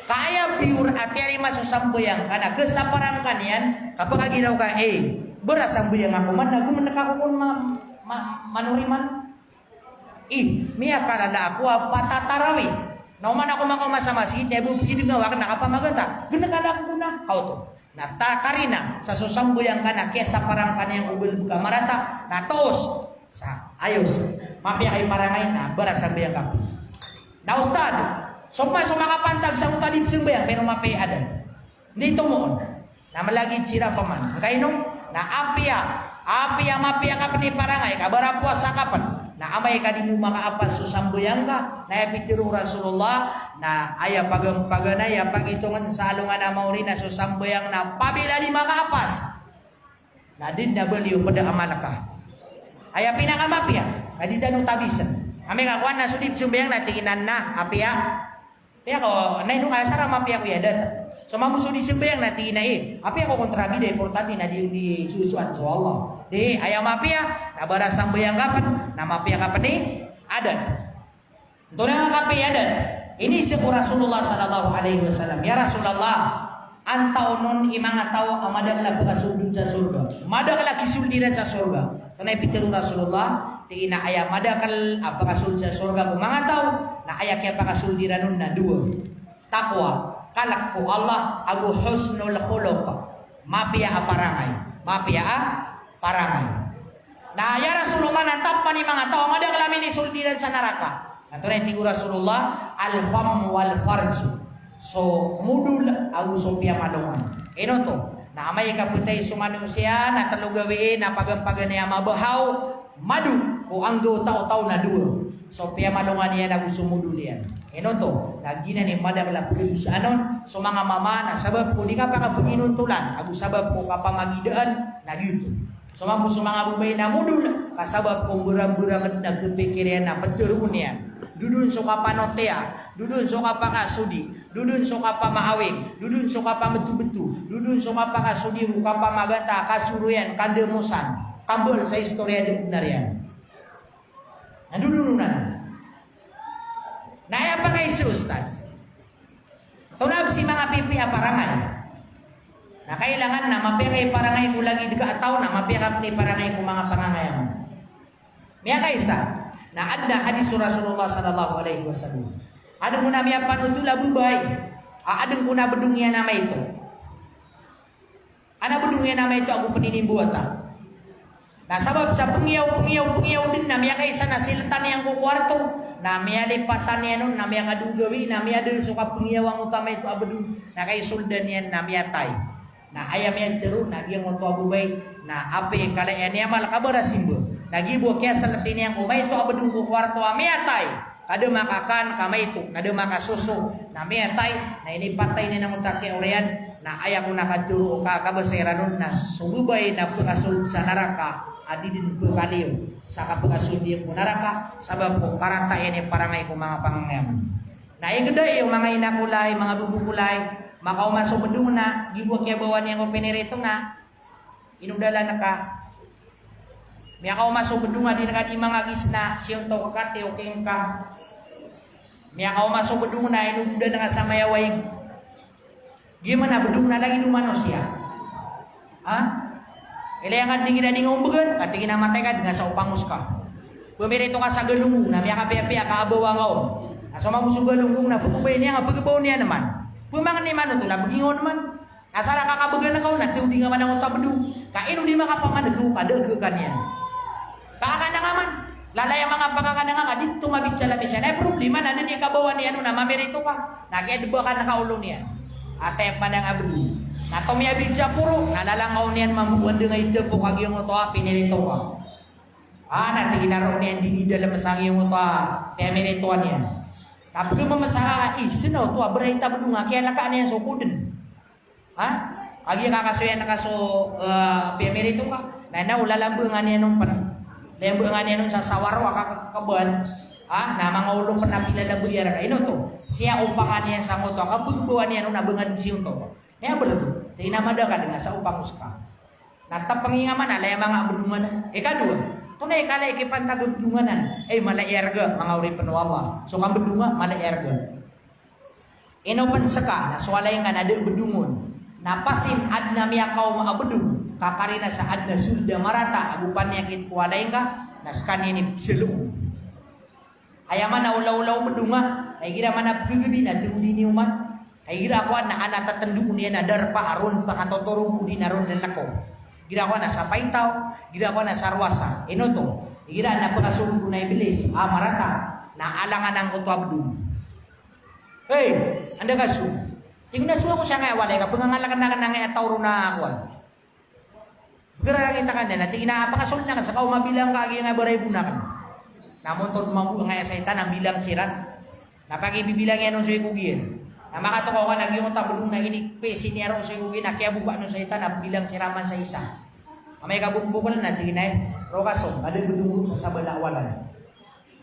kaya piur atiari masusambayang kana kesaparan kanian kapaka ginaw ka berasambayang ako man nagu menekakun manuriman miya karada aku apa tatarawi Nauman ako makoma sa masjid, nebu begini ngawak na apa maganda. Guna kada kuna kau to. Na ta karina sa susambayang kana kesa parang kanang ubel buka marata na tos sa ayos. Mapia kay parangay na berasambayang kapi. Na ustad, summa kapantag sa utadip sembayang pero mapi ada. Dito mo na malagi sira paman. Kaino na apia mapia kapi parangay kabara puasa kapan. Na amay ka di mo makaapas susambayang ka na epitiru Rasulullah na aya pagana ya pagitungan sa alungan na mauri na susambayang na pabila di makaapas na din na beliau pada amal ka aya pinakamapya na di tanong tabisan kami kakuan na sudip sumbayang na tinginan na apya ko na ino kaya sarang mapya ko yadat so mamuso di sembayang na tingin na apya ko kontrabi de importante na di susuan so Allah di ayam mapia na bara sambayang kapan na mapia kapan ni adat ito na nga kapi adat ini siya Rasulullah sallallahu alaihi wasallam ya Rasulullah antaw nun imanga tao amadak la pagkasudod sa surga madak la kisuldiran sa surga kanay pitiru Rasulullah tingin na ayam madakal pagkasudod sa surga kung mga tao na ayak kaya pagkasuldiran nun na dua takwa kalak ko Allah agu husnul khuluq mapia aparangay mapia parangay. Nah ya Rasulullah natap pa ni mga tao ada kalamin ni suldiran sa neraka. Nato na tigo Rasulullah al-fam wal farj. So mudul agu sopia malungan. Ino to na amay kaputay sumanusia na talugawiin na pagampagan niya mabahaw madu ko anggo tao-tao na duro. Sopia malungan niya na gusto mudul yan. Ino to nagina ni madam la pulis anon so mga mama na sabab ko di ka pa kapaginuntulan agu sabab ko kapamagidaan na gitu. So mampu mga bubay na mudul kasabab kong buram-buram na kepikiran na peturunnya dudun suka panotea dudun suka pakasudi dudun suka pamaawing dudun suka pametu-betu dudun suka pakasudi buka pamagata kasuruyan kandemusan kambol sa istorya di benarian na dudun na naya pa kay si Ustad tunab si mga pipi aparangan na kailangan na mapikay parangay ko lagi ka ataw na mapikap ni parangay ko mga pangangayam. Miya kaisa na adda hadis Rasulullah sallallahu alaihi wasallam. Adang kuna miya panutula bubay. Adang kuna bedungnya nama itu. Ana bedungnya nama itu aku peninin buata. Nah sabab sa pengiyaw din na miya kaisa na siltan yang ko kwarto na miya lipatan yan nun na miya kadugawi na miya din suka pengiyaw ang utama itu abedung na kay suldan yan na miya tay. Na ayam yang terus na dia ngoto abubay na ape kala yan mal kabara simbo nagibo kaya salatin yang umay to abedung ko kwarto amiatay kada makakan kamay to kada makasuso na miatay na ini patay ni nang utake orean na ayaku nakaduro ka kabaseranon na sumubay na pag-asul sa naraka adi din pagkaliw sa kapag-asul di po naraka sabab po karatayan yung parangay ko mga pangangyaman. Na igday yung mga inakulay, mga bubukulay, makaumaso bedung na gibuak ya bawan yang ko pinirito na inudala na ka. May kaumaso bedung na di na mga gisna siyong to kakati o king ka. May kaumaso bedung na inududa na nga sa mayaway. Gimana bedung na lagi dumano siya? Ha? Ilayangan di kita ding umbegan, at tingin namatay ka dengan sa upangus ka. Pumirito ka sa galungu na may kapiya-piya ka abawang ako. Asa mamusong galungung na pagkubay niya nga pagkabaw niya naman. Pumangan ni Mano to na bagingon man. Nasara kakabagan na kao na tiudi nga man ang utabdo. Kaino di makapamanaglo pa daghagan niya. Baka na nga man. Lalay ang mga pagkakana nga dito mabit sa labisan. Ay problema na niya kabawan niya na mamerito ka. Nag-edba ka na kaulo niya. Ate pa nang abdo. Na tumiyabid siya puro. Nalalangaw niyan mamuwan nga ito po kagyong ito pinirito ka. Nati ginaro niyan di dalam masang yung ito pinirituan niya. Tapi kung mamasaka ka, sino ito abrahita ba nga kaya laka na yan sukuden. Ha? Agi kakasuyan na kaso pinirito ka. Na ulalambo nga niya nung panang. Lembo nga niya nung sa sawaro kakakabuan. Na mga ulo pa na pilalabu yara. Ino to. Siya upangan niya sa moto. Kapagbuan niya nung nabangan siya to. Kaya bro, tinamada ka nga sa upangus ka. Natapangingaman alay mga abudungan. Ikadua, tunay kalay kipantagudunganan. Malaerga mga uri panwala. So kang bedunga, malaerga. Inopan saka, naswalay nga nada bedungon. Napasin ad na miyakaw mga bedung. Kakarina sa ad na sulda marata. Agupan niya kitkualay ka. Naskan niya ni silong. Ayaman na ulaw-ulaw bedunga. Ay gira man na paggabi na tiudi ni uman. Ay gira ko na anatatandu niya na darpa aron pakatotoro budi naron lalako. Gira ko na sa paitaw, gira ko na sa arwasa. Ino to, gira na pagkasulong ko na ibilis, marata, na alangan ang utwabdun. Hey, anda ka su. Tingnan na su ako siya nga walay ka, pangangalakan na ka na nga tauro na ako. Gira lang kita ka na, tingin na pagkasulong na ka, sa kaumabilang ka, agi nga baray bunakan. Namun to mamu nga sa ita, nang bilang sirat. Napakibibilang yan nung suy kugiyan. Na makatukaw ka yung tabulong na inikpesi niya ron sa igugin na kaya buba nun sa ita na bilang siraman sa isa. May kabukbukulan na tingin rokaso, ada bedung sa sabalawalan.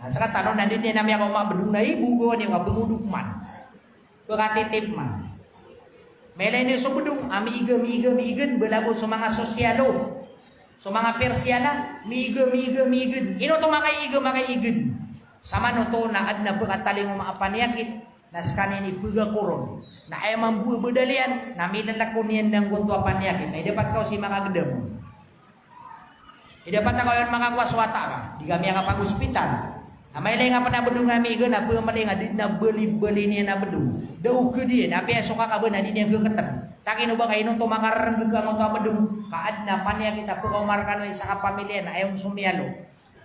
Saka tanong na din niya namin ako mabedung na ibugo niya kabunguduk man. Pagkatitip man. Melay niyo sa bedung, miigan, balago sa mga sosyalo. Sa mga persiana, miigan. Ino to makaigan. Sama no to na ad na pagkatali mo mga panyakit. Naskani ni puga koron na ay mambu bedalian na milalako niyan ng guntua panyakit ay dapat kau si mga gedem dapat kau yang mga kwaswata ka di kami nga pag-hospital na may lay nga panabedung nga miigo na pumali nga di na beli niya na bedung daw ke dia na piya suka ka na di niya geuketan takin ubang kayo to makarang ka mo to bedung kaad na panyakit na pugaw markan sa kapamilya na ayong sumialo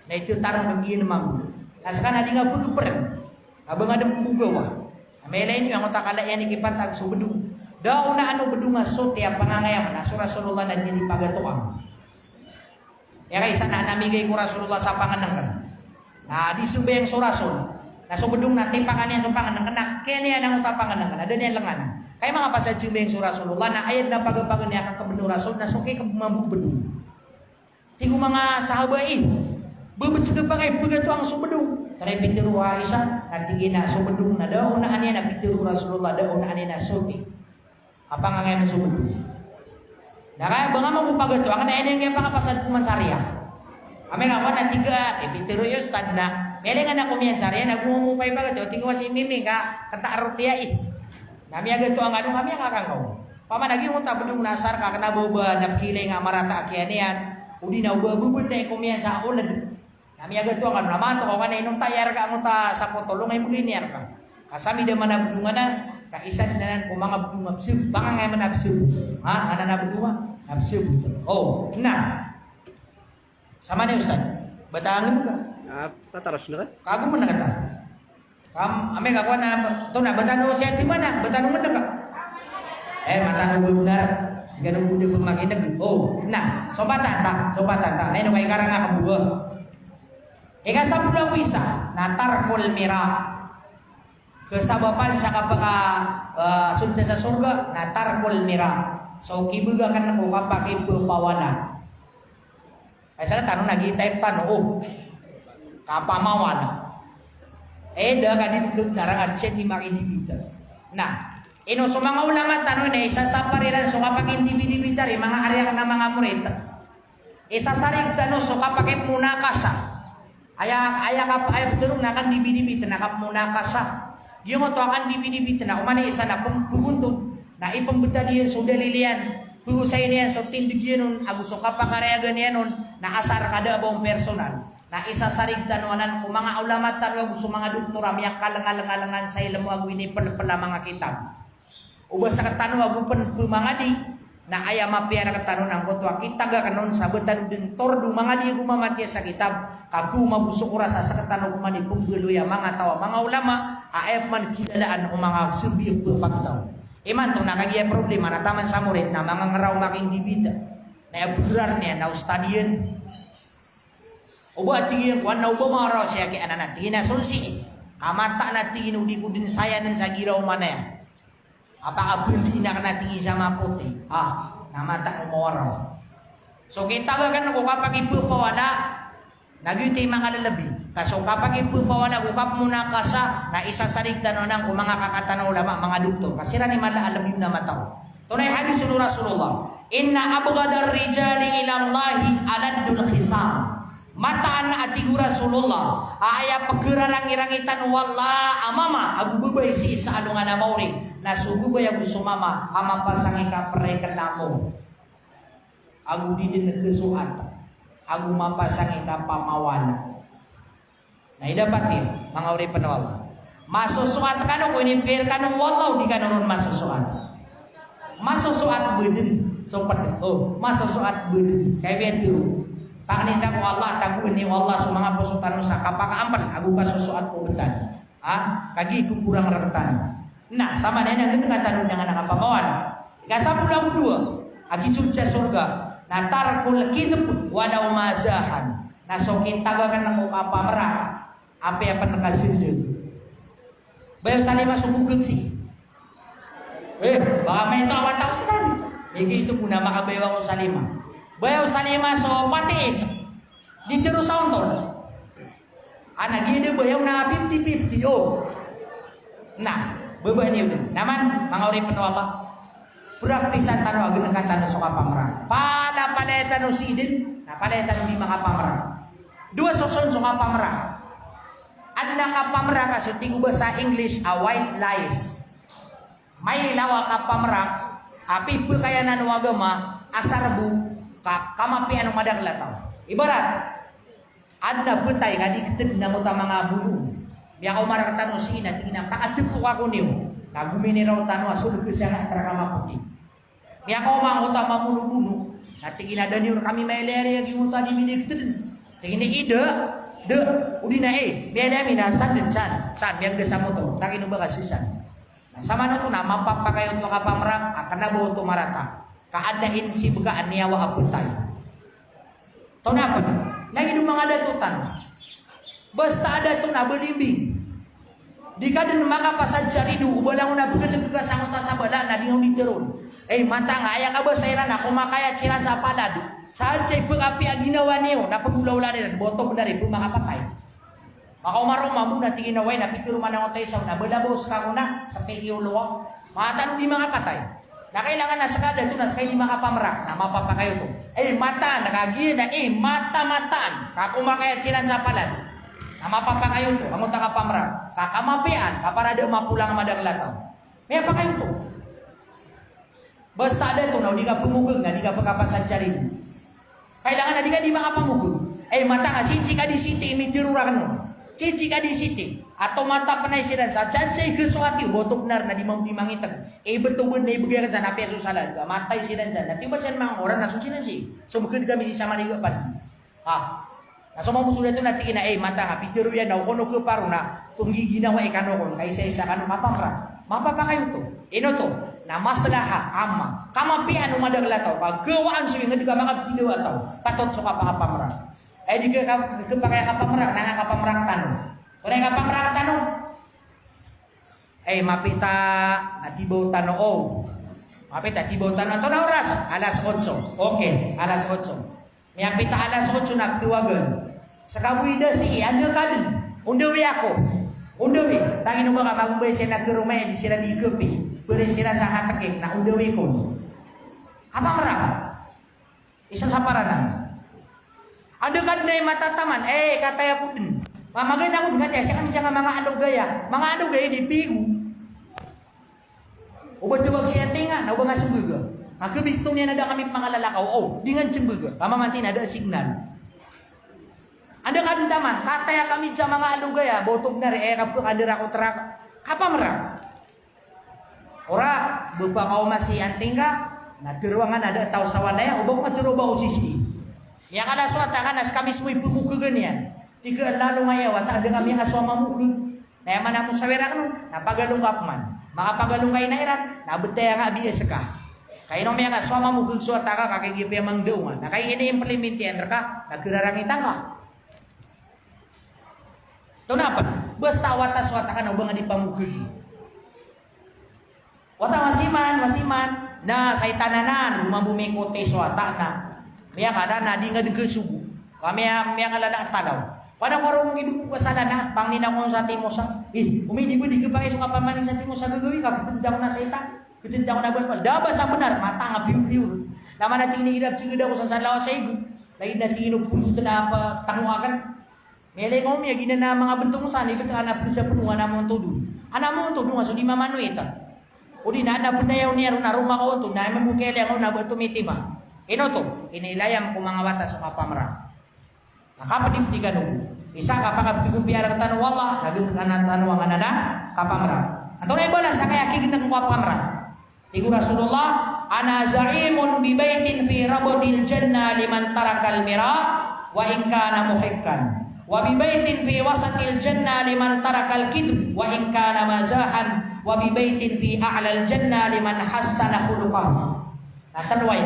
na itu tarong kagin mambu naskana di nga pagupren abang ada pugaw may lain yung takalayan ni kipantag so bedung. Daw na ano bedung nga so tiya pangangayaman na Rasulullah na dili pagatuang. Ya kay sana namigay ko Rasulullah sa panganang kan. Na di subayang so Rasul. Na so bedung na timpangan niya so panganang kan. Kaya niya nang utapangan kan. Ada niya langan. Kay mga pasad subayang so Rasulullah na ayad na pagapangan niya ka kabenu Rasul na so kay mambu bedung. Tingo mga sahabai. Bebesig pa kay pagatuang so bedung. Kaya pitiru Aisyah nanti gina subedung na daw na aniya na pitiru Rasulullah daw na aniya na sulti. Apa nga ngayon subedung? Na kaya ba nga magupagato ang aniya nga pakapasad kuman sariya. Kami nga na tiga pitiru yung stad na. Mele nga na kumiyan sariya nagumupay bagato tingwa si Mimi ka kata artiya Nami agato ang ano kami nga kangaw. Pamanagi mo tabedung nasar ka kana boba napkilay nga marata akianian. Udi na ubabubud na kumiyan sa ulad. Kami agad tuang kan naman to kung ano inong tayar ka mo ta sa potolong ay maglinear ka. Kasami da manabdungan na kaisan na ko mga bunga absub baka ngay manabsub. Ha ana nabdunga absub. Oh, na. Sama ni Ustad. Batangin mo ka. Tataros na ka? Kago man na kata. Ame ka na to na batano siya ti mana? Batano man na ka. Matano benar. Ganun bunda pemakinag. Oh, na. Sobatan ta. Nay no kay karang nga kabuga. Ika sa pula wisa na tarkul mira. kesababan sa kapaka sunta sa surga na tarkul mira. So kibuga kan ako kapaki pupawala. Ay sa tanong nagitay pa no. Kapamawan. Eda kadit narangat siya di makidibita. Nah, ino so mga ulama tanong na isasapariran so kapag individu dari mga area na mga murid. Isasarig tanong so kapag munakasa. Aya betul na kan dibidibita na kap munakasa. Yung to akan dibidibita na umani isa na pubuntun na ipambeta diyan so dalilian. Puusay niyan so tindigyan nun agusto kapag area ganyan nun na asar kada bong personal. Na isasarig tanuanan kung mga ulama tanong gusto mga doktora miyak kalangalangalangan sa ilang mo agwini pala mga kitab. Ubas sa katanong agu mga di na aya mapia na katanong ang kutwa kita ga kanon sabetan din tordo mga di gumamati sa kitab kagu mabusok ura sa katanong mani punggeluya mga tawa mga ulama aep man kilalaan o mga serbi pagtaw. Iman to nakagiya problema na taman sa murid na mga ngaraw making dibida na abudrar niya na ustadiyan. Uba tingin kuan na uba maraw siya kay anak tingin na sunsi. Kamata na tingin udi ko din saya nan sa giraw man ya. Apa abuli na kana tingin sa maputi. Namata mo maraw. So kita kan ko kapag ipupawala nagyuti mga lalabi. Kaso kapag ipupawala ko kap muna kasa na isasarig tanunan ko mga kakatanaw lama mga doktor. Kasi ra ni mala alam yun na mataw. Tunay hadis Rasulullah. Inna abghadar rijali ila Allahi aladul khisam. Mataan na atigu Rasulullah aya paggerarang-irangitan wala amama agu bubay si isa alungan na mauri na sugubay agu sumama amapasangi ka prekan namo agu didin kesuat agu mapasangi ka pamawana na idapatin mga uri panawal masusuat kanu ko ini per kanu wallahu di kanon masusuat bedin so masusuat bedin kaya biar Panginta ko Allah taguin ni Allah sa mga pusutan sa kapakaampan agu kasusuat ko betan. Kagi ku kurang reketan. Nah, sama dengan kita tanong dengan anak pamawan. Ika 12 agi surga surga. Na tarkul kidb walau mazahan. Na so kitagakan ng apa merah. Apa yang pernah kasindeg. Bayo salima sumugod si. Baka may tawa tao sa tadi. Igi itu puna makabayaw ko salima. Bayaw salima so patis di terus sauntol anak gede bayaw na 50-50 nah beban niyo naman mga uri penwala praktisan tano agin ng tano so kapamra pala paletan no sidin na paletan ni mga pamra dua soson so kapamra ada kapamra kasi tigo ba sa English white lies may lawa kapamra api pul kaya nanu agama asarbu kamapi anu madang latau. Ibarat ada betay kadi keted na uta mga bulu. Biya ka umara katano sina tingina paatipo ako niyo. Nagumini raw tano asul ke siya nga traka puti. Biya ka umang uta mamulu-bulu. Natingin ada niyo kami mailere yang uta di milik keted. Tingin ide de udina biya dami na san yang desa moto. Tangin ba kasisan. Nah, sama na to na mapapakayon to kapamrang akan na buo to marata. Kaadain si begaan niya wa aputay. Tahu apa? Lagi du mga datutan. Basta ada to na belimbing. Di kaden maka pasad caridu ubalang na begelem ka sa uta sa bala na diho diteron. Mata nga aya ka ba sa iran ako makaya ciran sa palad. Saan chay api aginawa niyo na pagulaw na boto benar ibu makapatay. Maka umarong mamuna tingin na way na pituro man ang utay sa na balabos ka kuna sa pegiulo. Matan di mga patay. Na kailangan na sa kada doon, kaya di makapamrak na mapapakayo to. Mata, nakagiyan na, mata-mataan. Kakumakaya silan sa palan. Na mapapakayo to, ang utang kapamrak. Kakamapian, kaparada mapulang madang lataw. May apakayo to. Basta ada to, na di ka pumugog na, di ka pagkapasan charin. Kailangan na di ka di makapamugog. Mata nga, sinsi ka di siti, imitirura ka no. Sinsi ka di siti. Atau mata panay silan sa chansay kesuati botok nar na di mau dimangitag betul na ibigay ka dyan api susalan matay silan dyan natiba siya mga orang na susinan si sumukid kami si sama niyo pan naso mo sudah to natin na mata nga pitiro yan na kono ko paro na tunggi ginawa ikano kon kaysa isa kanu mapamra mapapakayo to to na maslaha ama kamapian umadagla taw pag gawaan suwi nga di ka makapiliwa taw patot so kapamra di ka kapakaya kapamra na kapamra tanong. Kung nga pamrakatan mapita natibaw tanoo. Mapita tibaw tanoo. Ito na oras? Alas 8. Okay, alas 8. Mapita alas 8 nagtiwagan. Sa kabuida si ano ka din? Undawi ako. Undawi. Tangin mo ka magubay siya nagkarumay di sila di kepi. Pwede sila sa hatakik na undawi ko. Apa meraka? Isa sa paranan. Ada kan na matataman. Kataya ko din. Mamagay na ko din. Siya kami siya nga mga alugaya. Mga alugaya di pigo. Ubat-uwag siya tinga. Na ubang asumbuga. Magkabisto niya na da kami pangalalakaw. Di nga sumbuga. Pamamantin na da signal. Ada kan taman. Kataya kami siya mga alugaya. Botog na rin. Kapag adira ko terak. Kapamera. Ora. Bupa kau masih anting ka. Naturuangan ada tau sawanaya. Ubang maturuba o sisi. Ya kada suata kan as kami semua ibu muka ganyan. Tiga lalu ngaya wata ada kami yang aswama muka. Na mana mo sawera kan napagalung kapman. Makapagalung kay na iran nabetaya nga biasa ka. Kay no mga aswama muka suata ka kakay gipi mang daungan. Na kay ini implementian ka nagkirarang itanga. To napa? Basta wata suata ka na ubang di pamuka. Wata masiman na sa itananan gumambumi kote suata na. Miya kada na di nga subu. Kami miya kalala tanaw. Pada karong idu ko sana na pangina ko sa timo sa. Umidi di ka pa iso kapamanin sa timo sa gagawi ka kitenda ko na sa ita. Kitenda ko na balbal. Daba sa benar mata nga piur-piur. Naman natin inihirap siguro ko sa salaw sa igo. Lain natin inupulot na pa tanguakan. Mele mo miya gina na mga bentong sa ni betul anak pun sa punuan namon tudu. Anak mo tudu nga so di mamano ita. O di na pun na yaw niya na rumah ko to na mamukele mo na betul mitima. Ino to, inilayam ko mga wata sa kapamra. Nakapatimtigan ko. Isa kapagabtigong piyara katano wala, naging kanatano ang anana, kapamra. Anto na ibola sa kaya kigit ng kapamra. Tigo Rasulullah, ana za'imun bibaitin fi rabodil jannah liman tarakal mira, wa in kana muhikkan. Wa bibaitin fi wasatil jannah liman tarakal kidb, wa in kana mazahan. Wa bibaitin fi a'lal jannah liman hassana khuluqah. Natanway.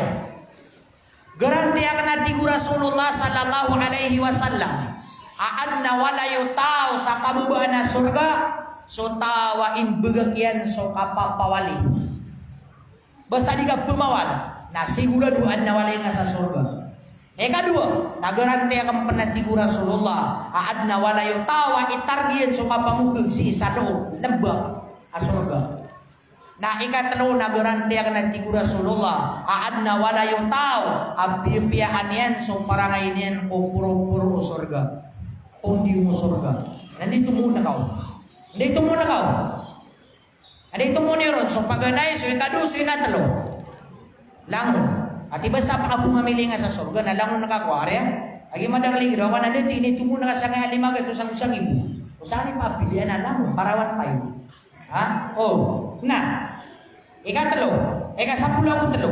Garanti akan natigu Rasulullah sallallahu alaihi wasallam. Aanna wala yutao sa kabubaan na surga. So tawa imbegakyan so kapapawali. Basta di ka pumawal. Nasiguraduhan na walay nga sa surga. Kedua, nagaranti akan penatigu Rasulullah. Aanna wala yutawa itargian so kapamukag si isa loob. Nabak a surga. Na ikatlo na garanti ang natigo Rasulullah aadna wala yung tao abiyaan yan so parangay yan o puro surga pundi mo surga nandito muna yun so paganay so ikado so ikatlo langon at iba sa pakabumamili nga sa surga na langon nakakwari agi madagling rawan na dito inito muna ka sa nga limaga ito sang usang ibu o saan ipapilian na langon parawan pa yun. Ha? Oh, nah. Ikasapuluh ako telo.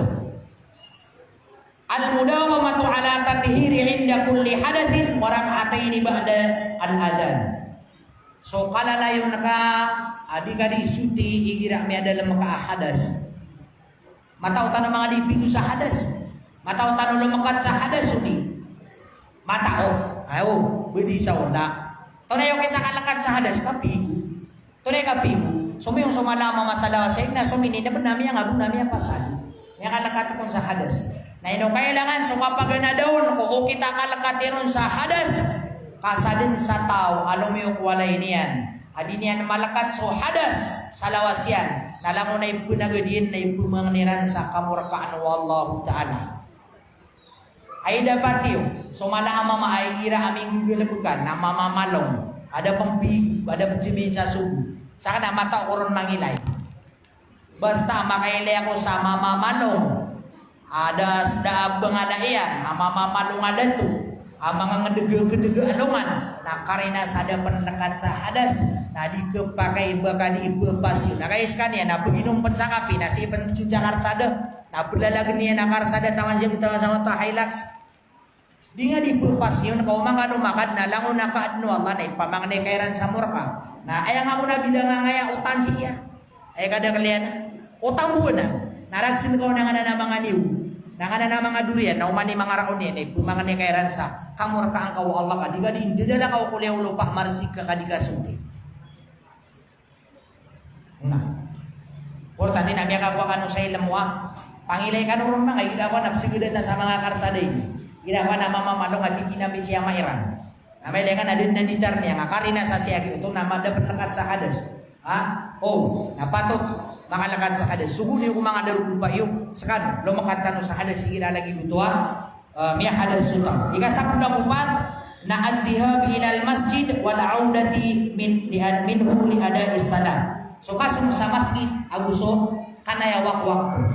Al-mudawamatu ala tathiri inda kulli hadatsin wa rak'ataini ba'da al-adzan. So kalalayo naka adi-kadi suti igira mi adalah maka hadas. Matautan mga dipigo sa hadas. Matautan lumakat sa hadas suti. Matao. Ayo, bedi sa onda. Tonayo kita kalakat sa hadas kapigo. Tunay kapigo. Sumiyong sumalama masalaw sa igna sumini na nami ang abun nami ang pasal. Yang kalakatakon sa hadas. Na ino kailangan so kapag na daon kung kita kalakatiron sa hadas kasadin sa tao alumiyok walay niyan. Adi niyan malakat so hadas sa lawas yan. Nalango na ipunagadiin na ipumangniran sa kamurkaan wallahu ta'ala. Ay dapat yun. So malaama maaikira aming gugulabukan na mamamalong. Ada pempig, ada pencemin sa subuh. Saka na mata ko ron mangilay. Basta makailay ako sa mamamalong. Ada sda bengadaian, mamamalong ada tu. Mga ngedege-gedege alungan. Nah karena sada pendekat sa hadas. Nah dikepakai baka diipepasyo. Nah kaiskan ya, nah beginum pencakapi. Nah si pencucangar sada. Nah berlalag niya nakar sada taman siya kita sama ta hilax. Di nga dipepasyo. Kau mangano makad na langon nakaadno Allah na ipamangnay kairan sa murka. Nah, ayang ako na bilang ngaya utan siya. Ay kada kalian utang buwan na. Naragsin ko na nga na mga niw. Na nga na mga durian. Na umani mga raon yan. Ay pumangan ni kairan sa kamur ka ang kaw Allah ka. Di ba di dala ka kuliyaw lupa marsik ka kadiga sunti. Nah, porta din nabi ka kan sa ilamwa. Pangilay kan urun mga gida ko napsigudeta sa mga karsaday. Gida ko na mamamalong at ikinabi siya mairan. Namay kan adin na ditar niya ngakari na sa siya ito na madapat lakat sa hadas. Ha? Oh, napatot makalakad sa hadas. Suguni ko mga darudupa yung sekan lumakat sa hadas sige na lagi butuha. Miya hadas suta. Ika sa pula na al-dhihab ila al-masjid wal audati minhu li ada'is salat. So kasum sa masjid aguso kanaya wak-wak.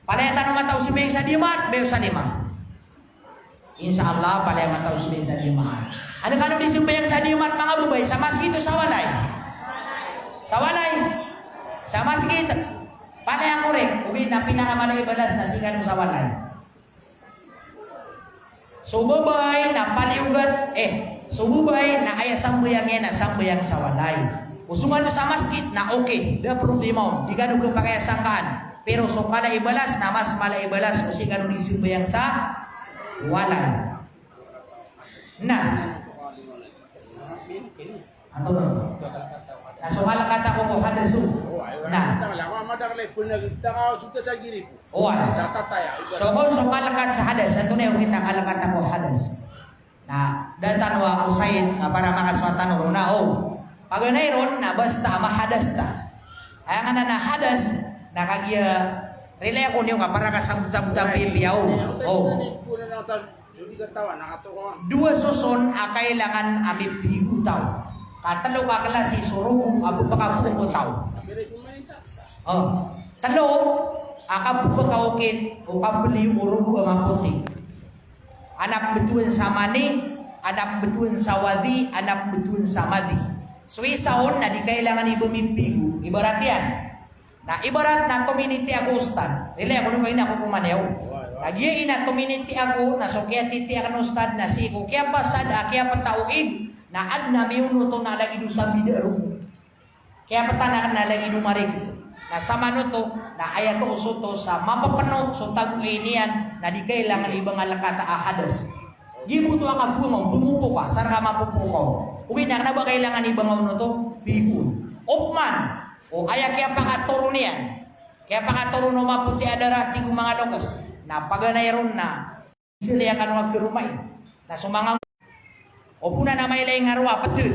Palaya tanong mataw si Beng sa dimat, Beng sa lima. Insyaallah palaya mataw si Beng sa dimat. Ano kano di si Beng sa dimat mga bubay sa masjid o sa walay? Sa walay. Sa masjid. Palaya ko rin. Uwi na pinakamalay balas na sigan mo sa walay. Sububay na paliugat sububay na aya sambayang yan na sambayang sa walay. Usungan mo sa masjid na okay, da problema mo. Di ka nung pakaya sangkaan. Pero so pala ibalas na mas mala ibalas o siya ganun isimbayang sa walay. Nah, ano ba? So malakata ko mo hadasu. Nah, so kung so malakat sa hadas, ito na yung kitang alakat ako hadas. Nah, dan tanwa usain para makaswatan ko na pag nairon na basta mahadas ta. Ay nga na hadas nakagya relay ako niyo para kasambut-sambutan pipiyaw. Dua susun kailangan ami bigutaw. Katalo ka klase surugong abu pakabutaw. Talo akabukawkit o kabeli urugo maputi. Anak betuan sa mani, anak betuan sa wadi, anak betuan sa madi. So isaon na di kailangan ibumimpigo. Ibarat yan. Na ibarat na community ako ustad. Dili ako nung kayo na ako kumanew. Lagi ina community ako na so kaya titi ako ustad na si ko kaya pasad kaya patauig na ad na miuno to na lagi do sa bidaro. Kaya patanakan na lagi do marig. Na sama no to na aya to usoto sa mapapano so taguin niyan na di kailangan ibang alakata ahadas. Gibuto ka mo bumupo ka sara ka mapupuko. Uwi na ba kailangan ibang ano to? Bigul. Opman o aya kaya pakaturo niyan. Kaya pakaturo no maputi adarati kung mga lokas. Na paganayron na sila kan magkurumay. Na sumanga o puna na may lay ngarwa patul.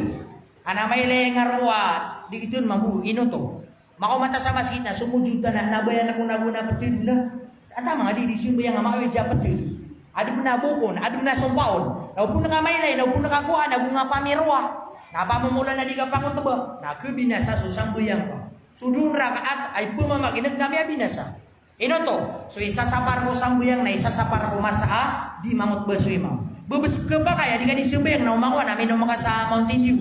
Ana may lay ngarwa di kitun mabu inoto. Makumata sa masjid na sumujud na nabayan ako naguna patul na. Ata mga di simbayang amawi ja patul. Adum na bukon, adum na sumpaon. Naupun na may lay, naupun na kakuha nagunga pamirwa. Napamumula na di ka pakutaba. Nakubinasa susambuyang ka. Sudun rakaat ay pumamaginag na may binasa. Ino to, so isasapar ko sambuyang na isasapar ko masaa di mangot baso imam. Bubus ka pa kaya di ka di sumbayang na umanguan namin umaka sa Mountain Dew.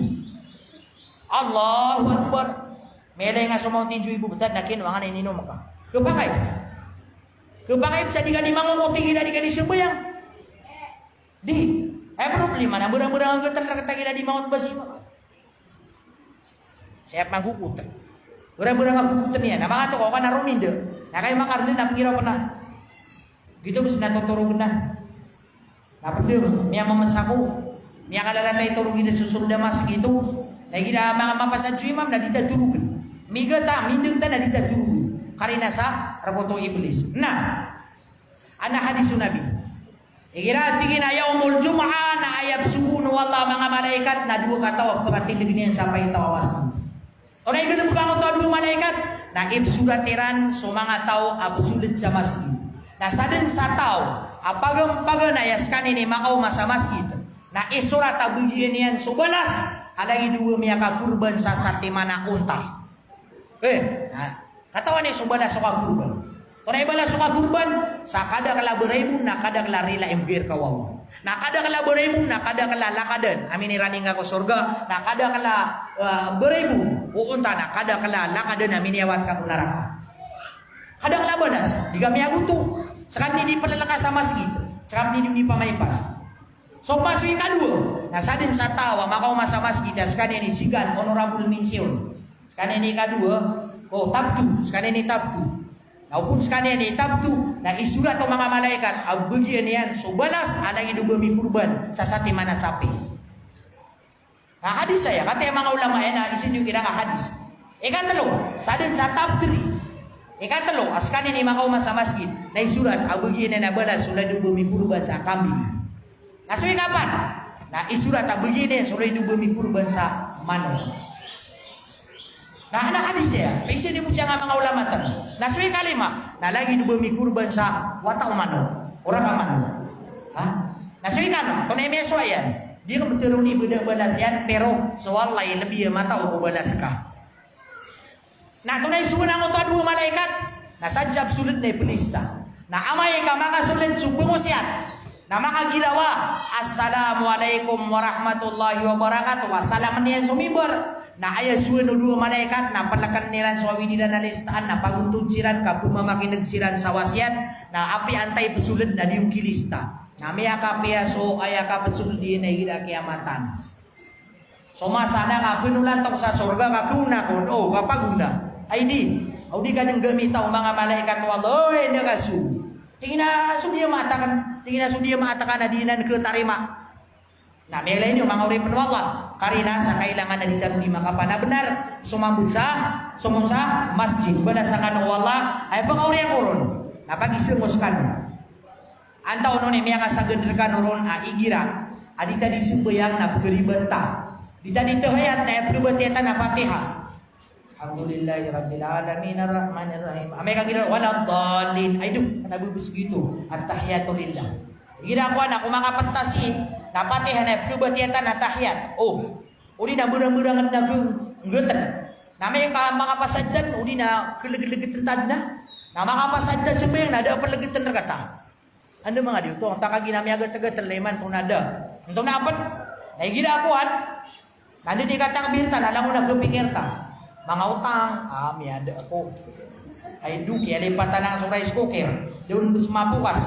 Allahu Akbar. Melay nga sa Mountain Dew ibubutad na kinuangan na ininom ka. Kapakay. Kapakay sa di ka di mangot tingin na di ka di sumbayang. Di. Problema na burang-burang ang gatal rakatagin na di mangot baso imam. Siap manghukutan. Burang-burang manghukutan niya. Na mga to ko ka na rumindo. Na kayo makarnin na pangiraw pa na. Gitu mas natuturog na. Napagdo, miya mamasako. Miya kalalatay turugin na susulda mas gitu. Na gina mga mapasad su imam na dita turugan. Miga ta, mindeng ta na dita turugan. Karina sa raboto iblis. Nah, ana hadisun nabi. Ikira tingin ayaw mul jumaa na ayab subuno wallah mga malaikat na dua katawa pagkatindig niyan sampai tawas. Orang itu bukan tahu dua malaikat. Na ibsudatiran so mga tao absulid sa masjid. Na sadin sa tao apagam-pagan ayaskan ini makau masa masjid. Na isurat abugian yan so balas alagi dua miya ka kurban sa satimana unta. Katawan ni so balas so ka kurban. Kung balas so ka kurban sa kada kala berebu na kada kala rila embir kawaw. Na kada kala berebu na kada kala lakadan. Amin irani nga ko surga na kada kala berebu uunta na kada kala lakadan amin yawat ka neraka. Kada kala balas di kami agunto. Sakam ni di palalakas sa masjid. Sakam ni di pamaypas. So pasui kadua. Na sadin sa tawa makau masa masjid sekan ini sigan honorable mention. Sekan ini kadua tabtu. Sekan ini tabtu. Naupun sekalian itabtu na isurat to mga malaikat ang bagian yan so balas alang idugami kurban sa satimana sapi. Nah hadis saya kata mga ulama na isin yung kira hadis. Ikan telu, sadin sa tabdri. Ikan telu, askan ini makau masa masjid. Nai surat abagi na balas sulai dubo mi kurban sa kambing. Nasui kapan? Nah isurat abagi na sulai dubo mi kurban sa manok. Nah anak hadis ya, bisa dimuja nga mga ulama tan. Nasui kalima, na lagi dubo mi kurban sa wata manok. Orang manok. Ha? Nasui kano, tunay may suayan. Dia ka betul ni balas yan, pero soal lain lebih mata o balas ka. Nah tunay sumunang ito dua malaikat na sajab sulit na pelista na amay ka mga sulit subumusyat na mga girawa assalamualaikum warahmatullahi wabarakatuh wassalaman niyan sumimbar na ayas suwano dua malaikat na palakan niran suawi nila na listaan na paguntun siran ka pumamakinag siran sa wasyat na api antay pesulit na diyong kilista na miya ka piyaso aya ka pesulit di na hira kiamatan so masana ka pinulan to sa surga ka kuna kun oh kapaguna ay di ka nang gamitaw mga malaikat wallah hindi ka su tingin na sudiya maatakan na di na nagkatarima na may lain yung mga uripan wallah karina sa kailangan na ditarunima ka pa na benar sumambut sa masjid balasakan wallah ay bang uri ang uron na pag-isimuskan antaw nun miya ka sa genderkan uron igira adita di sumbayang na pagkaribanta dita dito hayat na pagkaribanta na fatihah Alhamdulillahi Rabbil Alamin Ar-Rahmanir Rahim. Amay kang ginawa waladhdallin. Ay duk, nabubus gitu. At-tahiyatu lillah. Ginakuan ako makapantasi. Napatihan na pubatiatan na tahiyat. Oh, uli na burang-burangan na gunggutan. Namay ka makapasadyan, uli na kelegit-legit tentad na. Na makapasadyan sembayang nada apa legitan kata. Anda mga dito, ang takagi nami agad-agad terleman itong nada. Itong napan, naiginakuan. Nanda di katang birta, alam mo na kepikir ta. Mga utang, miyada ako. Ay duki, alipatan ng sa rice cooker. Doon sumabukas.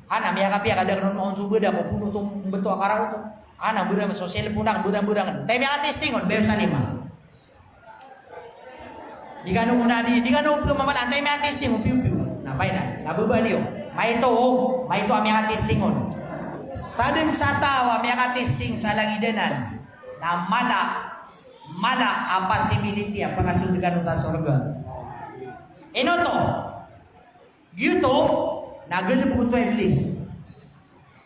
Ana, miya kapya, kada kanon maon subada ko, puno itong beto akaraw ito. Ana, burang, so cellphone burang-burang. Tayo miya testingon, bayo sa lima. Di ka nung muna, di ka nung mamalaan, tayo miya testingon, piu-piu. Napay na, nababaliw. May ito miya testingon. Sadeng sa tawa, miya testing sa langidanan. Na mana apa similiti apa kasundugan sa surga ino to gitu nagalib ko to iblis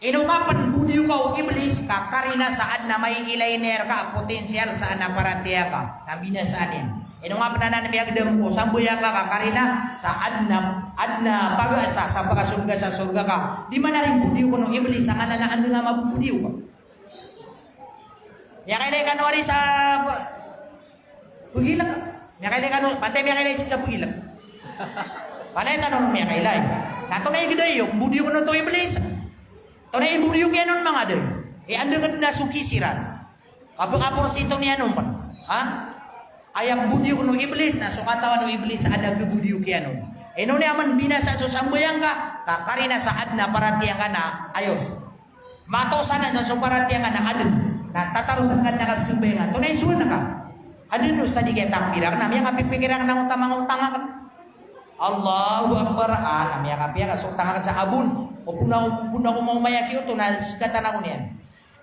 ino ka panbudiyo ka iblis kakarina saan na may ilainer ka potensyal saan na parantiya ka na binasanin ino nga pananan miyagdam ko sambuyan ka kakarina saan na pag-asa sa pagkasundugan sa surga ka di man na rin budiyo ko ng iblis ang ananaan nga mabubudiyo ka ya kailan kanwari sa Pugilak. Miya kailan kanu, pantay miya kailan sa pugilak. Panay tanong miya kailan. Nato na igday yung budiyo ko to iblis. To na budiyo kaya nun mga day. Anda ka na suki siran. Kapag sito niya nun pa. Ha? Ayang budiyo ko ng iblis na sukatawan ng iblis ada ke budiyo kaya nun. Eno niya man binasa so sambayang ka. Kakarina sa adna paratiyang ka na ayos. Matosan na sa suparatiyang ka na adun. Na tatarusan ka na kasimbayangan. To na isuan na ka. Ada dosa di kita pirang namanya ngapi pikiran nang utang-utang kan. Allahu Akbar namanya ngapi ka so utang sa abun. O puna ko mau mayaki uto na kata na unian.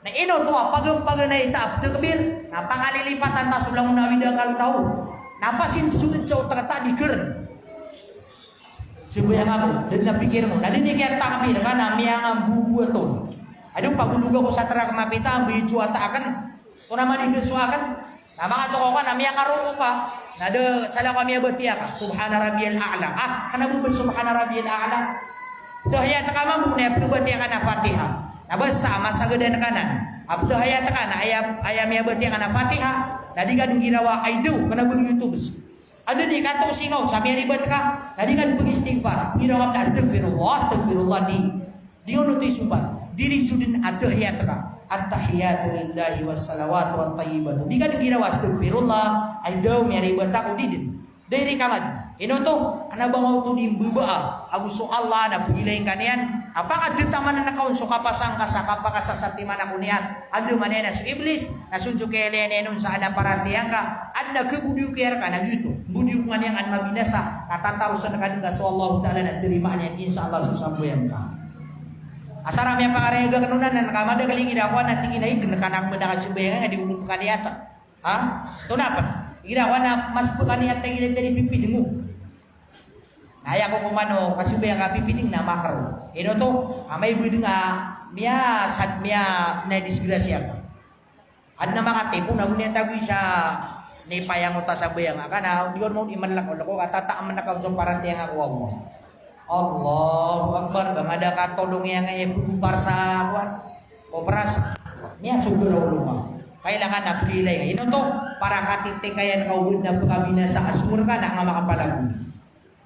Na ino to pag na ita to kabir na pangalilipatan ta sulang nawi dakal tau. Napasin sulit sa utak ta di ker. Sibayang ako dan napikir mo. Dali ni kaya ta kabir kan namanya ang bubu to. Aduh paguluga ko sa tara kamapita ang bicu atakan. Kuna madi kesuakan nah mga toko ka, namiya karuko ka, nado sala kami abatiya ka, subhana rabbiyal a'la. Kana bubad subhana rabbiyal a'la. Dahaya ta ka mamune abatiya ka na Fatiha. Na basta masagadan kanan. Abdahaya ta ka na ayam abatiya ka na Fatiha. Nadi ka ding ginawa ay do kana bug YouTube. Ado ni kanto singaw, sabi ribat ka. Nadi ka bug istighfar. Ginawa na astagfirullah di. Di ono ti sumbat. Diri sudin adahaya ta ka. At-tahiyatu lillahi wassalawatu wat-tayyibatu. Di ka ginawa astagfirullah ay daw may ribat ako didin. Dari kamad. Ino to, ana bang auto di mbaba. Agusto Allah na pugilayin kanian. Apakah ditaman na nakaun so kapasang ka sa kapakasasati man ako niyan. Ando manena so iblis. Nasunso kaya lenenon sa ana paratiyang ka. Ad nagkabudiyo kaya ka nagyuto. Budiyo ka niyang an mabinasa. Natatarusan na kanina so Allah ta'ala na terima niyan. Insya Allah susambuyan ka. Asara miya pangarega kanunan na nakamada kaling idakwa na tingin ay genekanak mendakat subayang nga diulun ka niyata. Ha? Ito napan. Ginawa na mas pagani at tagilid dari pipiding mo. Naya ko kumano kasi ba nga pipiding na makaro. Ino to, may buding miya na disgrasya ko. At na mga tipo na gunya tagoy sa ni payang uta sa bayang kana di mo iman lang ko katataam na ka sa parante nga ko mo. Allahu Akbar gamada ka tolong yang par sa kuan. Operasi. Miya suguro uluma. Kailangan na pilay. Ino to para katiting kaya nakaugod na pagkabina sa asmur ka na nga makapalago.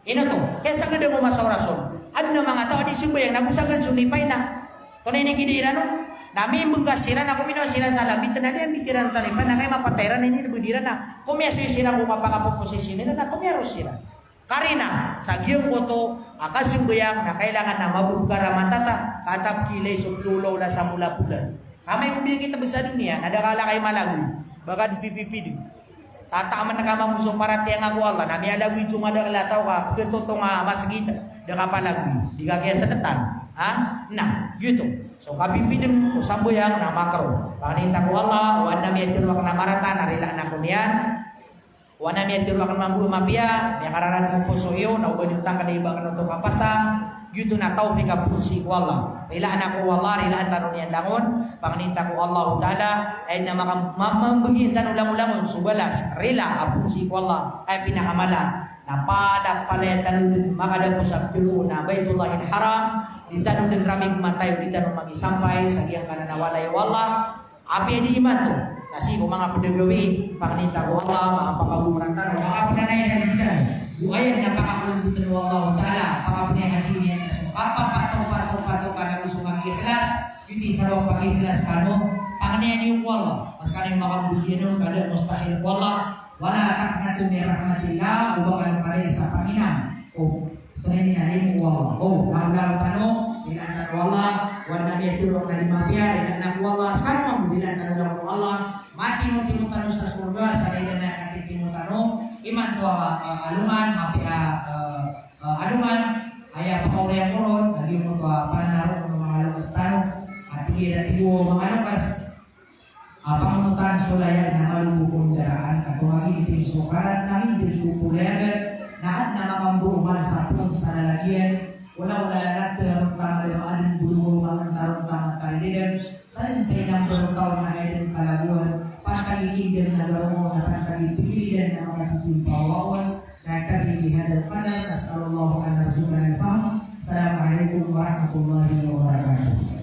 Ino to, kaya sa ganda mo masaurason. Ano na mga tao di simbayang nagusagan sunipay na. Kung na inikidira no, namin mungkasiran ako minosiran sa labit na diyan bitiran talipan na kayo mapatayran na hindi budiran na. Kung may sisira ko kapakapoposisyon na kumiyaros sila. Karina, sa giyong koto, akasimbayang na kailangan na mabubukara matata, katap kilay suplulaw na sa mula pulan. Kamay kung kita sa dunia, nadakala kay malagoy, bagan pipipid. Tataman na kamamuso para tiyang ako Allah, na may alagoy yung madakala ka, kito itong masagita, daka palagoy, di ka kaya sa datan. Ha? Na, gitu. So kapipidin ko sambuyang na makro. Panginita ko Allah, wan na may tiruak na marata, narila na ko niyan. Wan na may tiruak na mambulo mapia, may kararan mo po so yun, na ugan yung tangka na iba ka nung kapasang. Gitu na taufik apunsi ko Allah. Rilaan ako Allah, rilaan tanong niyan langon. Panginita ko Allah Ta'ala, ay na mamagin tanong langon subalas. Rila apunsi ko Allah, ay pinakamala. Napada paletan makada po sa piru na Baitullahil Haram. Di tanong din raming matayo, di tanong magisampay, sa giyang ka na nawalay Allah. Api di iman to. Kasi kung mga pedagawi, panginita ko Allah, mga pagkagumurang tanong, mga pananayan na dito. Buayan na pakakulibutan wa Allah Ta'ala pakapinay hajinian na so pato kana gusto mag-ikhlas yuti sa raw pag-ikhlas kano pangnayan yung wala mas kanang makabudian no kada mustahil wala taknatu min rahmatillah ubakal pada sa Panginoon o panin na rin wala hanggang tano dilan wala wa nabi turun dari mafia dilan wala sekarang dilan tano Allah mati mo tano sa surga sa dilan na timo tano iman to aluman mafia aluman aya pakauli yang kurun lagi mo to panaro ng mga lukas tano at tigil tigo mga lukas pangutan sulayan na malubukong daraan at tumagi itin sukaran namin ditupulegan naat na makambuuman sa pun sa lalagyan wala lalat pero tama na maadong bulungo mga tarong tama talidigan sa inang taon na ayun kalabuan pantagiging din na laro at pantagiging na mga timpawawan na tagiging hadal padal nasallallahu ala rasulullah Assalamualaikum warahmatullahi wabarakatuh.